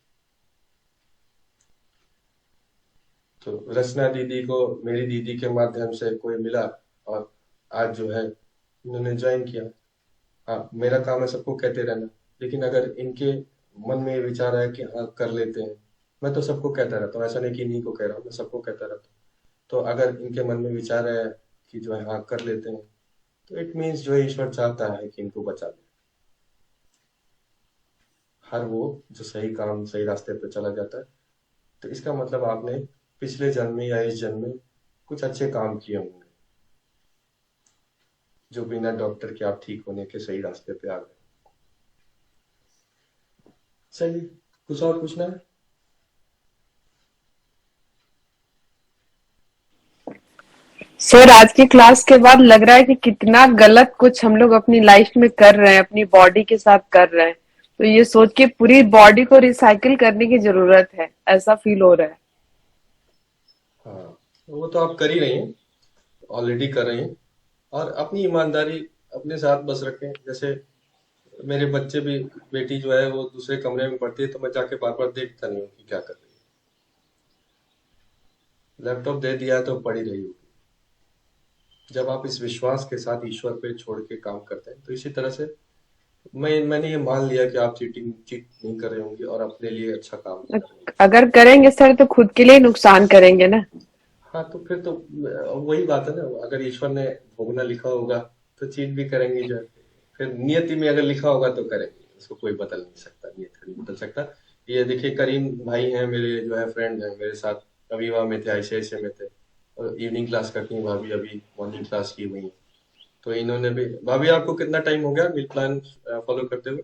तो रचना दीदी को मेरी दीदी के माध्यम से कोई मिला और आज जो है उन्होंने ज्वाइन किया। हाँ, मेरा काम है सबको कहते रहना, लेकिन अगर इनके मन में ये विचार है कि हाँ कर लेते हैं, मैं तो सबको कहता रहता हूँ, ऐसा नहीं कि इन्हीं को कह रहा हूँ, मैं सबको कहता रहता हूँ। तो अगर इनके मन में विचार है कि जो है हाँ कर लेते हैं, तो इट मीन्स जो है ईश्वर चाहता है कि इनको बचा दे। हर वो जो सही काम सही रास्ते पे चला जाता है, तो इसका मतलब आपने पिछले जन्म में या इस जन्म में कुछ अच्छे काम किए होंगे, जो बिना डॉक्टर के आप ठीक होने के सही रास्ते पे आ गए। चलिए, कुछ और पूछना है? सर आज की क्लास के बाद लग रहा है कि कितना गलत कुछ हम लोग अपनी लाइफ में कर रहे हैं, अपनी बॉडी के साथ कर रहे हैं। तो ये सोच के पूरी बॉडी को रिसाइकिल करने की जरूरत है, ऐसा फील हो रहा है। हाँ, वो तो आप कर ही रही हैं, ऑलरेडी कर रही हैं, और अपनी ईमानदारी अपने साथ बस रखें। जैसे मेरे बच्चे भी, बेटी जो है वो दूसरे कमरे में पढ़ती है, तो मैं जाके बार बार देखता नहीं हूँ कि क्या कर रही है। लैपटॉप दे दिया है तो पढ़ ही रही होगी। जब आप इस विश्वास के साथ ईश्वर पे छोड़ के काम करते हैं, तो इसी तरह से मैंने ये मान लिया कि आप चीट नहीं कर रहे होंगे और अपने लिए अच्छा काम कर रहे होंगे। अगर करेंगे सर तो खुद के लिए नुकसान करेंगे ना। हाँ, तो फिर तो वही बात है ना, अगर ईश्वर ने भोगना लिखा होगा तो चीट भी करेंगे। जो है फिर नियति में अगर लिखा होगा तो करेंगे, उसको कोई बदल नहीं सकता, नियत नहीं बदल सकता। ये देखिए, करीम भाई हैं मेरे, जो है फ्रेंड हैं मेरे साथ, अविवा में थे, आईसीआईसीआई में थे, और इवनिंग क्लास करती हैं भाभी, अभी मॉर्निंग क्लास की हुई है। तो इन्होंने भी, भाभी आपको कितना टाइम हो गया मील प्लान फॉलो करते हुए?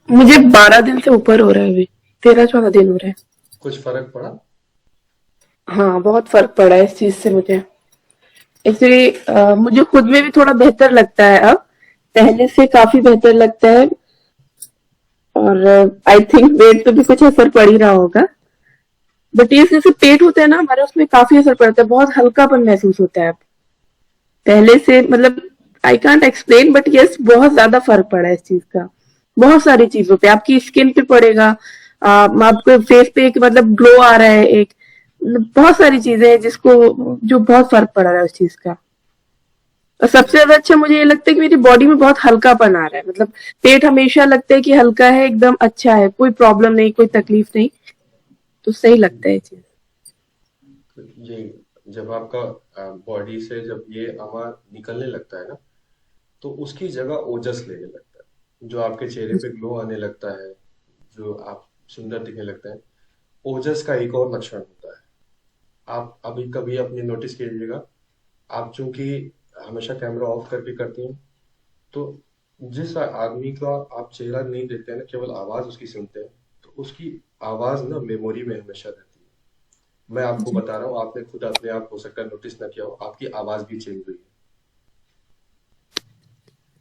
मुझे 12 दिन से ऊपर हो रहा है, अभी 13-14 दिन हो रहे हैं। कुछ फर्क पड़ा? हाँ, बहुत फर्क पड़ा है इस चीज से मुझे। एक्चुअली मुझे खुद में भी थोड़ा बेहतर लगता है, अब पहले से काफी बेहतर लगता है, और आई थिंक वेट पे भी कुछ असर पड़ ही रहा होगा। बट ये जैसे पेट होता है ना हमारा, उसमें काफी असर पड़ता है, बहुत हल्कापन महसूस होता है अब पहले से। मतलब I can't explain, but yes बहुत ज्यादा फर्क पड़ा है इस चीज का। बहुत सारी चीजों पे, आपकी स्किन पे पड़ेगा, आपके फेस पे एक मतलब ग्लो आ रहा है, एक बहुत सारी चीजें हैं जिसको जो बहुत फर्क पड़ रहा है उस चीज का। और सबसे ज्यादा अच्छा मुझे ये लगता है कि मेरी बॉडी में बहुत हल्कापन आ रहा है। मतलब पेट हमेशा लगता है कि हल्का है, एकदम अच्छा है, कोई प्रॉब्लम नहीं, कोई तकलीफ नहीं। तो सही लगता है ये चीज। ये जब आपका बॉडी से जब ये अमा निकलने लगता है ना, तो उसकी जगह ओजस लेने लगता है, जो आपके चेहरे पे ग्लो आने लगता है, जो आप सुंदर दिखने लगते हैं। ओजस का एक और लक्षण होता है, आप अभी कभी अपने नोटिस कीजिएगा, आप चूंकि हमेशा कैमरा ऑफ करके करती हैं, तो जिस आदमी का आप चेहरा नहीं देखते हैं ना, केवल आवाज उसकी सुनते हैं, तो उसकी आवाज ना मेमोरी में हमेशा रहती है। मैं आपको बता रहा हूँ, आपने खुद अपने आप हो सकता है नोटिस ना किया हो, आपकी आवाज भी चेंज हुई है।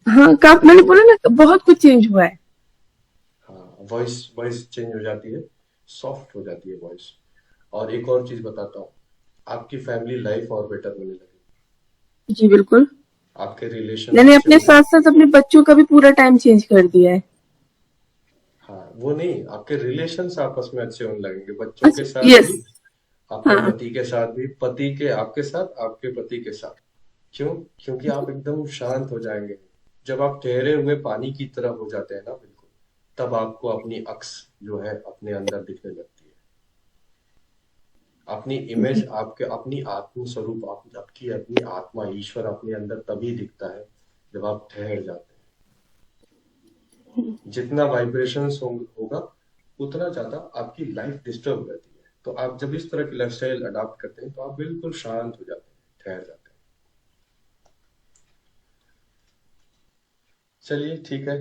हाँ, मैंने बोला ना बहुत कुछ चेंज हुआ है। हाँ, वॉइस वॉइस चेंज हो जाती है, सॉफ्ट हो जाती है वॉइस। और एक और चीज बताता हूँ, आपकी फैमिली लाइफ और बेटर होने लगी, जी बिल्कुल। आपके रिलेशन मैंने अच्छे अपने होने। साथ साथ अपने बच्चों का भी पूरा टाइम चेंज कर दिया है। हाँ, वो नहीं, आपके रिलेशंस आपस में अच्छे होने लगेंगे, बच्चों के अच्छा, साथ यस। भी, अपने हाँ। पति के साथ भी, पति के आपके साथ, आपके पति के साथ। क्यों? क्योंकि आप एकदम शांत हो जाएंगे। जब आप ठहरे हुए पानी की तरह हो जाते हैं ना, बिल्कुल, तब आपको अपनी अक्स जो है अपने अंदर दिखने लगती है, अपनी इमेज, आपके अपनी आत्म स्वरूप, आपकी अपनी आत्मा, ईश्वर अपने अंदर तभी दिखता है जब आप ठहर जाते हैं। जितना वाइब्रेशंस होगा, उतना ज्यादा आपकी लाइफ डिस्टर्ब रहती है। तो आप जब इस तरह की लाइफस्टाइल अडॉप्ट करते हैं, तो आप बिल्कुल शांत हो जाते हैं, ठहर जाते हैं। चलिए ठीक है।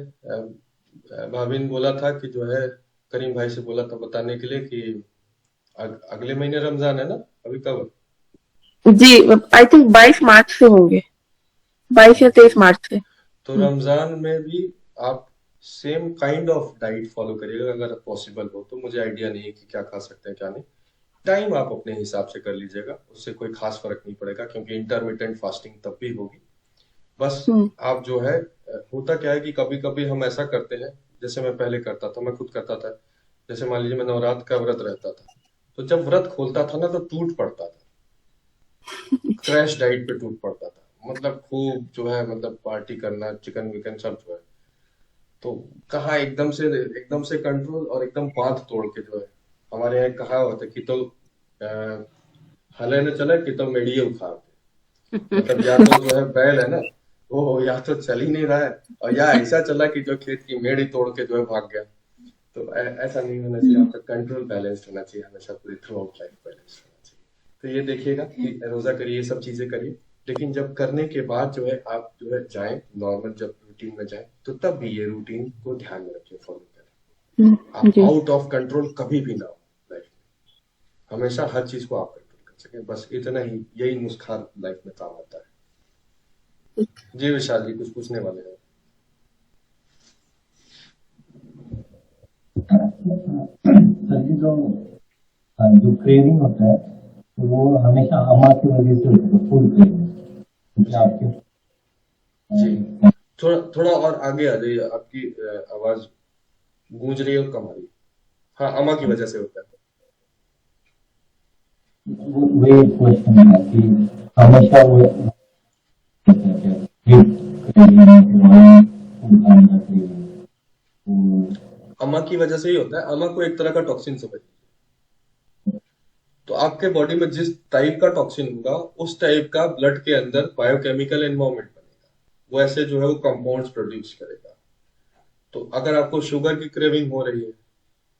भाभी ने बोला था कि जो है, करीम भाई से बोला था बताने के लिए कि अगले महीने रमजान है ना, अभी कब जी, आई थिंक 22 मार्च से होंगे, 22 या है? 23 मार्च से। तो रमजान में भी आप same kind of diet follow करिएगा अगर पॉसिबल हो तो। मुझे आइडिया नहीं है कि क्या खा सकते हैं क्या नहीं, टाइम आप अपने हिसाब से कर लीजिएगा, उससे कोई खास फर्क नहीं पड़ेगा, क्योंकि इंटरमिटेंट फास्टिंग तब भी होगी। बस हम्म। आप जो है, होता क्या है कि कभी कभी हम ऐसा करते हैं, जैसे मैं पहले करता था, मैं खुद करता था। जैसे मान लीजिए मैं नवरात्र का व्रत रहता था, तो जब व्रत खोलता था ना, तो टूट पड़ता था, क्रैश डाइट पे टूट पड़ता था, मतलब खूब जो है, मतलब पार्टी करना, चिकन विकन सब जो है। तो कहाँ एकदम से कंट्रोल, और एकदम बांध तोड़ के जो है, हमारे यहाँ कहा होता है कि तो हले न चले कि तो मेढ़िए उखाड़ दे। मतलब या तो जो है बैल है ना, वो या तो चल ही नहीं रहा है, और या ऐसा चला कि जो खेत की मेढ़ ही तोड़ के जो है भाग गया। तो ऐसा नहीं होना चाहिए, आपका कंट्रोल बैलेंस होना चाहिए हमेशा, पूरी थ्रू आउट लाइफ बैलेंस होना चाहिए। तो ये देखिएगा कि रोजा करिए, ये सब चीजें करिए, लेकिन जब करने के बाद जो है आप जो है जाएं नॉर्मल, जब रूटीन में जाएं, तो तब भी ये रूटीन को ध्यान में रखिए, फॉलो करें। आप जी। आउट ऑफ कंट्रोल कभी भी ना हो लाइफ में, हमेशा हर चीज को आप कंट्रोल कर सकें, बस इतना ही, यही नुस्खा लाइफ में काम आता है। जी विशाल जी, कुछ पूछने वाले हैं? सर जी, जो क्रेविंग होता है, तो वो हमेशा अमा की वजह से होता है, फूड क्रेविंग, क्योंकि आपके जी, थोड़ा थोड़ा और आगे आ जाइए, आपकी आवाज गूंज रही है और कम आ रही है। हाँ, अमा की वजह से होता है। वही क्वेश्चन है कि हमेशा वो अमा की वजह से ही होता है। अमा को एक तरह का टॉक्सिन समझ, तो आपके बॉडी में जिस टाइप का टॉक्सिन होगा, उस टाइप का ब्लड के अंदर बायोकेमिकल एनवायरमेंट बनेगा, वो ऐसे जो है वो कंपाउंड्स प्रोड्यूस करेगा। तो अगर आपको शुगर की क्रेविंग हो रही है,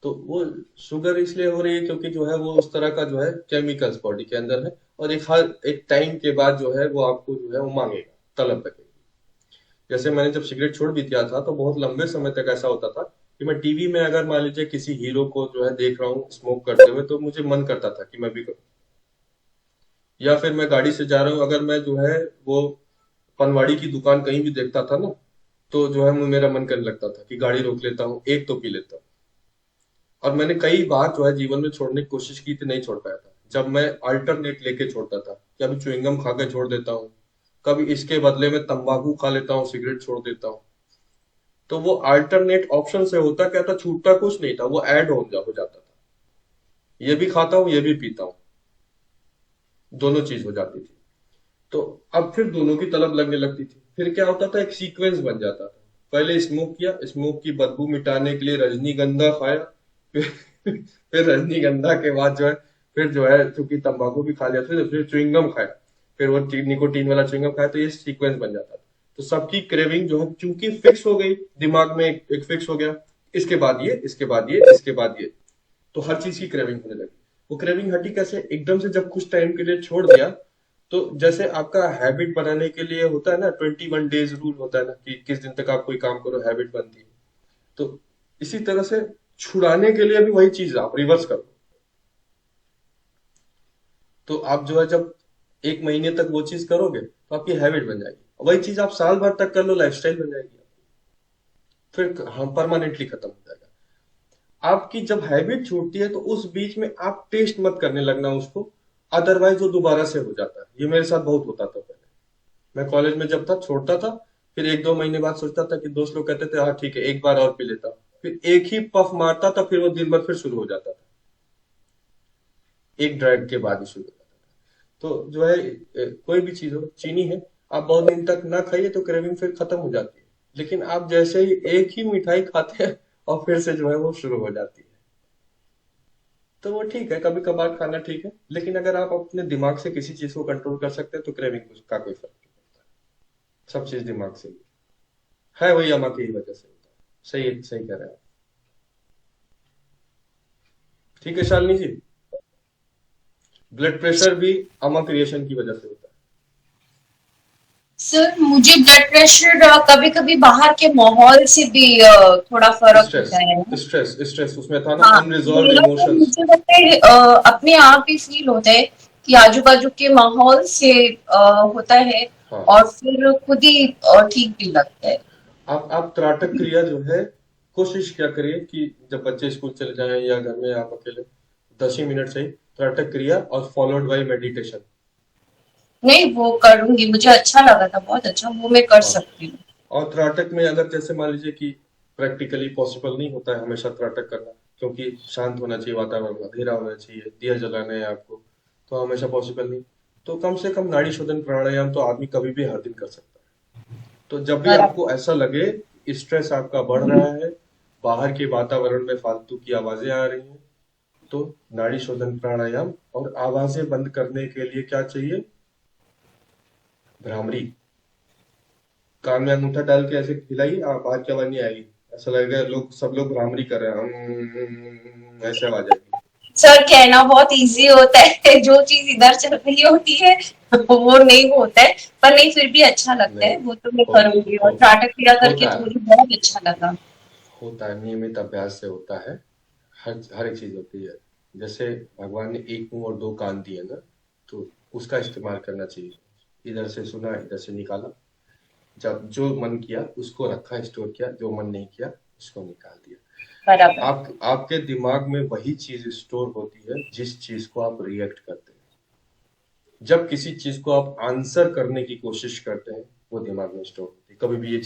तो वो शुगर इसलिए हो रही है क्योंकि जो है वो उस तरह का जो है केमिकल्स बॉडी के अंदर है, और एक टाइम के बाद जो है वो आपको जो है वो मांगेगा, तलब लगेगी। जैसे मैंने जब सिगरेट छोड़ भी दिया था, तो बहुत लंबे समय तक ऐसा होता था कि मैं टीवी में अगर मान लीजिए किसी हीरो को जो है देख रहा हूँ स्मोक करते हुए, तो मुझे मन करता था कि मैं भी करूँ। या फिर मैं गाड़ी से जा रहा हूँ, अगर मैं जो है वो पनवाड़ी की दुकान कहीं भी देखता था ना, तो जो है मेरा मन करने लगता था कि गाड़ी रोक लेता हूँ, एक तो पी लेता हूँ। और मैंने कई बार जो है जीवन में छोड़ने की कोशिश की थी, नहीं छोड़ पाया था। जब मैं अल्टरनेट लेके छोड़ता था कि अभी च्युइंगम खा के छोड़ देता हूँ, कभी इसके बदले में तंबाकू खा लेता हूँ, सिगरेट छोड़ देता हूँ, तो वो अल्टरनेट ऑप्शन से होता क्या था, छूटता कुछ नहीं था, वो ऐड हो जाता था। ये भी खाता हूँ, ये भी पीता हूँ, दोनों चीज हो जाती थी। तो अब फिर दोनों की तलब लगने लगती थी। फिर क्या होता था, एक सीक्वेंस बन जाता था। पहले स्मोक किया, स्मोक की बदबू मिटाने के लिए रजनीगंधा खाया, फिर फिर रजनीगंधा के बाद जो है फिर जो है चूंकि तंबाकू भी खा लिया था तो फिर च्युइंगम खाया, फिर वो निकोटीन वाला च्युइंगम खाया, तो ये सीक्वेंस बन जाता था। तो सबकी क्रेविंग जो है चूंकि फिक्स हो गई दिमाग में, एक फिक्स हो गया, इसके बाद ये, इसके बाद ये, इसके बाद ये, तो हर चीज की क्रेविंग होने लगी। वो क्रेविंग हटी कैसे? एकदम से जब कुछ टाइम के लिए छोड़ दिया, तो जैसे आपका हैबिट बनाने के लिए होता है ना 21 डेज रूल होता है ना, कि किस दिन तक आप कोई काम करो हैबिट बनती है, तो इसी तरह से छुड़ाने के लिए भी वही चीज आप रिवर्स करो। तो आप जो है जब 1 महीने तक वो चीज करोगे तो आपकी हैबिट बन जाएगी, वही चीज आप साल भर तक कर लो, लाइफस्टाइल बन जाएगी, फिर हम परमानेंटली खत्म हो जाएगा। आपकी जब हैबिट छूटती है तो उस बीच में आप टेस्ट मत करने लगना उसको, अदरवाइज वो दोबारा से हो जाता है। ये मेरे साथ बहुत होता था पहले, मैं कॉलेज में जब था छोड़ता था, फिर 1-2 महीने बाद सोचता था कि दोस्त लोग कहते थे हाँ ठीक है एक बार और पी लेता, फिर एक ही पफ मारता था, फिर वो दिन भर फिर शुरू हो जाता था, एक ड्रैग के बाद ही शुरू हो जाता था। तो जो है कोई भी चीज हो, चीनी है, आप बहुत दिन तक ना खाइए तो क्रेविंग फिर खत्म हो जाती है, लेकिन आप जैसे ही एक ही मिठाई खाते हैं और फिर से जो है वो शुरू हो जाती है, तो वो ठीक है, कभी कभार खाना ठीक है, लेकिन अगर आप अपने दिमाग से किसी चीज को कंट्रोल कर सकते हैं तो क्रेविंग का कोई फर्क नहीं पड़ता। सब चीज दिमाग से ही है, वही अमा की वजह से होता है। सही सही कह रहे हैं आप। ठीक है शालिनी जी, ब्लड प्रेशर भी अमा क्रिएशन की वजह से होता है। सर मुझे ब्लड प्रेशर कभी कभी बाहर के माहौल से भी थोड़ा फर्क स्ट्रेस होता है। स्ट्रेस स्ट्रेस उसमें था ना, हाँ, अनरिजॉल्व मेरा तो इमोशंस। मुझे लगता है अपने आप ही फील होता है कि आजू बाजू के माहौल से होता है, हाँ, और फिर खुद ही ठीक भी लगता है। आप त्राटक क्रिया जो है कोशिश क्या करिए कि जब बच्चे स्कूल चले जाएं या घर में आप अकेले 10 ही मिनट से ही त्राटक क्रिया और फॉलोड बाय मेडिटेशन। नहीं, वो करूंगी, मुझे अच्छा लगा था, बहुत अच्छा, वो मैं कर हाँ, सकती हूँ। और त्राटक में अगर जैसे मान लीजिए कि प्रैक्टिकली पॉसिबल नहीं होता है हमेशा त्राटक करना, क्योंकि शांत होना चाहिए वातावरण, अंधेरा होना चाहिए, दिया जलाना है आपको, तो हमेशा पॉसिबल नहीं, तो कम से कम नाड़ी शोधन प्राणायाम तो आदमी कभी भी हर दिन कर सकता है। तो जब भी बराबर। आपको ऐसा लगे स्ट्रेस आपका बढ़ रहा है, बाहर के वातावरण में फालतू की आवाजें आ रही हैं, तो नाड़ी शोधन प्राणायाम, और आवाजें बंद करने के लिए क्या चाहिए? भ्रामरी। कान में अंगूठा डाल के ऐसे हिलाइए, आवाज की आवाज नहीं आएगी, ऐसा लगेगा सब लोग भ्रामरी कर रहे हैं, ऐसे आवाज आएगी। सर कहना बहुत इजी होता है, जो चीज इधर चल रही होती है वो नहीं होता है, पर नहीं फिर भी अच्छा लगता है, नहीं, वो तो मैं हो, करूंगी, और हो, नाटक क्रिया करके होता तो है, मुझे बहुत अच्छा लगा। होता है, नियमित अभ्यास से होता है, हर एक चीज होती है। जैसे भगवान ने एक मुंह और दो कान दिए ना, तो उसका इस्तेमाल करना चाहिए। इधर से सुना, इधर से निकाला, जब जो मन किया उसको रखा, स्टोर किया, जो मन नहीं किया उसको निकाल दिया। बराबर। आपके दिमाग में वही चीज स्टोर होती है जिस चीज को आप रिएक्ट करते हैं। जब किसी चीज को आप आंसर करने की कोशिश करते हैं वो दिमाग में स्टोर होती है। कभी भी ये